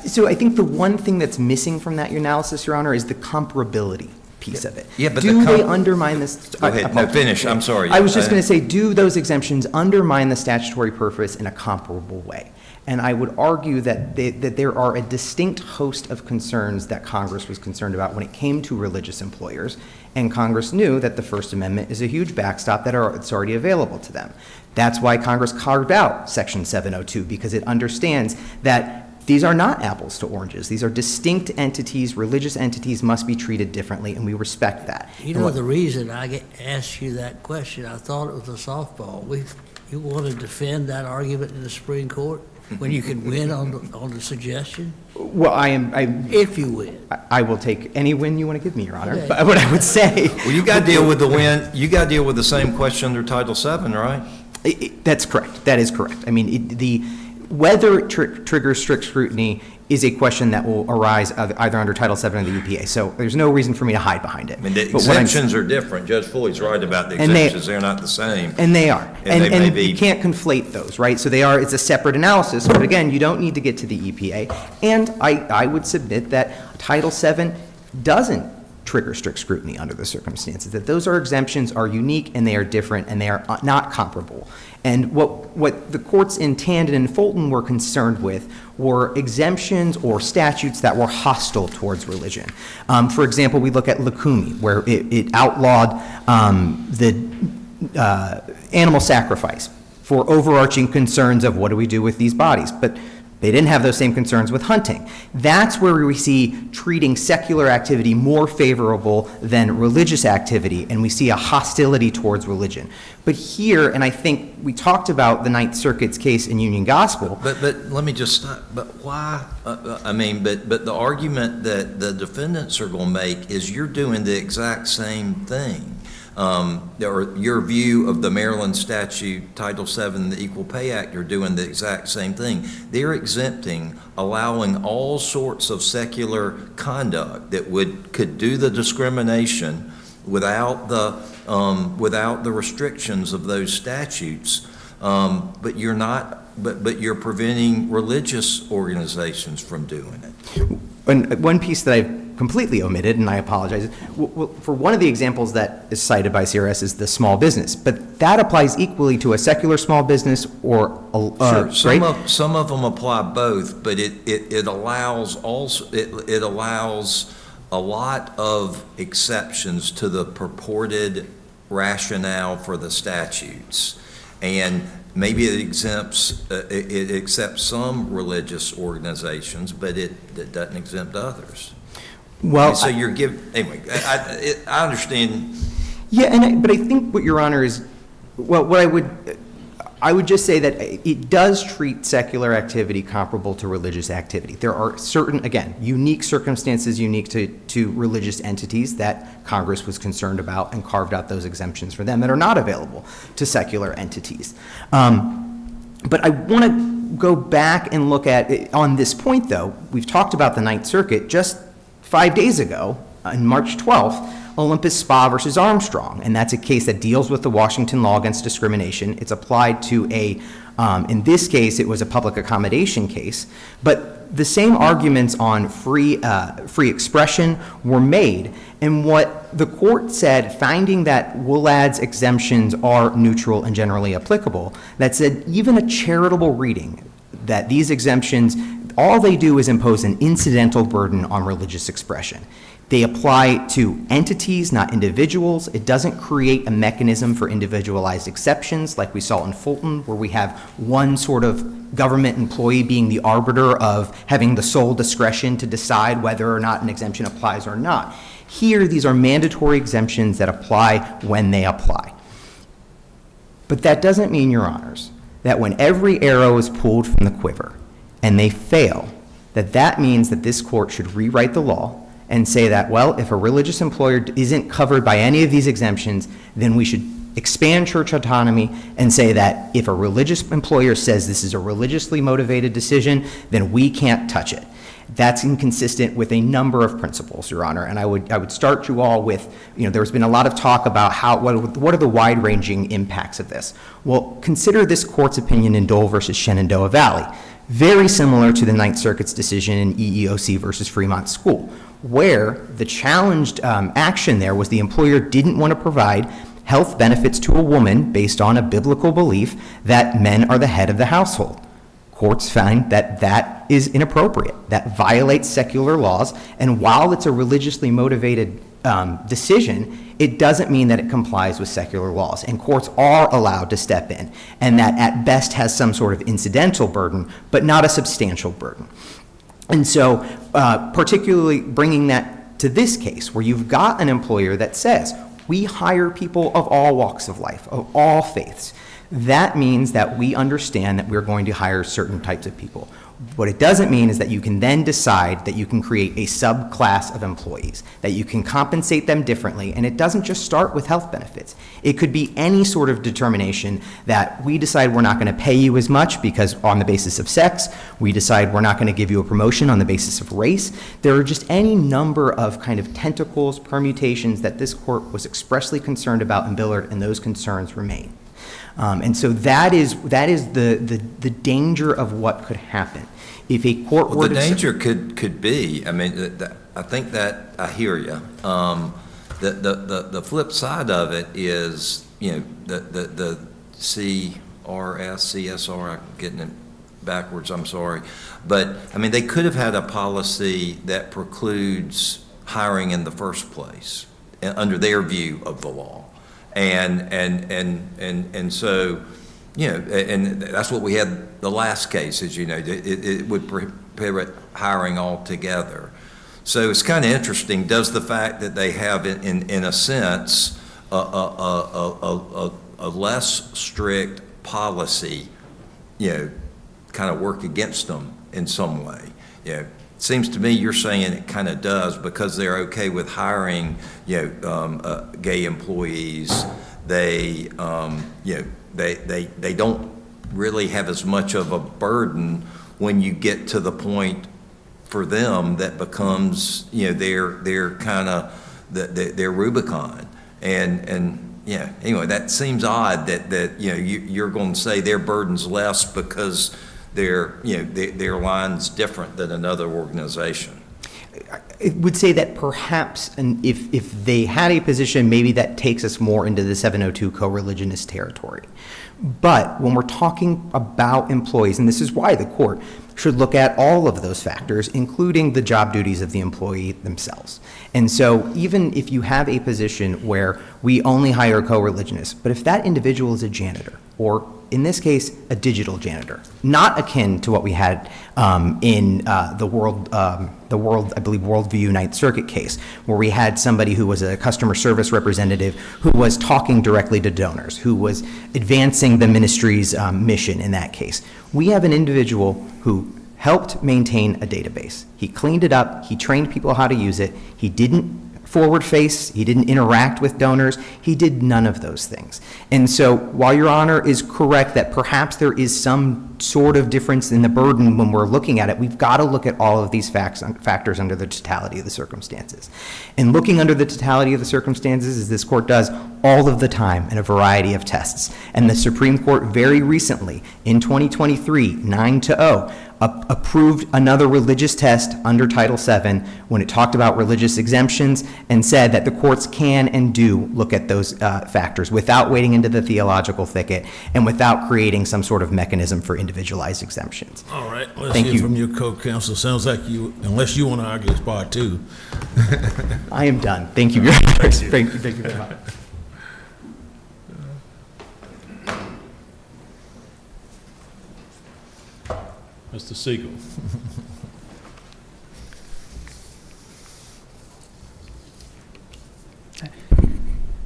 So I think the one thing that's missing from that analysis, Your Honor, is the comparability piece of it. Yeah, but do they undermine this? Go ahead. No, finish. I'm sorry. I was just going to say, do those exemptions undermine the statutory purpose in a comparable way? And I would argue that there are a distinct host of concerns that Congress was concerned about when it came to religious employers, and Congress knew that the First Amendment is a huge backstop that's already available to them. That's why Congress carved out Section 702, because it understands that these are not apples to oranges. These are distinct entities. Religious entities must be treated differently, and we respect that. You know, the reason I asked you that question, I thought it was a softball. You want to defend that argument in the Supreme Court when you can win on the suggestion? Well, If you win. I will take any win you want to give me, Your Honor. Okay. But what I would say, Well, you got to deal with the win. You got to deal with the same question under Title VII, right? that's correct. That is correct. I mean, whether it triggers strict scrutiny is a question that will arise either under Title VII or the EPA. So there's no reason for me to hide behind it. I mean, the But what I'm- exemptions are different. Judge Floyd's right about the And they- exemptions. They're not the same. And they are. And they may And be- you can't conflate those, right? So it's a separate analysis, but again, you don't need to get to the EPA. And I would submit that Title VII doesn't trigger strict scrutiny under the circumstances, that those exemptions are unique and they are different and they are not comparable. And what the courts in Tandon and Fulton were concerned with were exemptions or statutes that were hostile towards religion. For example, we look at Lukumi, where it outlawed the animal sacrifice for overarching concerns of what do we do with these bodies. But they didn't have those same concerns with hunting. That's where we see treating secular activity more favorable than religious activity, and we see a hostility towards religion. But here, and I think we talked about the Ninth Circuit's case in Union Gospel. But let me just stop. But why? But the argument that the defendants are going to make is you're doing the exact same thing. Or your view of the Maryland statute, Title VII, the Equal Pay Act, you're doing the exact same thing. They're exempting, allowing all sorts of secular conduct that could do the discrimination without the restrictions of those statutes. But you're preventing religious organizations from doing it. And one piece that I've completely omitted, and I apologize, for one of the examples that is cited by CRS is the small business, but that applies equally to a secular small business or Sure, right? some of them apply both, but it allows a lot of exceptions to the purported rationale for the statutes. And maybe it accepts some religious organizations, but it doesn't exempt others. Well, So you're anyway, I understand. yeah, but I think what Your Honor is, well, what I would just say that it does treat secular activity comparable to religious activity. There are certain, again, unique circumstances unique to religious entities that Congress was concerned about and carved out those exemptions for them that are not available to secular entities. But I want to go back and look at, on this point though, we've talked about the Ninth Circuit just 5 days ago, on March 12th, Olympus Spa versus Armstrong, and that's a case that deals with the Washington law against discrimination. It's applied to in this case, it was a public accommodation case, but the same arguments on free expression were made, and what the court said, finding that WLAD's exemptions are neutral and generally applicable, that said even a charitable reading that these exemptions, all they do is impose an incidental burden on religious expression. They apply to entities, not individuals. It doesn't create a mechanism for individualized exceptions like we saw in Fulton, where we have one sort of government employee being the arbiter of having the sole discretion to decide whether or not an exemption applies or not. Here, these are mandatory exemptions that apply when they apply. But that doesn't mean, Your Honors, that when every arrow is pulled from the quiver and they fail, that means that this court should rewrite the law and say that, well, if a religious employer isn't covered by any of these exemptions, then we should expand church autonomy and say that if a religious employer says this is a religiously motivated decision, then we can't touch it. That's inconsistent with a number of principles, Your Honor, and I would start you all with, there's been a lot of talk about what are the wide-ranging impacts of this. Well, consider this court's opinion in Dole versus Shenandoah Valley. very similar to the Ninth Circuit's decision in EEOC versus Fremont School, where the challenged action there was the employer didn't want to provide health benefits to a woman based on a biblical belief that men are the head of the household. Courts find that that is inappropriate, that violates secular laws, and while it's a religiously motivated decision, it doesn't mean that it complies with secular laws, and courts are allowed to step in, and that at best has some sort of incidental burden, but not a substantial burden. And so, particularly bringing that to this case, where you've got an employer that says, we hire people of all walks of life, of all faiths, that means that we understand that we're going to hire certain types of people. What it doesn't mean is that you can then decide that you can create a subclass of employees, that you can compensate them differently, and it doesn't just start with health benefits. It could be any sort of determination that we decide we're not going to pay you as much because on the basis of sex, we decide we're not going to give you a promotion on the basis of race. There are just any number of kind of tentacles, permutations that this court was expressly concerned about in Billard, and those concerns remain. And so that is the danger of what could happen. If a court were The to danger could be, I mean, I think that, I hear you. The flip side of it is, you know, the CSR, I'm getting it backwards, I'm sorry. But, I mean, they could have had a policy that precludes hiring in the first place, under their view of the law. And so, you know, and that's what we had the last case, as you know, it would prohibit hiring altogether. So it's kind of interesting. Does the fact that they have, in a sense, a less strict policy, you know, kind of work against them in some way? You know, it seems to me you're saying it kind of does, because they're okay with hiring, you know, gay employees. They, you know, they don't really have as much of a burden when you get to the point for them that becomes, you know, their kind of their Rubicon. And yeah, anyway, that seems odd that you know, you're going to say their burden's less because their line's different than another organization. I would say that perhaps, and if they had a position, maybe that takes us more into the 702 co-religionist territory. But when we're talking about employees, and this is why the court should look at all of those factors, including the job duties of the employee themselves. And so even if you have a position where we only hire co-religionists, but if that individual is a janitor, or in this case, a digital janitor, not akin to what we had in the World, I believe, Worldview Ninth Circuit case, where we had somebody who was a customer service representative who was talking directly to donors, who was advancing the ministry's mission in that case. We have an individual who helped maintain a database. He cleaned it up, he trained people how to use it, he didn't forward face, he didn't interact with donors, he did none of those things. And so while Your Honor is correct that perhaps there is some sort of difference in the burden when we're looking at it, we've got to look at all of these factors under the totality of the circumstances. And looking under the totality of the circumstances, as this court does all of the time in a variety of tests. And the Supreme Court very recently, in 2023, 9-0, approved another religious test under Title VII when it talked about religious exemptions and said that the courts can and do look at those factors without wading into the theological thicket and without creating some sort of mechanism for individualized exemptions. All right, let's Thank hear you. from your co-counsel. Sounds like you, unless you want to argue this part too. I am done. Thank you very much. Thank you very much. Mr. Siegel.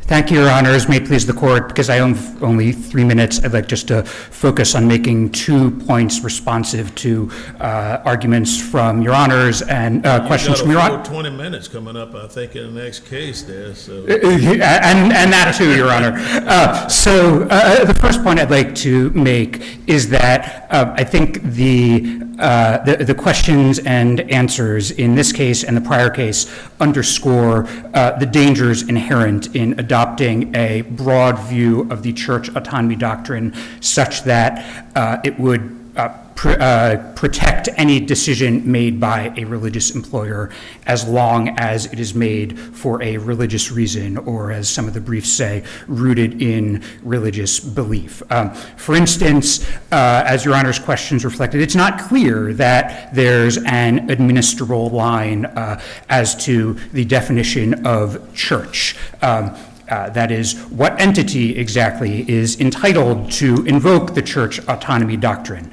Thank you, Your Honors. May it please the Court, because I have only 3 minutes, I'd like just to focus on making 2 points responsive to arguments from Your Honors and questions from Your Honor. You got a full 20 minutes coming up, I think, in the next case there, so. And that too, Your Honor. So the first point I'd like to make is that I think the questions and answers in this case and the prior case underscore the dangers inherent in adopting a broad view of the church autonomy doctrine such that it would protect any decision made by a religious employer as long as it is made for a religious reason, or as some of the briefs say, rooted in religious belief. For instance, as Your Honor's questions reflected, it's not clear that there's an administrable line as to the definition of church. That is, what entity exactly is entitled to invoke the church autonomy doctrine.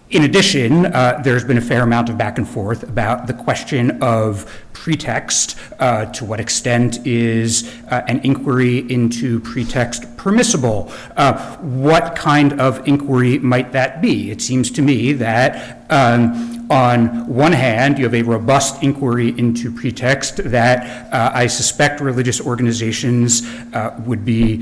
In addition, there's been a fair amount of back and forth about the question of pretext. To what extent is an inquiry into pretext permissible? What kind of inquiry might that be? It seems to me that on one hand, you have a robust inquiry into pretext that I suspect religious organizations would be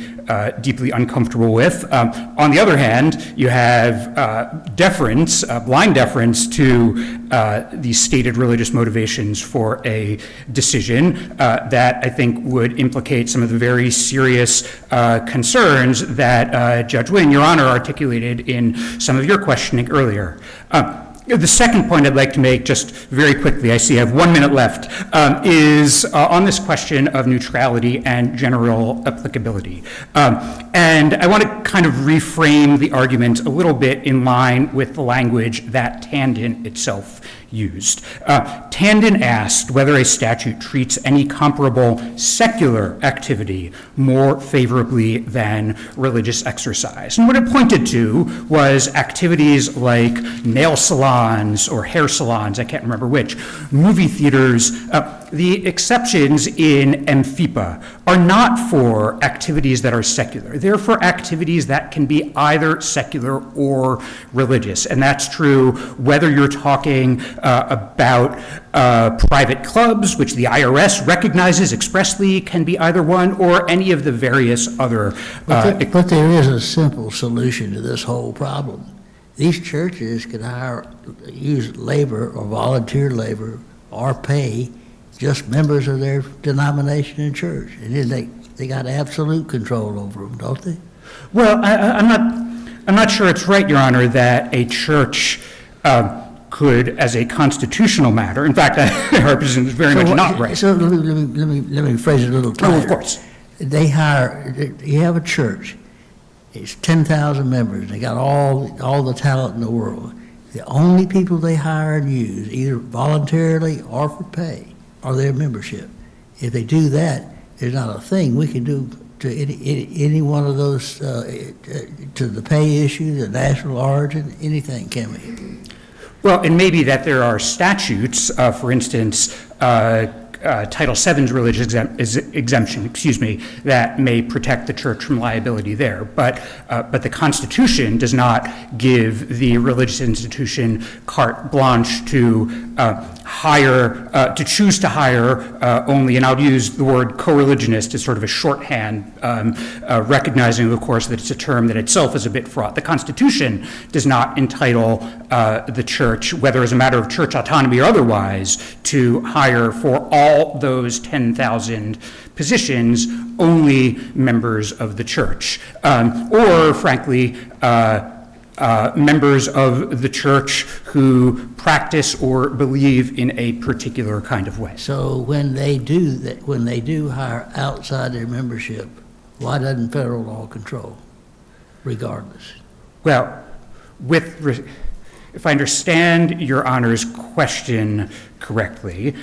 deeply uncomfortable with. On the other hand, you have deference, blind deference to the stated religious motivations for a decision that I think would implicate some of the very serious concerns that Judge Wynn, Your Honor, articulated in some of your questioning earlier. The second point I'd like to make, just very quickly, I see I have 1 minute left, is on this question of neutrality and general applicability. And I want to kind of reframe the argument a little bit in line with the language that Tandon itself used. Tandon asked whether a statute treats any comparable secular activity more favorably than religious exercise. And what it pointed to was activities like nail salons or hair salons, I can't remember which, movie theaters. The exceptions in MFIPA are not for activities that are secular. They're for activities that can be either secular or religious. And that's true whether you're talking about private clubs, which the IRS recognizes expressly can be either one, or any of the various other. But there is a simple solution to this whole problem. These churches can use labor or volunteer labor or pay just members of their denomination and church. And then they got absolute control over them, don't they? Well, I'm not sure it's right, Your Honor, that a church could, as a constitutional matter, in fact, our position is very much not right. So let me phrase it a little tighter. Oh, of course. You have a church, it's 10,000 members, they got all the talent in the world. The only people they hire and use, either voluntarily or for pay, are their membership. If they do that, there's not a thing we can do to any one of those, to the pay issue, the national origin, anything, can we? Well, it may be that there are statutes, for instance, Title VII's religious exemption, that may protect the church from liability there. But the Constitution does not give the religious institution carte blanche to choose to hire only, and I'll use the word co-religionist as sort of a shorthand, recognizing, of course, that it's a term that itself is a bit fraught. The Constitution does not entitle the church, whether as a matter of church autonomy or otherwise, to hire for all those 10,000 positions only members of the church, or frankly, members of the church who practice or believe in a particular kind of way. So when they do that, when they do hire outside their membership, why doesn't federal law control, regardless? Well, if I understand Your Honor's question correctly,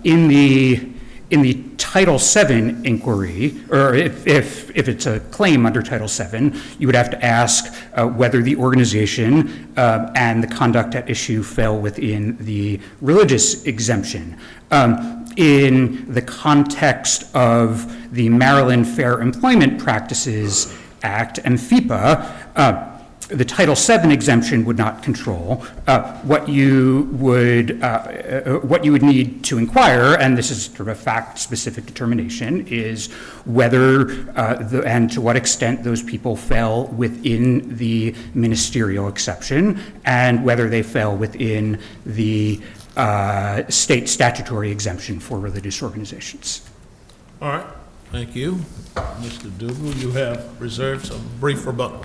in the Title VII inquiry, or if it's a claim under Title VII, you would have to ask whether the organization and the conduct at issue fell within the religious exemption. In the context of the Maryland Fair Employment Practices Act and FEPA, the Title VII exemption would not control. What you would need to inquire, and this is sort of a fact-specific determination, is whether and to what extent those people fell within the ministerial exception, and whether they fell within the state statutory exemption for religious organizations. All right, thank you. Mr. Dugal, you have reserved some brief rebuttal.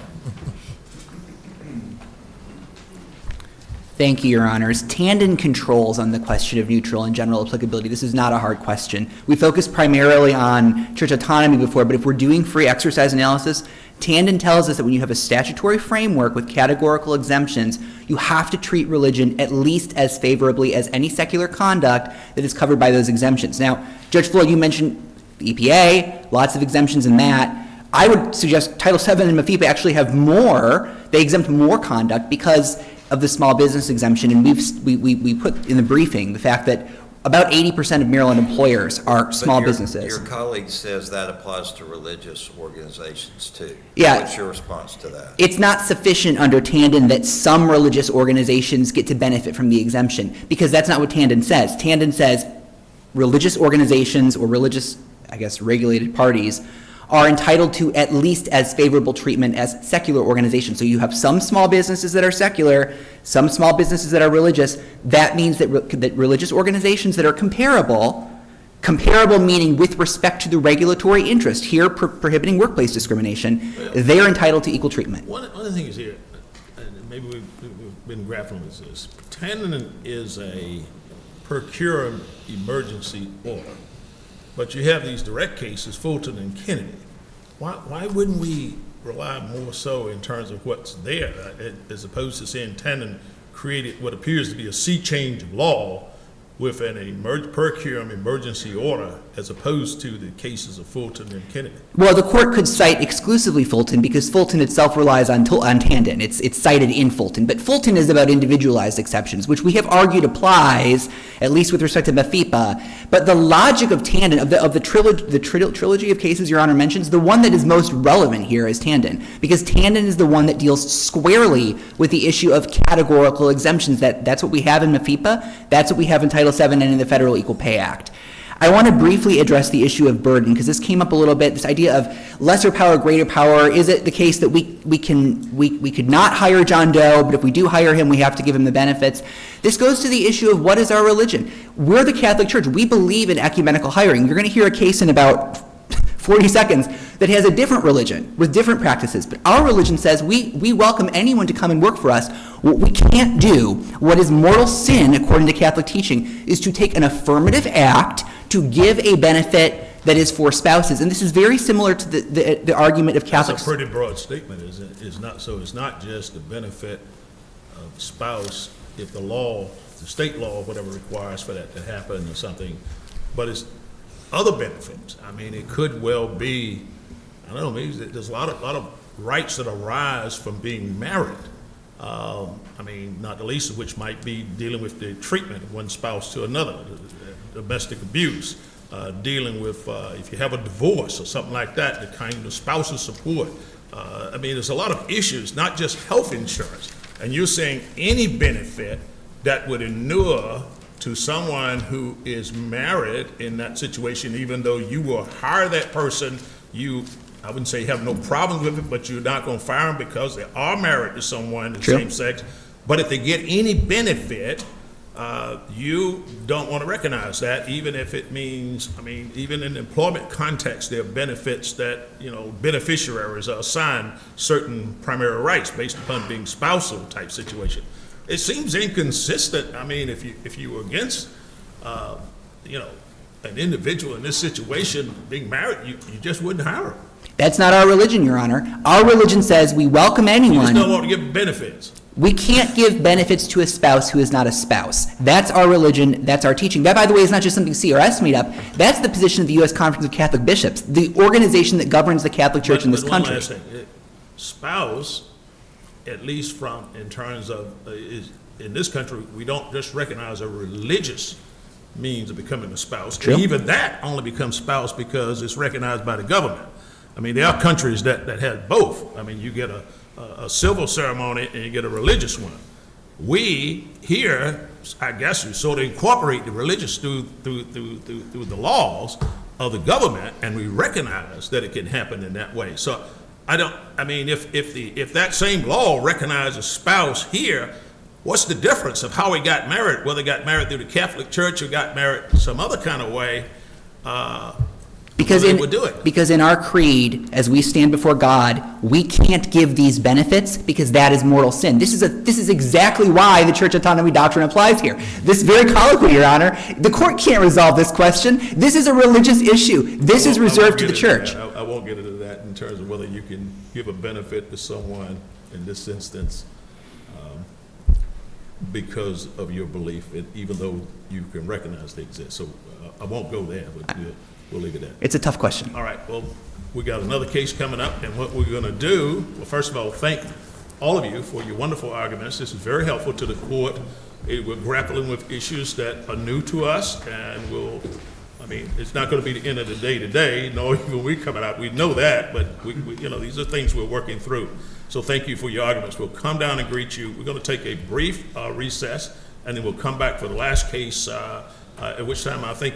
Thank you, Your Honors. Tandon controls on the question of neutral and general applicability. This is not a hard question. We focused primarily on church autonomy before, but if we're doing free exercise analysis, Tandon tells us that when you have a statutory framework with categorical exemptions, you have to treat religion at least as favorably as any secular conduct that is covered by those exemptions. Now, Judge Floyd, you mentioned the EPA, lots of exemptions in that. I would suggest Title VII and MFIPA actually have more. They exempt more conduct because of the small business exemption, and we put in the briefing the fact that about 80% of Maryland employers are small businesses. Your colleague says that applies to religious organizations too. Yeah. What's your response to that? It's not sufficient under Tandon that some religious organizations get to benefit from the exemption, because that's not what Tandon says. Tandon says religious organizations or religious, I guess, regulated parties are entitled to at least as favorable treatment as secular organizations. So you have some small businesses that are secular, some small businesses that are religious. That means that, that religious organizations that are comparable meaning with respect to the regulatory interest, here prohibiting workplace discrimination, they are entitled to equal treatment. One of the things here, and maybe we've been grappling with this, Tandon is a per curiam emergency order. But you have these direct cases, Fulton and Kennedy. Why wouldn't we rely more so in terms of what's there, as opposed to saying Tandon created what appears to be a sea change of law with an per curiam emergency order, as opposed to the cases of Fulton and Kennedy? Well, the court could cite exclusively Fulton because Fulton itself relies on Tandon. It's cited in Fulton. But Fulton is about individualized exceptions, which we have argued applies, at least with respect to MFIPA. But the logic of Tandon, of the trilogy of cases Your Honor mentions, the one that is most relevant here is Tandon, because Tandon is the one that deals squarely with the issue of categorical exemptions. That's what we have in MFIPA. That's what we have in Title VII and in the Federal Equal Pay Act. I want to briefly address the issue of burden, because this came up a little bit, this idea of lesser power, greater power. Is it the case that we could not hire John Doe, but if we do hire him, we have to give him the benefits? This goes to the issue of what is our religion. We're the Catholic Church. We believe in ecumenical hiring. You're going to hear a case in about 40 seconds that has a different religion with different practices. But our religion says we welcome anyone to come and work for us. What we can't do, what is mortal sin according to Catholic teaching, is to take an affirmative act to give a benefit that is for spouses. And this is very similar to the argument of Catholics. That's a pretty broad statement, isn't it? It's not just the benefit of the spouse if the law, the state law, whatever requires for that to happen or something, but it's other benefits. I mean, it could well be, I don't know, maybe there's a lot of rights that arise from being married. I mean, not the least of which might be dealing with the treatment of one spouse to another, domestic abuse, dealing with, if you have a divorce or something like that, the kind of spousal support. I mean, there's a lot of issues, not just health insurance. And you're saying any benefit that would inure to someone who is married in that situation, even though you will hire that person, I wouldn't say have no problem with it, but you're not going to fire them because they are married to someone of the same sex. But if they get any benefit, you don't want to recognize that, even if it means, I mean, even in the employment context, there are benefits that, beneficiaries are assigned certain primary rights based upon being spousal type situation. It seems inconsistent. I mean, if you were against, an individual in this situation being married, you just wouldn't hire them. That's not our religion, Your Honor. Our religion says we welcome anyone. You just don't want to give benefits. We can't give benefits to a spouse who is not a spouse. That's our religion. That's our teaching. That, by the way, is not just something CRS made up. That's the position of the U.S. Conference of Catholic Bishops, the organization that governs the Catholic Church in this country. One last thing. Spouse, at least in terms of, in this country, we don't just recognize a religious means of becoming a spouse. True. Even that only becomes spouse because it's recognized by the government. I mean, there are countries that have both. I mean, you get a civil ceremony and you get a religious one. We here, I guess, we sort of incorporate the religious through the laws of the government, and we recognize that it can happen in that way. So if that same law recognizes spouse here, what's the difference of how we got married, whether got married through the Catholic Church or got married some other kind of way? Because they in, would do it. because in our creed, as we stand before God, we can't give these benefits because that is mortal sin. This is exactly why the church autonomy doctrine applies here. This very colloquy, Your Honor, the court can't resolve this question. This is a religious issue. This is reserved to the church. I won't get into that in terms of whether you can give a benefit to someone in this instance because of your belief, even though you can recognize they exist. So I won't go there, but we'll leave it at that. It's a tough question. All right, well, we got another case coming up, and what we're going to do, well, first of all, thank all of you for your wonderful arguments. This is very helpful to the court. We're grappling with issues that are new to us, and it's not going to be the end of the day today, nor even we coming out. We know that, but these are things we're working through. So thank you for your arguments. We'll come down and greet you. We're going to take a brief recess, and then we'll come back for the last case, at which time I think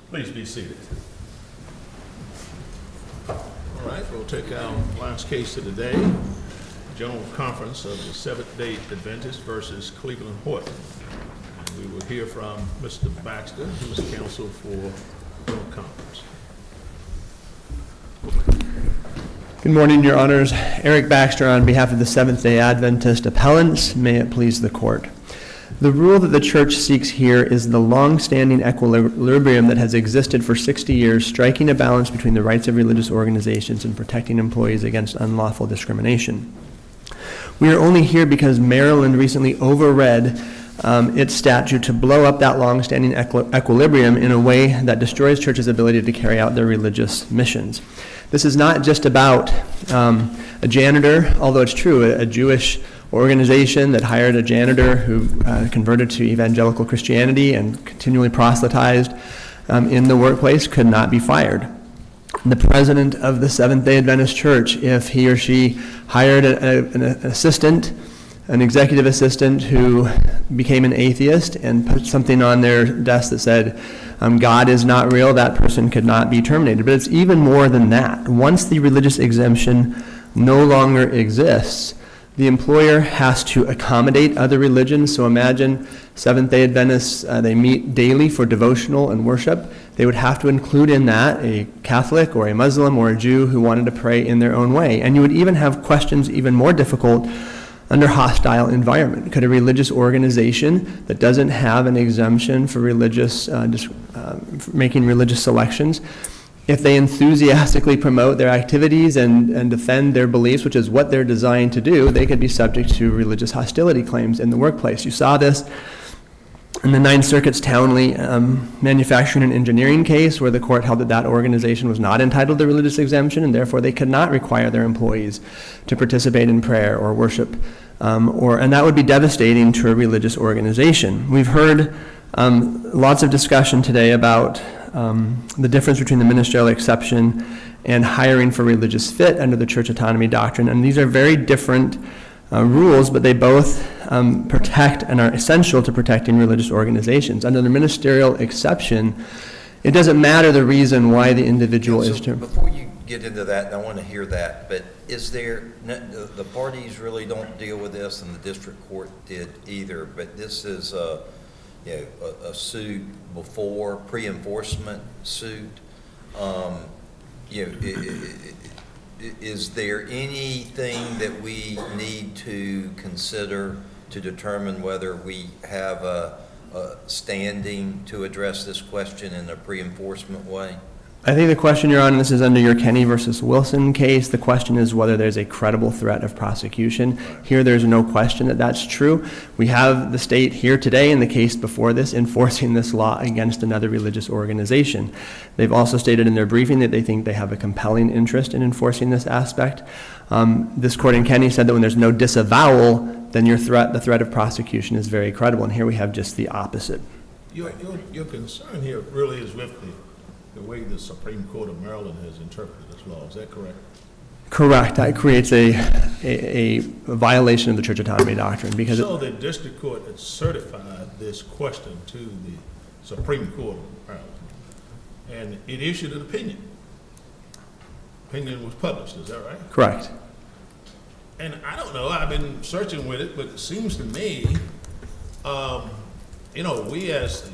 Please be seated. All right, we'll take our last case of the day, General Conference of the Seventh-day Adventists versus Cleveland Horton. And we will hear from Mr. Baxter, who is counsel for General Conference. Good morning, Your Honors. Eric Baxter on behalf of the Seventh-day Adventist appellants. May it please the court. The rule that the church seeks here is the long-standing equilibrium that has existed for 60 years, striking a balance between the rights of religious organizations and protecting employees against unlawful discrimination. We are only here because Maryland recently overread its statute to blow up that long-standing equilibrium in a way that destroys churches' ability to carry out their religious missions. This is not just about a janitor, although it's true, a Jewish organization that hired a janitor who converted to evangelical Christianity and continually proselytized in the workplace could not be fired. The president of the Seventh-day Adventist Church, if he or she hired an assistant, an executive assistant who became an atheist and put something on their desk that said, God is not real, that person could not be terminated. But it's even more than that. Once the religious exemption no longer exists, the employer has to accommodate other religions. So imagine Seventh-day Adventists, they meet daily for devotional and worship. They would have to include in that a Catholic or a Muslim or a Jew who wanted to pray in their own way. And you would even have questions even more difficult under hostile environment. Could a religious organization that doesn't have an exemption for religious, making religious selections, if they enthusiastically promote their activities and defend their beliefs, which is what they're designed to do, they could be subject to religious hostility claims in the workplace. You saw this in the Ninth Circuit's Townley manufacturing and engineering case, where the court held that that organization was not entitled to religious exemption, and therefore they could not require their employees to participate in prayer or worship, and that would be devastating to a religious organization. We've heard lots of discussion today about the difference between the ministerial exception and hiring for religious fit under the church autonomy doctrine, and these are very different rules, but they both protect and are essential to protecting religious organizations. Under the ministerial exception, it doesn't matter the reason why the individual is to... Before you get into that, I want to hear that, but is there, the parties really don't deal with this, and the district court did either, but this is a suit before, pre-enforcement suit. Is there anything that we need to consider to determine whether we have a standing to address this question in a pre-enforcement way? I think the question you're on, and this is under your Kenny versus Wilson case, the question is whether there's a credible threat of prosecution. Here there's no question that that's true. We have the state here today in the case before this enforcing this law against another religious organization. They've also stated in their briefing that they think they have a compelling interest in enforcing this aspect. This court in Kenny said that when there's no disavowal, then the threat of prosecution is very credible, and here we have just the opposite. Your concern here really is with the way the Supreme Court of Maryland has interpreted this law. Is that correct? Correct. That creates a violation of the church autonomy doctrine because so the district court has certified this question to the Supreme Court of Maryland, and it issued an opinion. Opinion was published. Is that right? Correct. And I don't know. I've been searching with it, but it seems to me, we as the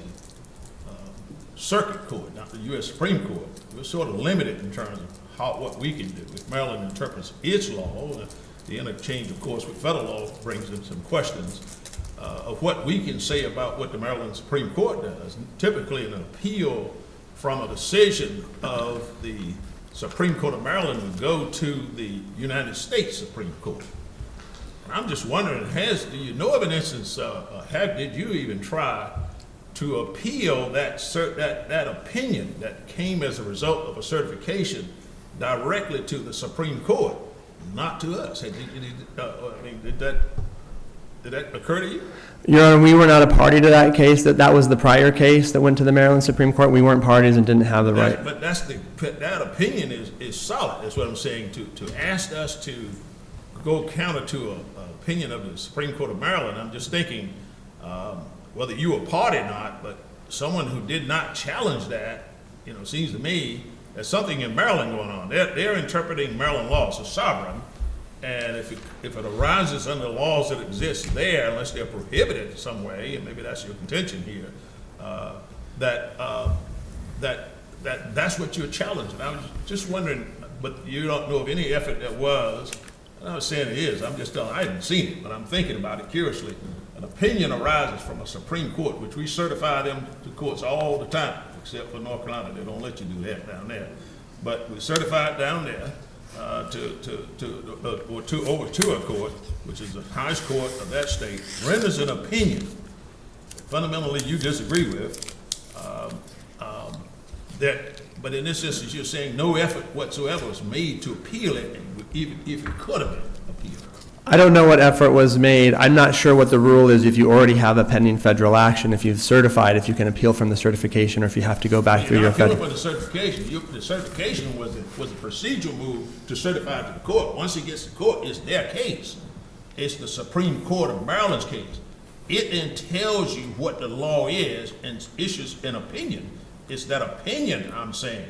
circuit court, not the U.S. Supreme Court, we're sort of limited in terms of what we can do. If Maryland interprets its law, the interchange, of course, with federal law brings in some questions of what we can say about what the Maryland Supreme Court does. Typically, an appeal from a decision of the Supreme Court of Maryland would go to the United States Supreme Court. I'm just wondering, do you know of an instance, did you even try to appeal that opinion that came as a result of a certification directly to the Supreme Court, not to us? Did that occur to you? Your Honor, we were not a party to that case. That was the prior case that went to the Maryland Supreme Court. We weren't parties and didn't have the right. But that opinion is solid. That's what I'm saying. To ask us to go counter to an opinion of the Supreme Court of Maryland, I'm just thinking, whether you were a party or not, but someone who did not challenge that it seems to me there's something in Maryland going on. They're interpreting Maryland laws as sovereign, and if it arises under laws that exist there, unless they're prohibited some way, and maybe that's your contention here, that's what you're challenging. I was just wondering, but you don't know of any effort that was. I'm not saying it is. I'm just telling. I haven't seen it, but I'm thinking about it curiously. An opinion arises from a Supreme Court, which we certify them to courts all the time, except for North Carolina. They don't let you do that down there. But we certify it down there over to a court, which is the highest court of that state, renders an opinion that fundamentally you disagree with. But in this instance, you're saying no effort whatsoever was made to appeal it, even if it could have been appealed. I don't know what effort was made. I'm not sure what the rule is if you already have a pending federal action, if you've certified, if you can appeal from the certification, or if you have to go back through your federal. For the certification, the certification was a procedural move to certify to the court. Once it gets to court, it's their case. It's the Supreme Court of Maryland's case. It then tells you what the law is and issues an opinion. It's that opinion I'm saying.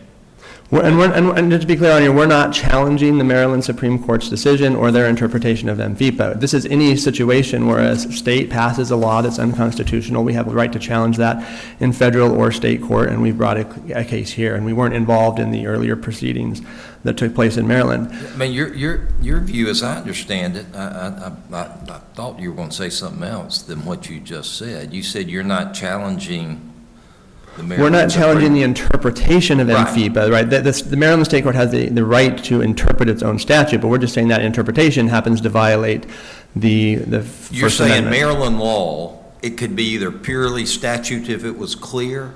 And just to be clear on here, we're not challenging the Maryland Supreme Court's decision or their interpretation of MFIPA. This is any situation where a state passes a law that's unconstitutional. We have a right to challenge that in federal or state court, and we brought a case here. And we weren't involved in the earlier proceedings that took place in Maryland. I mean, your view, as I understand it, I thought you were going to say something else than what you just said. You said you're not challenging we're not challenging the interpretation of MFIPA, right? The Maryland State Court has the right to interpret its own statute, but we're just saying that interpretation happens to violate the You're First saying Amendment. Maryland law, it could be either purely statute if it was clear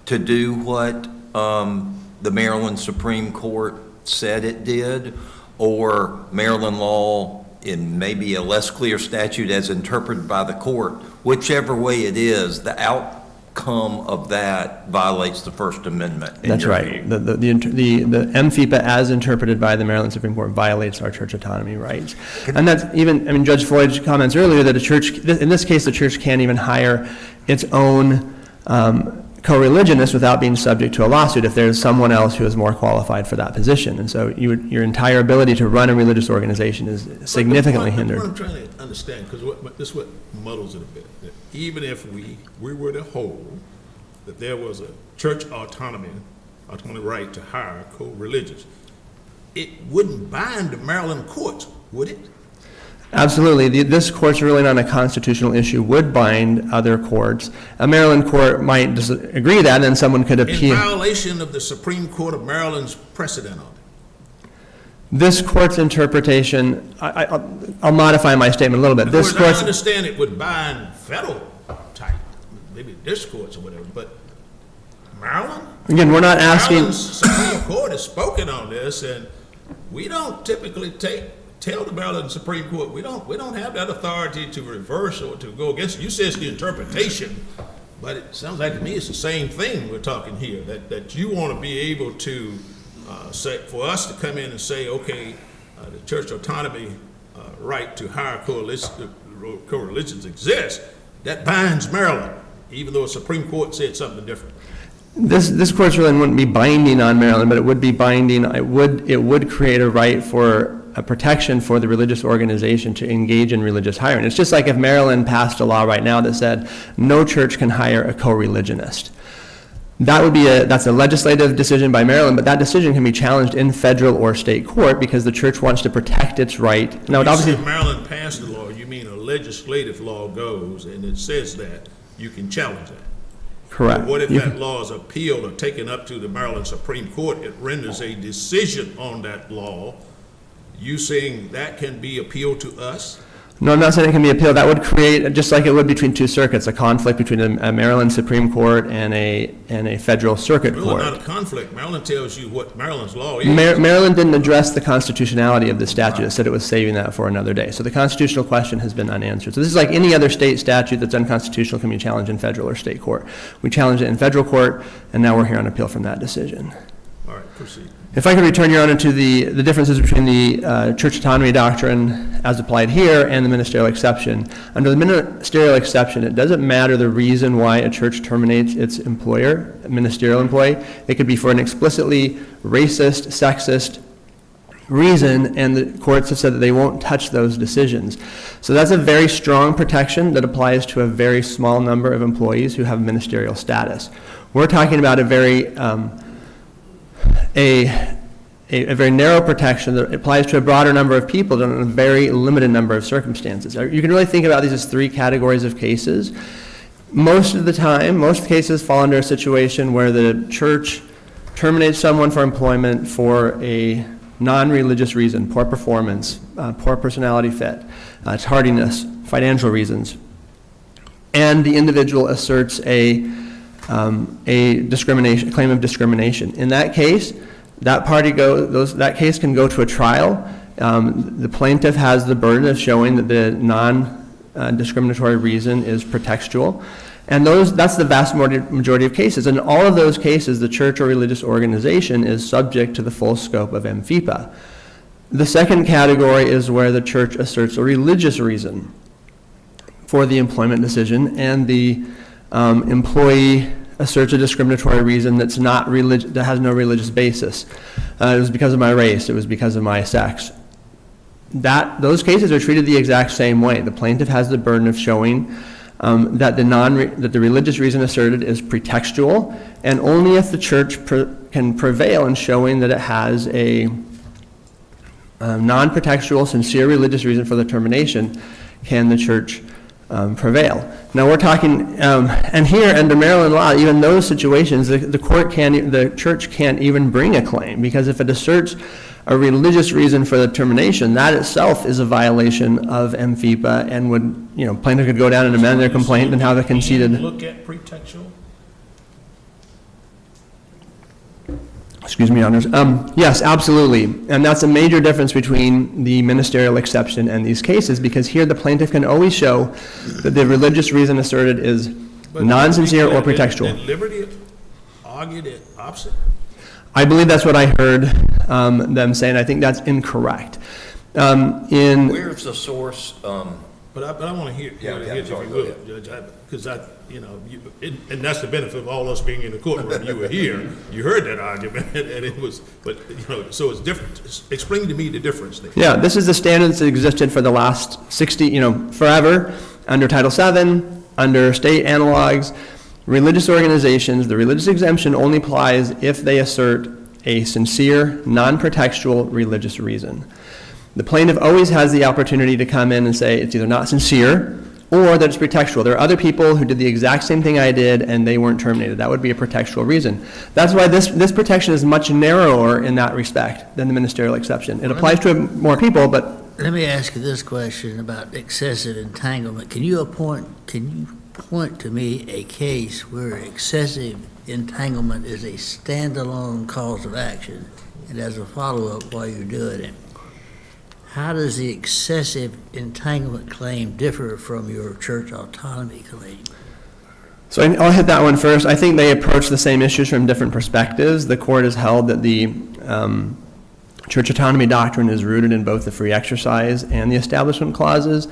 to do what the Maryland Supreme Court said it did, or Maryland law in maybe a less clear statute as interpreted by the court. Whichever way it is, the outcome of that violates the First Amendment. That's right. The MFIPA, as interpreted by the Maryland Supreme Court, violates our church autonomy rights. And that's even, I mean, Judge Floyd's comments earlier that a church, in this case, the church can't even hire its own co-religionist without being subject to a lawsuit if there's someone else who is more qualified for that position. And so your entire ability to run a religious organization is significantly hindered. What I'm trying to understand, because this is what muddles it a bit, that even if we were to hold that there was a church autonomy right to hire co-religious, it wouldn't bind the Maryland courts, would it? Absolutely. This court's ruling on a constitutional issue would bind other courts. A Maryland court might disagree that, and then someone could appeal. In violation of the Supreme Court of Maryland's precedent on it. This court's interpretation, I'll modify my statement a little bit. This court, I understand it would bind federal type, maybe this courts or whatever, but Maryland? Again, we're not asking. Maryland's Supreme Court has spoken on this, and we don't typically tell the Maryland Supreme Court we don't have that authority to reverse or to go against it. You say it's the interpretation, but it sounds like to me it's the same thing we're talking here. That you want to be able to say, for us to come in and say, okay, the church autonomy right to hire co-religions exists. That binds Maryland, even though the Supreme Court said something different. This court's ruling wouldn't be binding on Maryland, but it would be binding. It would create a right for a protection for the religious organization to engage in religious hiring. It's just like if Maryland passed a law right now that said no church can hire a co-religionist. That's a legislative decision by Maryland, but that decision can be challenged in federal or state court because the church wants to protect its right. Now, you say if Maryland passed a law, you mean a legislative law goes and it says that you can challenge that. Correct. But what if that law is appealed or taken up to the Maryland Supreme Court? It renders a decision on that law. You saying that can be appealed to us? No, I'm not saying it can be appealed. That would create, just like it would between two circuits, a conflict between a Maryland Supreme Court and a federal circuit court. Really not a conflict. Maryland tells you what Maryland's law is. Maryland didn't address the constitutionality of the statute. It said it was saving that for another day. So the constitutional question has been unanswered. So this is like any other state statute that's unconstitutional can be challenged in federal or state court. We challenged it in federal court, and now we're here on appeal from that decision. All right, proceed. If I could return, Your Honor, to the differences between the church autonomy doctrine as applied here and the ministerial exception. Under the ministerial exception, it doesn't matter the reason why a church terminates its employer, a ministerial employee. It could be for an explicitly racist, sexist reason, and the courts have said that they won't touch those decisions. So that's a very strong protection that applies to a very small number of employees who have ministerial status. We're talking about a very very narrow protection that applies to a broader number of people in a very limited number of circumstances. You can really think about these as three categories of cases. Most of the time, most cases fall under a situation where the church terminates someone for employment for a non-religious reason, poor performance, poor personality fit, tardiness, financial reasons, and the individual asserts a claim of discrimination. In that case, that case can go to a trial. The plaintiff has the burden of showing that the non-discriminatory reason is pretextual. And that's the vast majority of cases. In all of those cases, the church or religious organization is subject to the full scope of MFIPA. The second category is where the church asserts a religious reason for the employment decision, and the employee asserts a discriminatory reason that has no religious basis. It was because of my race. It was because of my sex. Those cases are treated the exact same way. The plaintiff has the burden of showing that the religious reason asserted is pretextual, and only if the church can prevail in showing that it has a non-pretextual, sincere religious reason for the termination can the church prevail. Now we're talking, and here under Maryland law, even those situations, the church can't even bring a claim, because if it asserts a religious reason for the termination, that itself is a violation of MFIPA, and plaintiff could go down and amend their complaint and have it conceded. Look at pretextual? Excuse me, Your Honors. Yes, absolutely. And that's a major difference between the ministerial exception and these cases, because here the plaintiff can always show that the religious reason asserted is non-sincere or pretextual. Did Liberty argue that opposite? I believe that's what I heard them say, and I think that's incorrect. Where's the source? But I want to hear if you will, Judge, because and that's the benefit of all us being in the courtroom. You were here, you heard that argument, and it was, so it's different. Explain to me the difference there. Yeah, this is the standard that's existed for the last 60, forever, under Title VII, under state analogs. Religious organizations, the religious exemption only applies if they assert a sincere, non-pretextual religious reason. The plaintiff always has the opportunity to come in and say it's either not sincere or that it's pretextual. There are other people who did the exact same thing I did and they weren't terminated. That would be a pretextual reason. That's why this protection is much narrower in that respect than the ministerial exception. It applies to more people, but... Let me ask you this question about excessive entanglement. Can you point to me a case where excessive entanglement is a standalone cause of action, and as a follow-up while you're doing it, how does the excessive entanglement claim differ from your church autonomy claim? So I'll hit that one first. I think they approach the same issues from different perspectives. The court has held that the church autonomy doctrine is rooted in both the free exercise and the establishment clauses.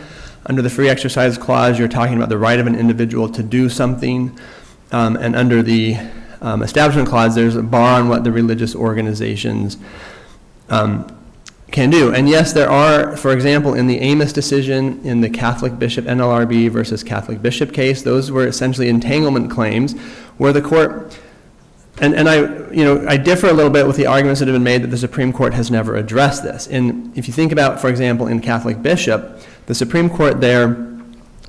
Under the free exercise clause, you're talking about the right of an individual to do something, and under the establishment clause, there's a bar on what the religious organizations can do. And yes, there are, for example, in the Amos decision in the Catholic Bishop NLRB versus Catholic Bishop case, those were essentially entanglement claims where the court, and I differ a little bit with the arguments that have been made that the Supreme Court has never addressed this. And if you think about, for example, in Catholic Bishop, the Supreme Court there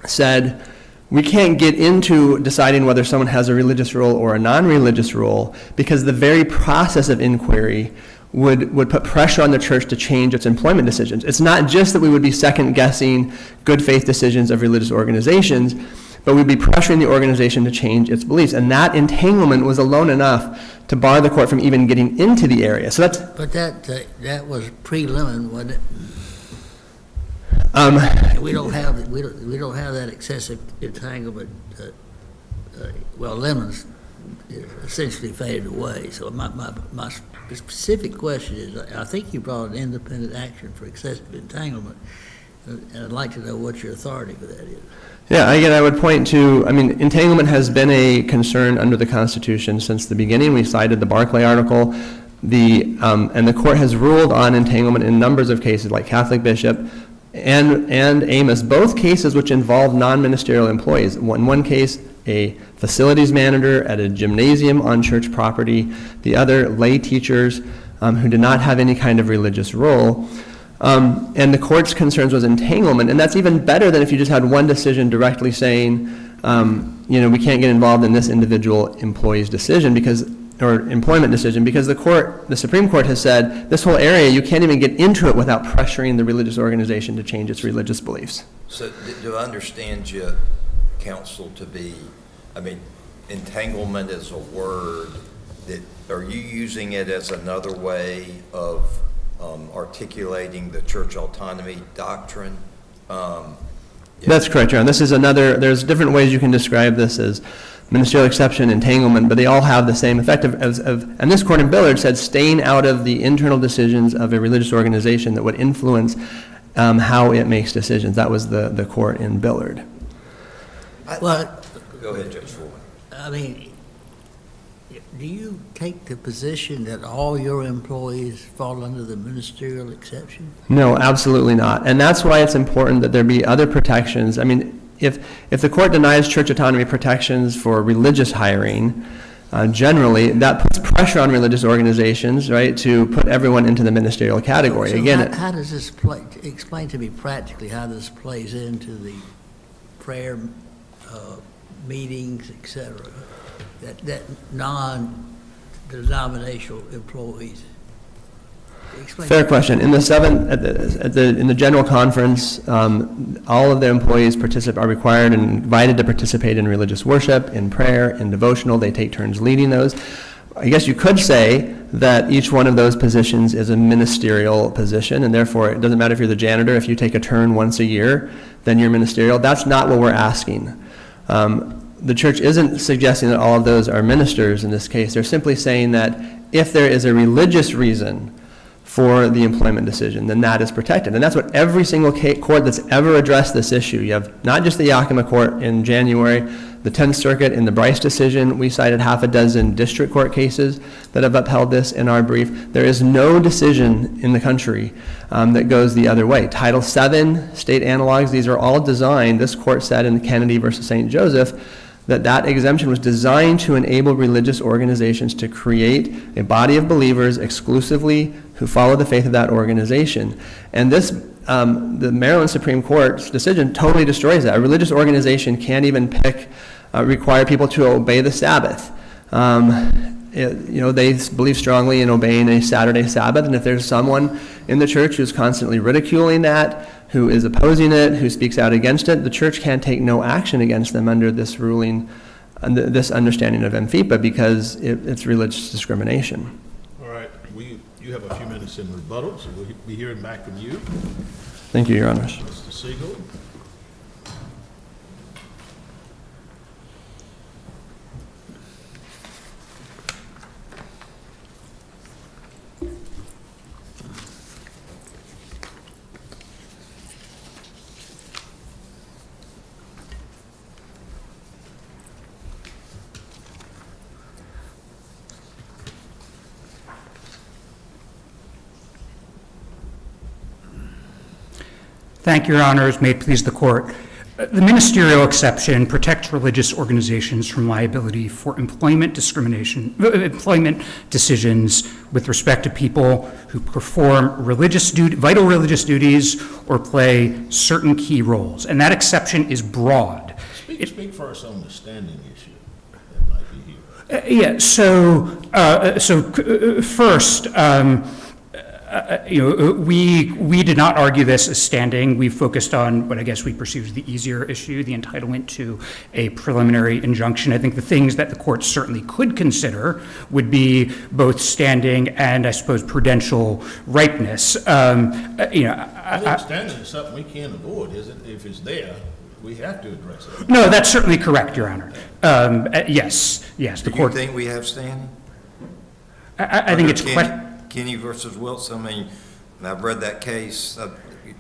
said, we can't get into deciding whether someone has a religious role or a non-religious role because the very process of inquiry would put pressure on the church to change its employment decisions. It's not just that we would be second-guessing good faith decisions of religious organizations, but we'd be pressuring the organization to change its beliefs. And that entanglement was alone enough to bar the court from even getting into the area. So that's. But that was pre-Lemon, wasn't it? We don't have that excessive entanglement. Lemon's essentially faded away. So my specific question is, I think you brought an independent action for excessive entanglement, and I'd like to know what your authority for that is. Yeah, again, I would point to, entanglement has been a concern under the Constitution since the beginning. We cited the Barclay article. And the court has ruled on entanglement in numbers of cases, like Catholic Bishop and Amos, both cases which involve non-ministerial employees. In one case, a facilities manager at a gymnasium on church property, the other lay teachers who did not have any kind of religious role. And the court's concerns was entanglement, and that's even better than if you just had one decision directly saying, we can't get involved in this individual employee's decision or employment decision, because the Supreme Court has said this whole area, you can't even get into it without pressuring the religious organization to change its religious beliefs. So do I understand you, counsel, to be, entanglement is a word that, are you using it as another way of articulating the church autonomy doctrine? That's correct, Your Honor. This is there's different ways you can describe this as ministerial exception, entanglement, but they all have the same effect and this court in Billard said staying out of the internal decisions of a religious organization that would influence how it makes decisions. That was the court in Billard. Well, go ahead, Judge Foreman. Do you take the position that all your employees fall under the ministerial exception? No, absolutely not. And that's why it's important that there be other protections. If the court denies church autonomy protections for religious hiring, generally, that puts pressure on religious organizations, right, to put everyone into the ministerial category. So Again, how does this explain to me practically how this plays into the prayer meetings, et cetera, that non-denominational employees? fair question. In the general conference, all of the employees are required and invited to participate in religious worship, in prayer, in devotional. They take turns leading those. I guess you could say that each one of those positions is a ministerial position, and therefore it doesn't matter if you're the janitor. If you take a turn once a year, then you're ministerial. That's not what we're asking. The church isn't suggesting that all of those are ministers in this case. They're simply saying that if there is a religious reason for the employment decision, then that is protected. And that's what every single court that's ever addressed this issue. You have not just the Yakima Court in January, the 10th Circuit in the Bryce decision. We cited half a dozen district court cases that have upheld this in our brief. There is no decision in the country that goes the other way. Title VII, state analogs, these are all designed, this court said in Kennedy versus St. Joseph, that exemption was designed to enable religious organizations to create a body of believers exclusively who follow the faith of that organization. And this, the Maryland Supreme Court's decision totally destroys that. A religious organization can't even require people to obey the Sabbath. They believe strongly in obeying a Saturday Sabbath, and if there's someone in the church who's constantly ridiculing that, who is opposing it, who speaks out against it, the church can take no action against them under this ruling, this understanding of MFIPA, because it's religious discrimination. All right, you have a few minutes in rebuttal, so we'll be hearing back from you. Thank you, Your Honors. Mr. Siegel. Thank you, Your Honors. May it please the Court. The ministerial exception protects religious organizations from liability for employment decisions with respect to people who perform vital religious duties or play certain key roles. And that exception is broad. Speak first on the standing issue that might be here. First, we did not argue this as standing. We focused on what I guess we perceive as the easier issue, the entitlement to a preliminary injunction. I think the things that the court certainly could consider would be both standing and, I suppose, prudential ripeness. I think standing is something we can't avoid, is it? If it's there, We have to address it. No, that's certainly correct, Your Honor. Yes, the Do you court, think we have standing? I think it's Kenny versus Wilson, I mean, I've read that case,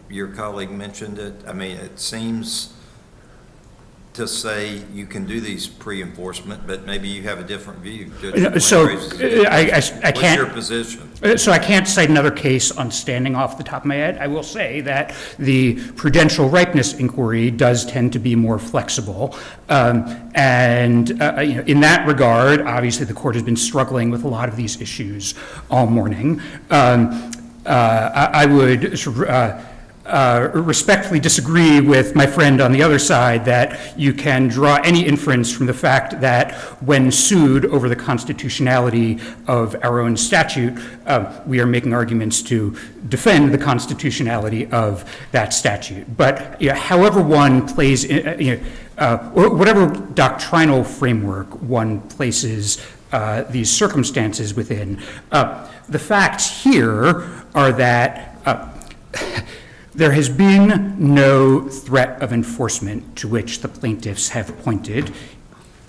your colleague mentioned it. I mean, it seems to say you can do these pre-enforcement, but maybe you have a different view. So, I What's can't. your position? So I can't cite another case on standing off the top of my head. I will say that the prudential ripeness inquiry does tend to be more flexible. In that regard, obviously the court has been struggling with a lot of these issues all morning. I would respectfully disagree with my friend on the other side that you can draw any inference from the fact that when sued over the constitutionality of our own statute, we are making arguments to defend the constitutionality of that statute. But however one plays, whatever doctrinal framework one places these circumstances within, the facts here are that there has been no threat of enforcement to which the plaintiffs have pointed.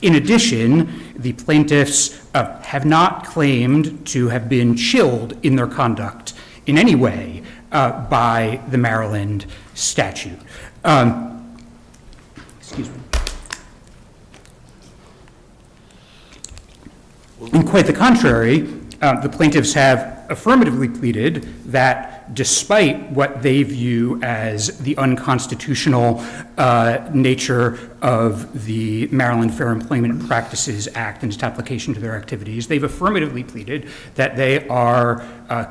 In addition, the plaintiffs have not claimed to have been chilled in their conduct in any way by the Maryland statute. Excuse me. And quite the contrary, the plaintiffs have affirmatively pleaded that despite what they view as the unconstitutional nature of the Maryland Fair Employment Practices Act and its application to their activities, they've affirmatively pleaded that they are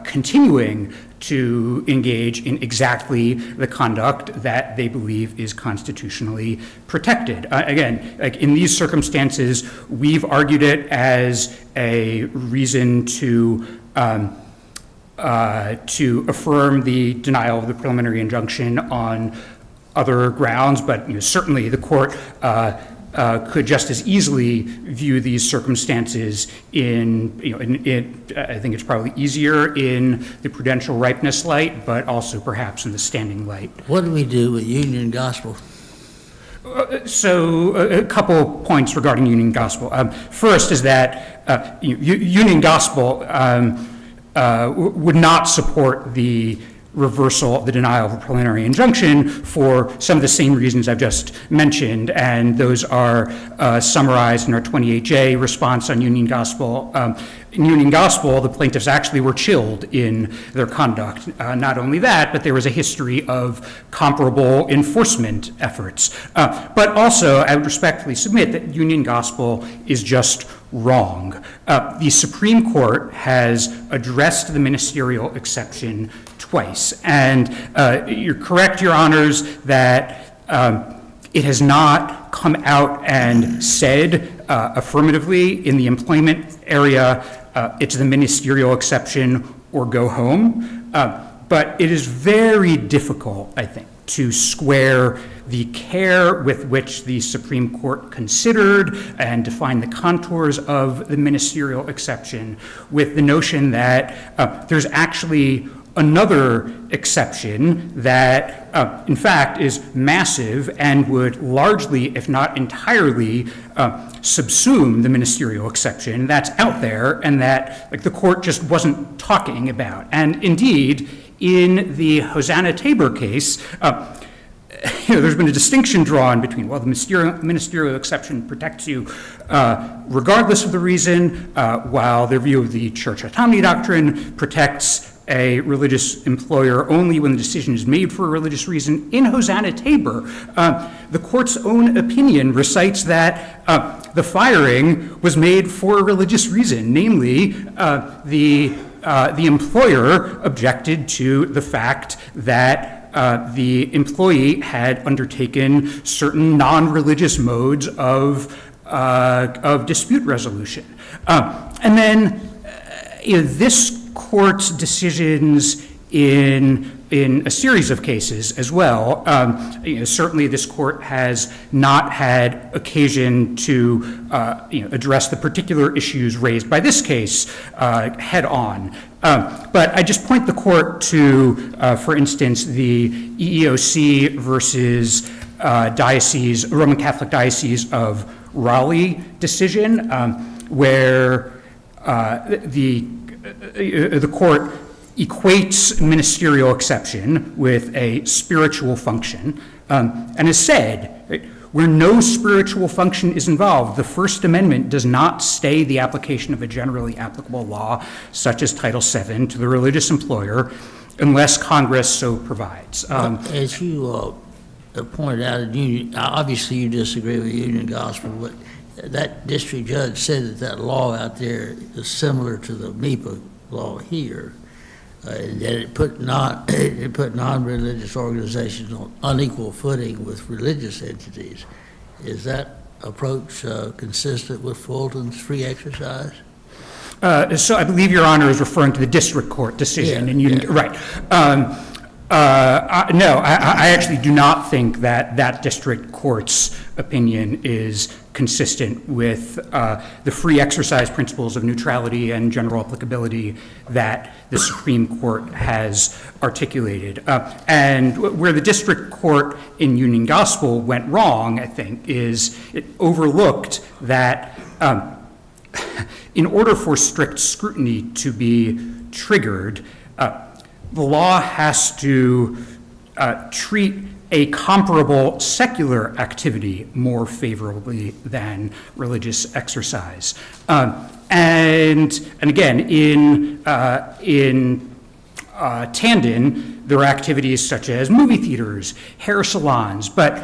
continuing to engage in exactly the conduct that they believe is constitutionally protected. Again, like in these circumstances, we've argued it as a reason to affirm the denial of the preliminary injunction on other grounds, but certainly the court could just as easily view these circumstances I think it's probably easier in the prudential ripeness light, but also perhaps in the standing light. What do we do with union gospel? So a couple points regarding union gospel. First is that union gospel would not support the reversal, the denial of a preliminary injunction for some of the same reasons I've just mentioned, and those are summarized in our 28J response on union gospel. In union gospel, the plaintiffs actually were chilled in their conduct. Not only that, but there was a history of comparable enforcement efforts. But also, I would respectfully submit that union gospel is just wrong. The Supreme Court has addressed the ministerial exception twice, and you're correct, Your Honors, that it has not come out and said affirmatively in the employment area, it's the ministerial exception or go home. But it is very difficult, I think, to square the care with which the Supreme Court considered and defined the contours of the ministerial exception with the notion that there's actually another exception that, in fact, is massive and would largely, if not entirely, subsume the ministerial exception that's out there and that the court just wasn't talking about. And indeed, in the Hosanna-Tabor case, there's been a distinction drawn between, well, the ministerial exception protects you regardless of the reason, while their view of the church autonomy doctrine protects a religious employer only when the decision is made for a religious reason. In Hosanna-Tabor, the court's own opinion recites that the firing was made for a religious reason, namely the employer objected to the fact that the employee had undertaken certain non-religious modes of dispute resolution. And then this court's decisions in a series of cases as well. Certainly this court has not had occasion to address the particular issues raised by this case head on. But I just point the court to, for instance, the EEOC versus Roman Catholic Diocese of Raleigh decision, where the court equates ministerial exception with a spiritual function, and has said, right, where no spiritual function is involved, the First Amendment does not stay the application of a generally applicable law, such as Title VII, to the religious employer, unless Congress so provides. As you pointed out, obviously you disagree with Union Gospel, but that district judge said that that law out there is similar to the MEPA law here, that it put non-religious organizations on unequal footing with religious entities. Is that approach consistent with Fulton's free exercise? So I believe Your Honor is referring to the district court decision. Right. No, I actually do not think that that district court's opinion is consistent with the free exercise principles of neutrality and general applicability that the Supreme Court has articulated. And where the district court in Union Gospel went wrong, I think, is it overlooked that in order for strict scrutiny to be triggered, the law has to treat a comparable secular activity more favorably than religious exercise. And again, in Tandon, there are activities such as movie theaters, hair salons, but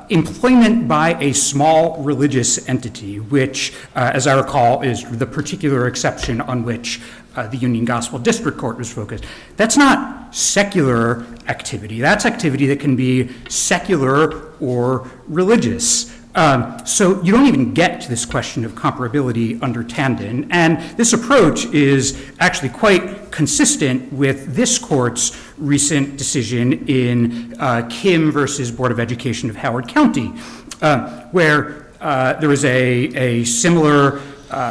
employment by a small religious entity, which, as I recall, is the particular exception on which the Union Gospel District Court was focused. That's not secular activity. That's activity that can be secular or religious. So you don't even get to this question of comparability under Tandon. And this approach is actually quite consistent with this court's recent decision in Kim versus Board of Education of Howard County, where there was a similar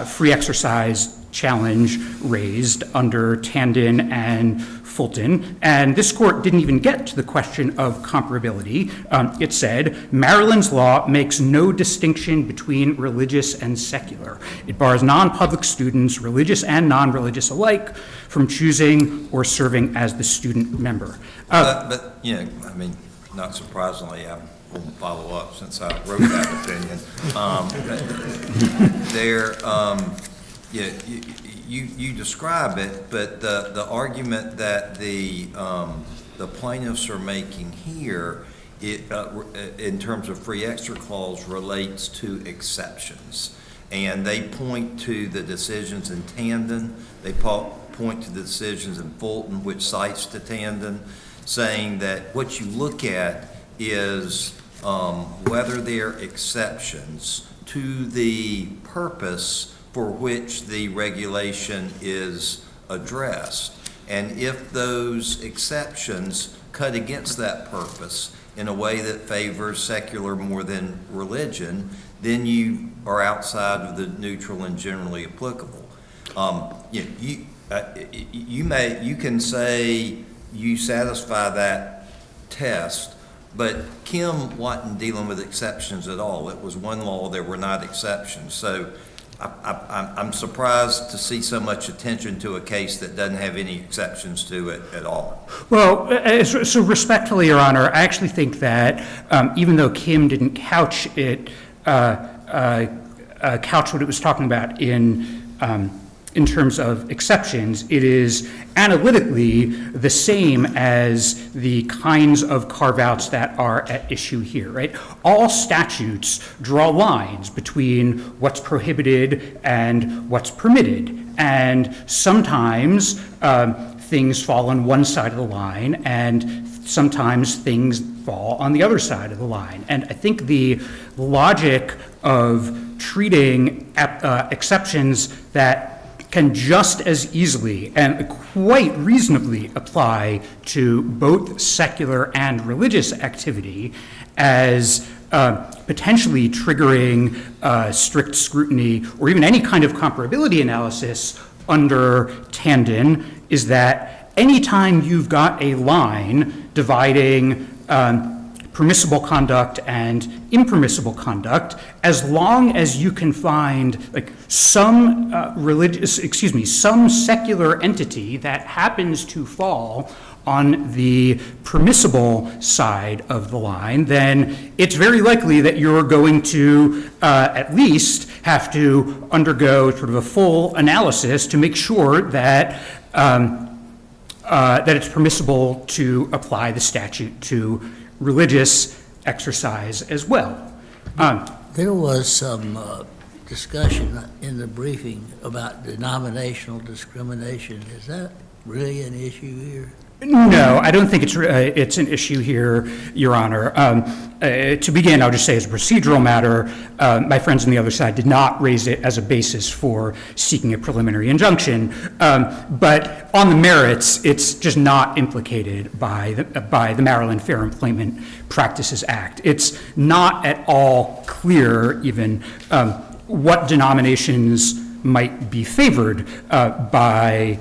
free exercise challenge raised under Tandon and Fulton, and this court didn't even get to the question of comparability. It said, Maryland's law makes no distinction between religious and secular. It bars non-public students, religious and non-religious alike, from choosing or serving as the student member. But you know, I mean, not surprisingly, I won't follow up since I wrote that opinion. You describe it, but the argument that the plaintiffs are making here, in terms of free extra clause, relates to exceptions, and they point to the decisions in Tandon. They point to the decisions in Fulton, which cites to Tandon, saying that what you look at is whether they're exceptions to the purpose for which the regulation is addressed. And if those exceptions cut against that purpose in a way that favors secular more than religion, then you are outside of the neutral and generally applicable. You can say you satisfy that test, but Kim wasn't dealing with exceptions at all. It was one law, there were not exceptions. So I'm surprised to see so much attention to a case that doesn't have any exceptions to it at all. Well, so respectfully, Your Honor, I actually think that even though Kim didn't couch what it was talking about in terms of exceptions, it is analytically the same as the kinds of carve-outs that are at issue here, right? All statutes draw lines between what's prohibited and what's permitted, and sometimes things fall on one side of the line, and sometimes things fall on the other side of the line. And I think the logic of treating exceptions that can just as easily and quite reasonably apply to both secular and religious activity as potentially triggering strict scrutiny or even any kind of comparability analysis under Tandon is that anytime you've got a line dividing permissible conduct and impermissible conduct, as long as you can find like some some secular entity that happens to fall on the permissible side of the line, then it's very likely that you're going to at least have to undergo sort of a full analysis to make sure that that it's permissible to apply the statute to religious exercise as well. There was some discussion in the briefing about denominational discrimination. Is that really an issue here? No, I don't think it's an issue here, Your Honor. To begin, I'll just say as a procedural matter, my friends on the other side did not raise it as a basis for seeking a preliminary injunction. But on the merits, it's just not implicated by the Maryland Fair Employment Practices Act. It's not at all clear even what denominations might be favored by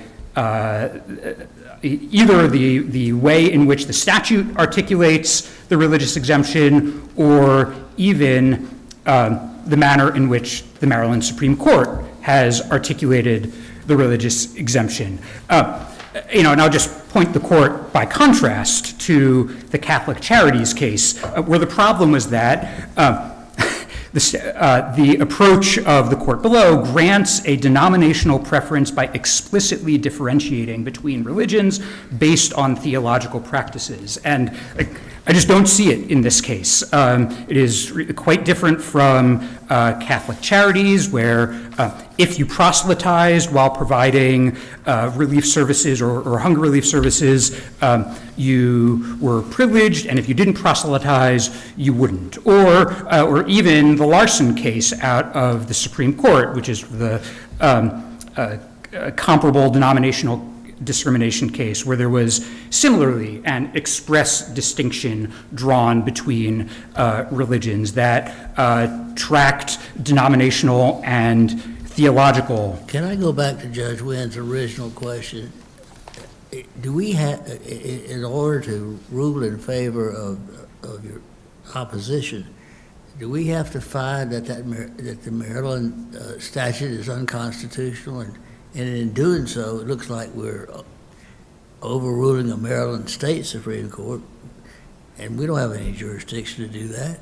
either the way in which the statute articulates the religious exemption or even the manner in which the Maryland Supreme Court has articulated the religious exemption. And I'll just point the court by contrast to the Catholic Charities case, where the problem was that the approach of the court below grants a denominational preference by explicitly differentiating between religions based on theological practices. And I just don't see it in this case. It is quite different from Catholic Charities, where if you proselytized while providing relief services or hunger relief services, you were privileged, and if you didn't proselytize, you wouldn't. Or even the Larson case out of the Supreme Court, which is the comparable denominational discrimination case, where there was similarly an express distinction drawn between religions that tracked denominational and theological. Can I go back to Judge Wynn's original question? Do we have, in order to rule in favor of your opposition, do we have to find that the Maryland statute is unconstitutional? And in doing so, it looks like we're overruling a Maryland State Supreme Court, and we don't have any jurisdiction to do that.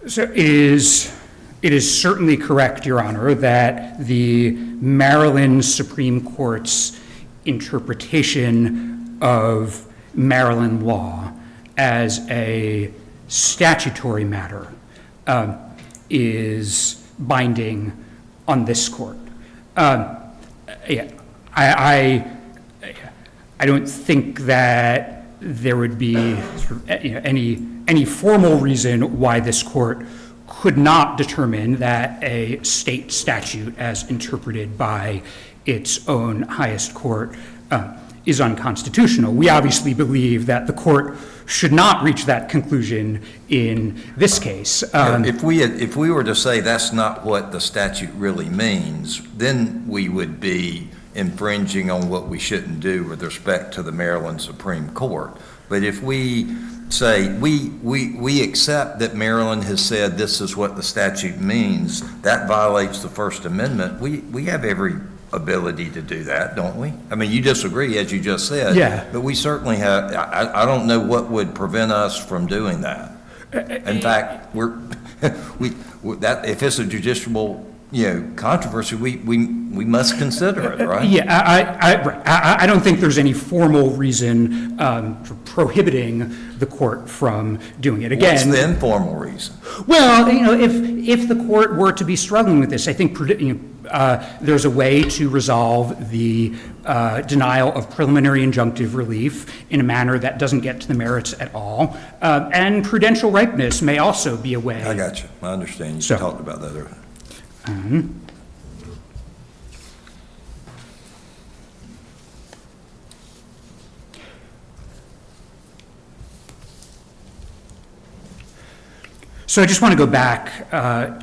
So it is certainly correct, Your Honor, that the Maryland Supreme Court's interpretation of Maryland law as a statutory matter is binding on this court. I don't think that there would be any formal reason why this court could not determine that a state statute, as interpreted by its own highest court, is unconstitutional. We obviously believe that the court should not reach that conclusion in this case. If we were to say that's not what the statute really means, then we would be infringing on what we shouldn't do with respect to the Maryland Supreme Court. But if we say we accept that Maryland has said this is what the statute means, that violates the First Amendment, we have every ability to do that, don't we? I mean, you disagree, as you just said. Yeah. But we certainly have. I don't know what would prevent us from doing that. In fact, if it's a judiciable controversy, we must consider it, right? Yeah, I don't think there's any formal reason for prohibiting the court from doing it. Again, what's the informal reason? Well, if the court were to be struggling with this, I think there's a way to resolve the denial of preliminary injunctive relief in a manner that doesn't get to the merits at all. And prudential ripeness may also be a way. I got you. I understand. You talked about that earlier. So I just want to go back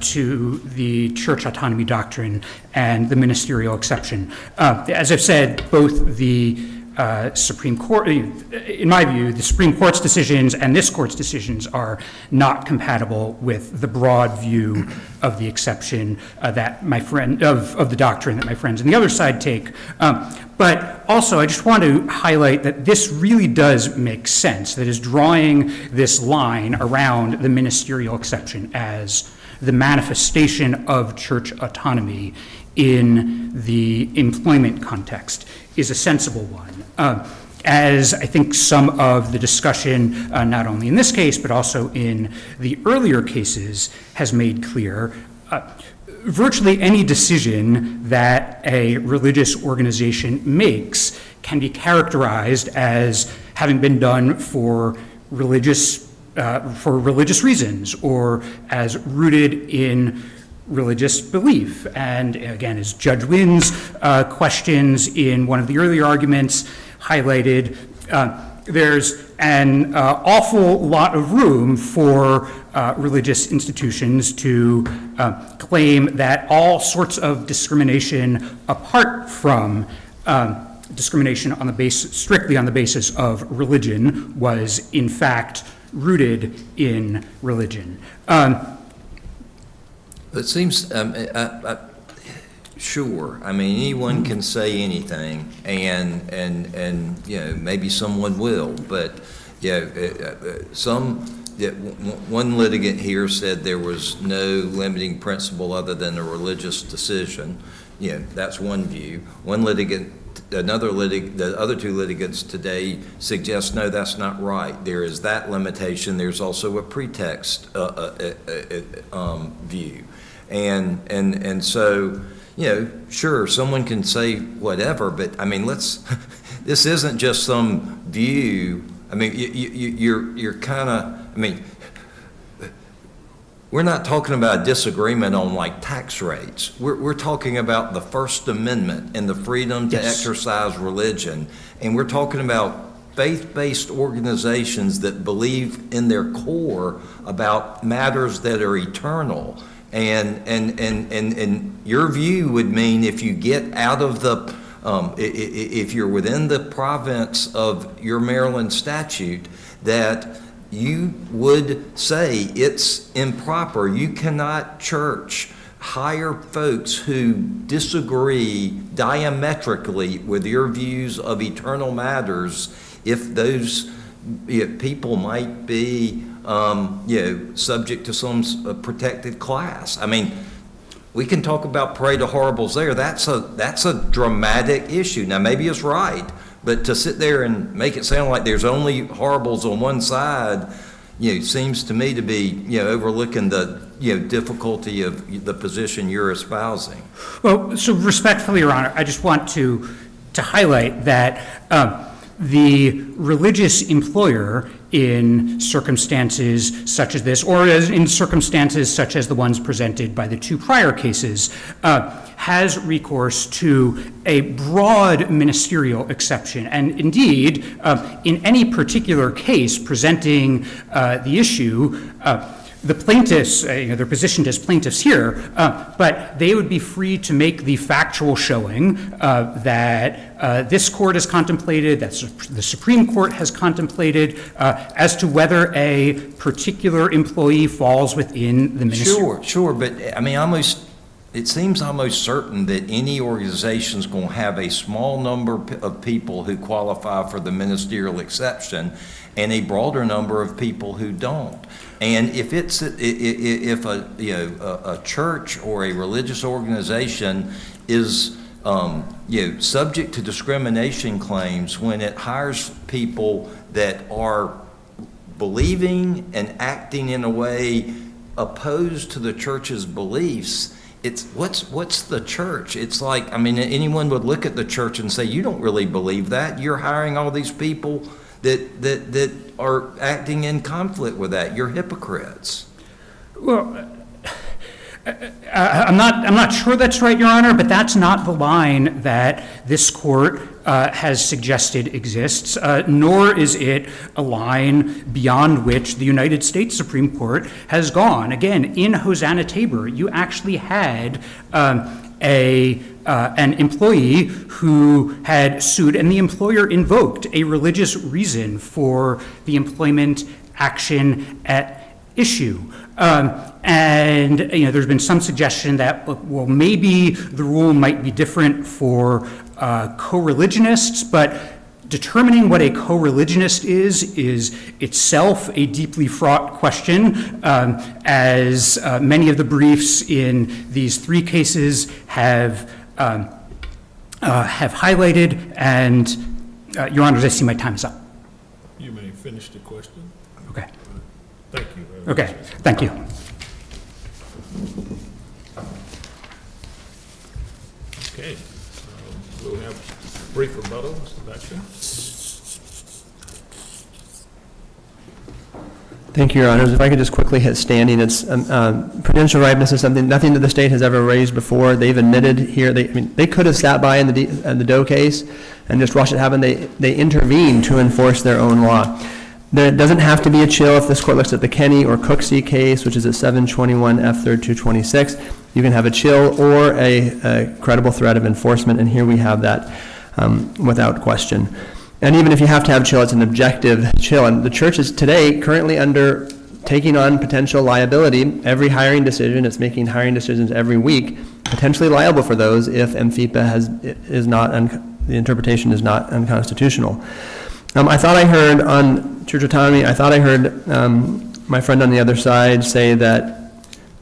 to the church autonomy doctrine and the ministerial exception. As I've said, both the Supreme Court, in my view, the Supreme Court's decisions and this Court's decisions are not compatible with the broad view of the exception that my friend, of the doctrine that my friends on the other side take. But also, I just want to highlight that this really does make sense, that is drawing this line around the ministerial exception as the manifestation of church autonomy in the employment context is a sensible one. As I think some of the discussion, not only in this case, but also in the earlier cases, has made clear, virtually any decision that a religious organization makes can be characterized as having been done for religious reasons or as rooted in religious belief. And again, as Judge Wynn's questions in one of the earlier arguments highlighted, there's an awful lot of room for religious institutions to claim that all sorts of discrimination apart from discrimination on the basis, strictly on the basis of religion, was in fact rooted in religion. It seems, sure, I mean, anyone can say anything, and you know, maybe someone will, but one litigant here said there was no limiting principle other than a religious decision. You know, that's one view. One litigant, the other two litigants today suggest, no, that's not right. There is that limitation. There's also a pretext view. And so, you know, sure, someone can say whatever, but I mean, this isn't just some view. I mean, you're kind of, I mean, we're not talking about a disagreement on like tax rates. We're talking about the First Amendment and the freedom to exercise religion. And we're talking about faith-based organizations that believe in their core about matters that are eternal. And your view would mean if you get out of the, if you're within the province of your Maryland statute, that you would say it's improper. You cannot hire folks who disagree diametrically with your views of eternal matters if those people might be subject to some protected class. I mean, we can talk about parade of horribles there. That's a dramatic issue. Now, maybe it's right, but to sit there and make it sound like there's only horribles on one side, seems to me to be, overlooking the, difficulty of the position you're espousing. Well, so respectfully, Your Honor, I just want to highlight that the religious employer in circumstances such as this, or in circumstances such as the ones presented by the two prior cases, has recourse to a broad ministerial exception. And indeed, in any particular case presenting the issue, the plaintiffs, they're positioned as plaintiffs here, but they would be free to make the factual showing that this court has contemplated, that the Supreme Court has contemplated, as to whether a particular employee falls within the ministry. Sure, but I mean, it seems almost certain that any organization is going to have a small number of people who qualify for the ministerial exception and a broader number of people who don't. And if a church or a religious organization is subject to discrimination claims when it hires people that are believing and acting in a way opposed to the church's beliefs, it's what's the church? It's like, I mean, anyone would look at the church and say, you don't really believe that. You're hiring all these people that are acting in conflict with that. You're hypocrites. Well, I'm not sure that's right, Your Honor, but that's not the line that this court has suggested exists, nor is it a line beyond which the United States Supreme Court has gone. Again, in Hosanna Tabor, you actually had an employee who had sued, and the employer invoked a religious reason for the employment action at issue. And there's been some suggestion that, well, maybe the rule might be different for co-religionists, but determining what a co-religionist is itself a deeply fraught question, as many of the briefs in these three cases have highlighted. And, Your Honors, I see my time is up. You may finish the question. Okay. Thank you very much. Okay. Thank you. Okay. We'll have a brief rebuttal, Mr. Baxter. Thank you, Your Honors. If I could just quickly hit standing, it's prudential ripeness is nothing that the state has ever raised before. They've admitted here, they could have sat by in the Doe case and just watched it happen. They intervened to enforce their own law. There doesn't have to be a chill if this court looks at the Kenny or Cooksey case, which is at 721 F. 3rd 226. You can have a chill or a credible threat of enforcement, and here we have that without question. And even if you have to have chill, it's an objective chill. And the church is today currently taking on potential liability. Every hiring decision, it's making hiring decisions every week, potentially liable for those if MFIPA the interpretation is not unconstitutional. I thought I heard on church autonomy, my friend on the other side say that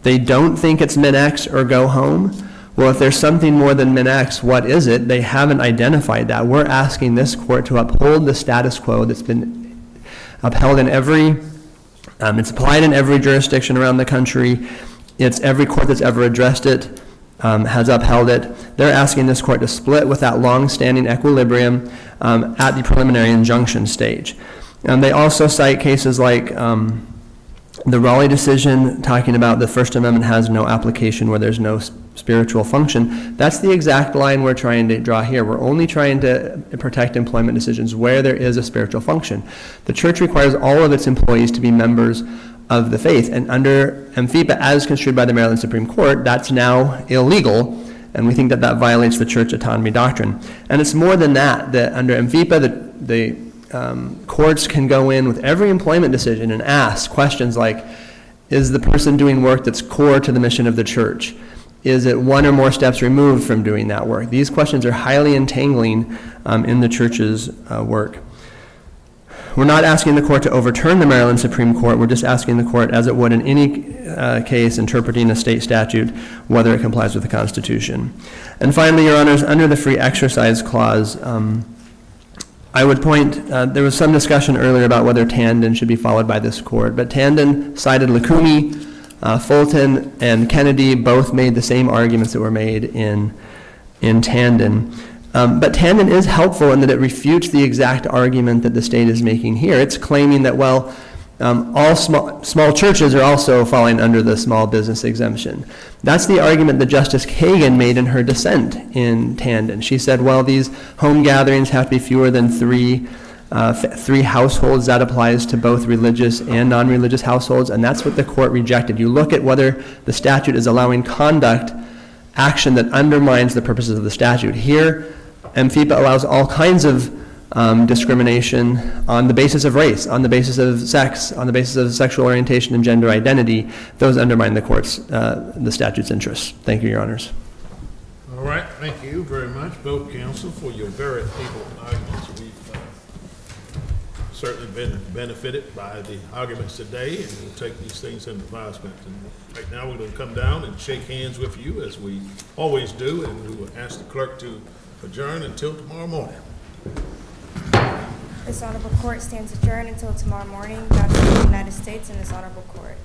they don't think it's min-X or go home. Well, if there's something more than min-X, what is it? They haven't identified that. We're asking this court to uphold the status quo that's been upheld in it's applied in every jurisdiction around the country. It's every court that's ever addressed it has upheld it. They're asking this court to split with that long-standing equilibrium at the preliminary injunction stage. And they also cite cases like the Raleigh decision, talking about the First Amendment has no application where there's no spiritual function. That's the exact line we're trying to draw here. We're only trying to protect employment decisions where there is a spiritual function. The church requires all of its employees to be members of the faith, and under MFIPA, as construed by the Maryland Supreme Court, that's now illegal, and we think that violates the church autonomy doctrine. And it's more than that, that under MFIPA, the courts can go in with every employment decision and ask questions like, is the person doing work that's core to the mission of the church? Is it one or more steps removed from doing that work? These questions are highly entangling in the church's work. We're not asking the court to overturn the Maryland Supreme Court. We're just asking the court, as it would in any case interpreting a state statute, whether it complies with the Constitution. And finally, Your Honors, under the Free Exercise Clause, I would point, there was some discussion earlier about whether Tandon should be followed by this court, but Tandon cited Lukumi, Fulton, and Kennedy both made the same arguments that were made in Tandon. But Tandon is helpful in that it refutes the exact argument that the state is making here. It's claiming that, well, all small churches are also falling under the small business exemption. That's the argument that Justice Kagan made in her dissent in Tandon. She said, well, these home gatherings have to be fewer than three households. That applies to both religious and non-religious households, and that's what the court rejected. You look at whether the statute is allowing action that undermines the purposes of the statute. Here, MFIPA allows all kinds of discrimination on the basis of race, on the basis of sex, on the basis of sexual orientation and gender identity. Those undermine the statute's interests. Thank you, Your Honors. All right, thank you very much, both counsel, for your very able arguments. We've certainly been benefited by the arguments today, and we'll take these things into advisement. And right now, we're going to come down and shake hands with you, as we always do, and we will ask the clerk to adjourn until tomorrow morning. This honorable court stands adjourned until tomorrow morning. God save the United States and this honorable court.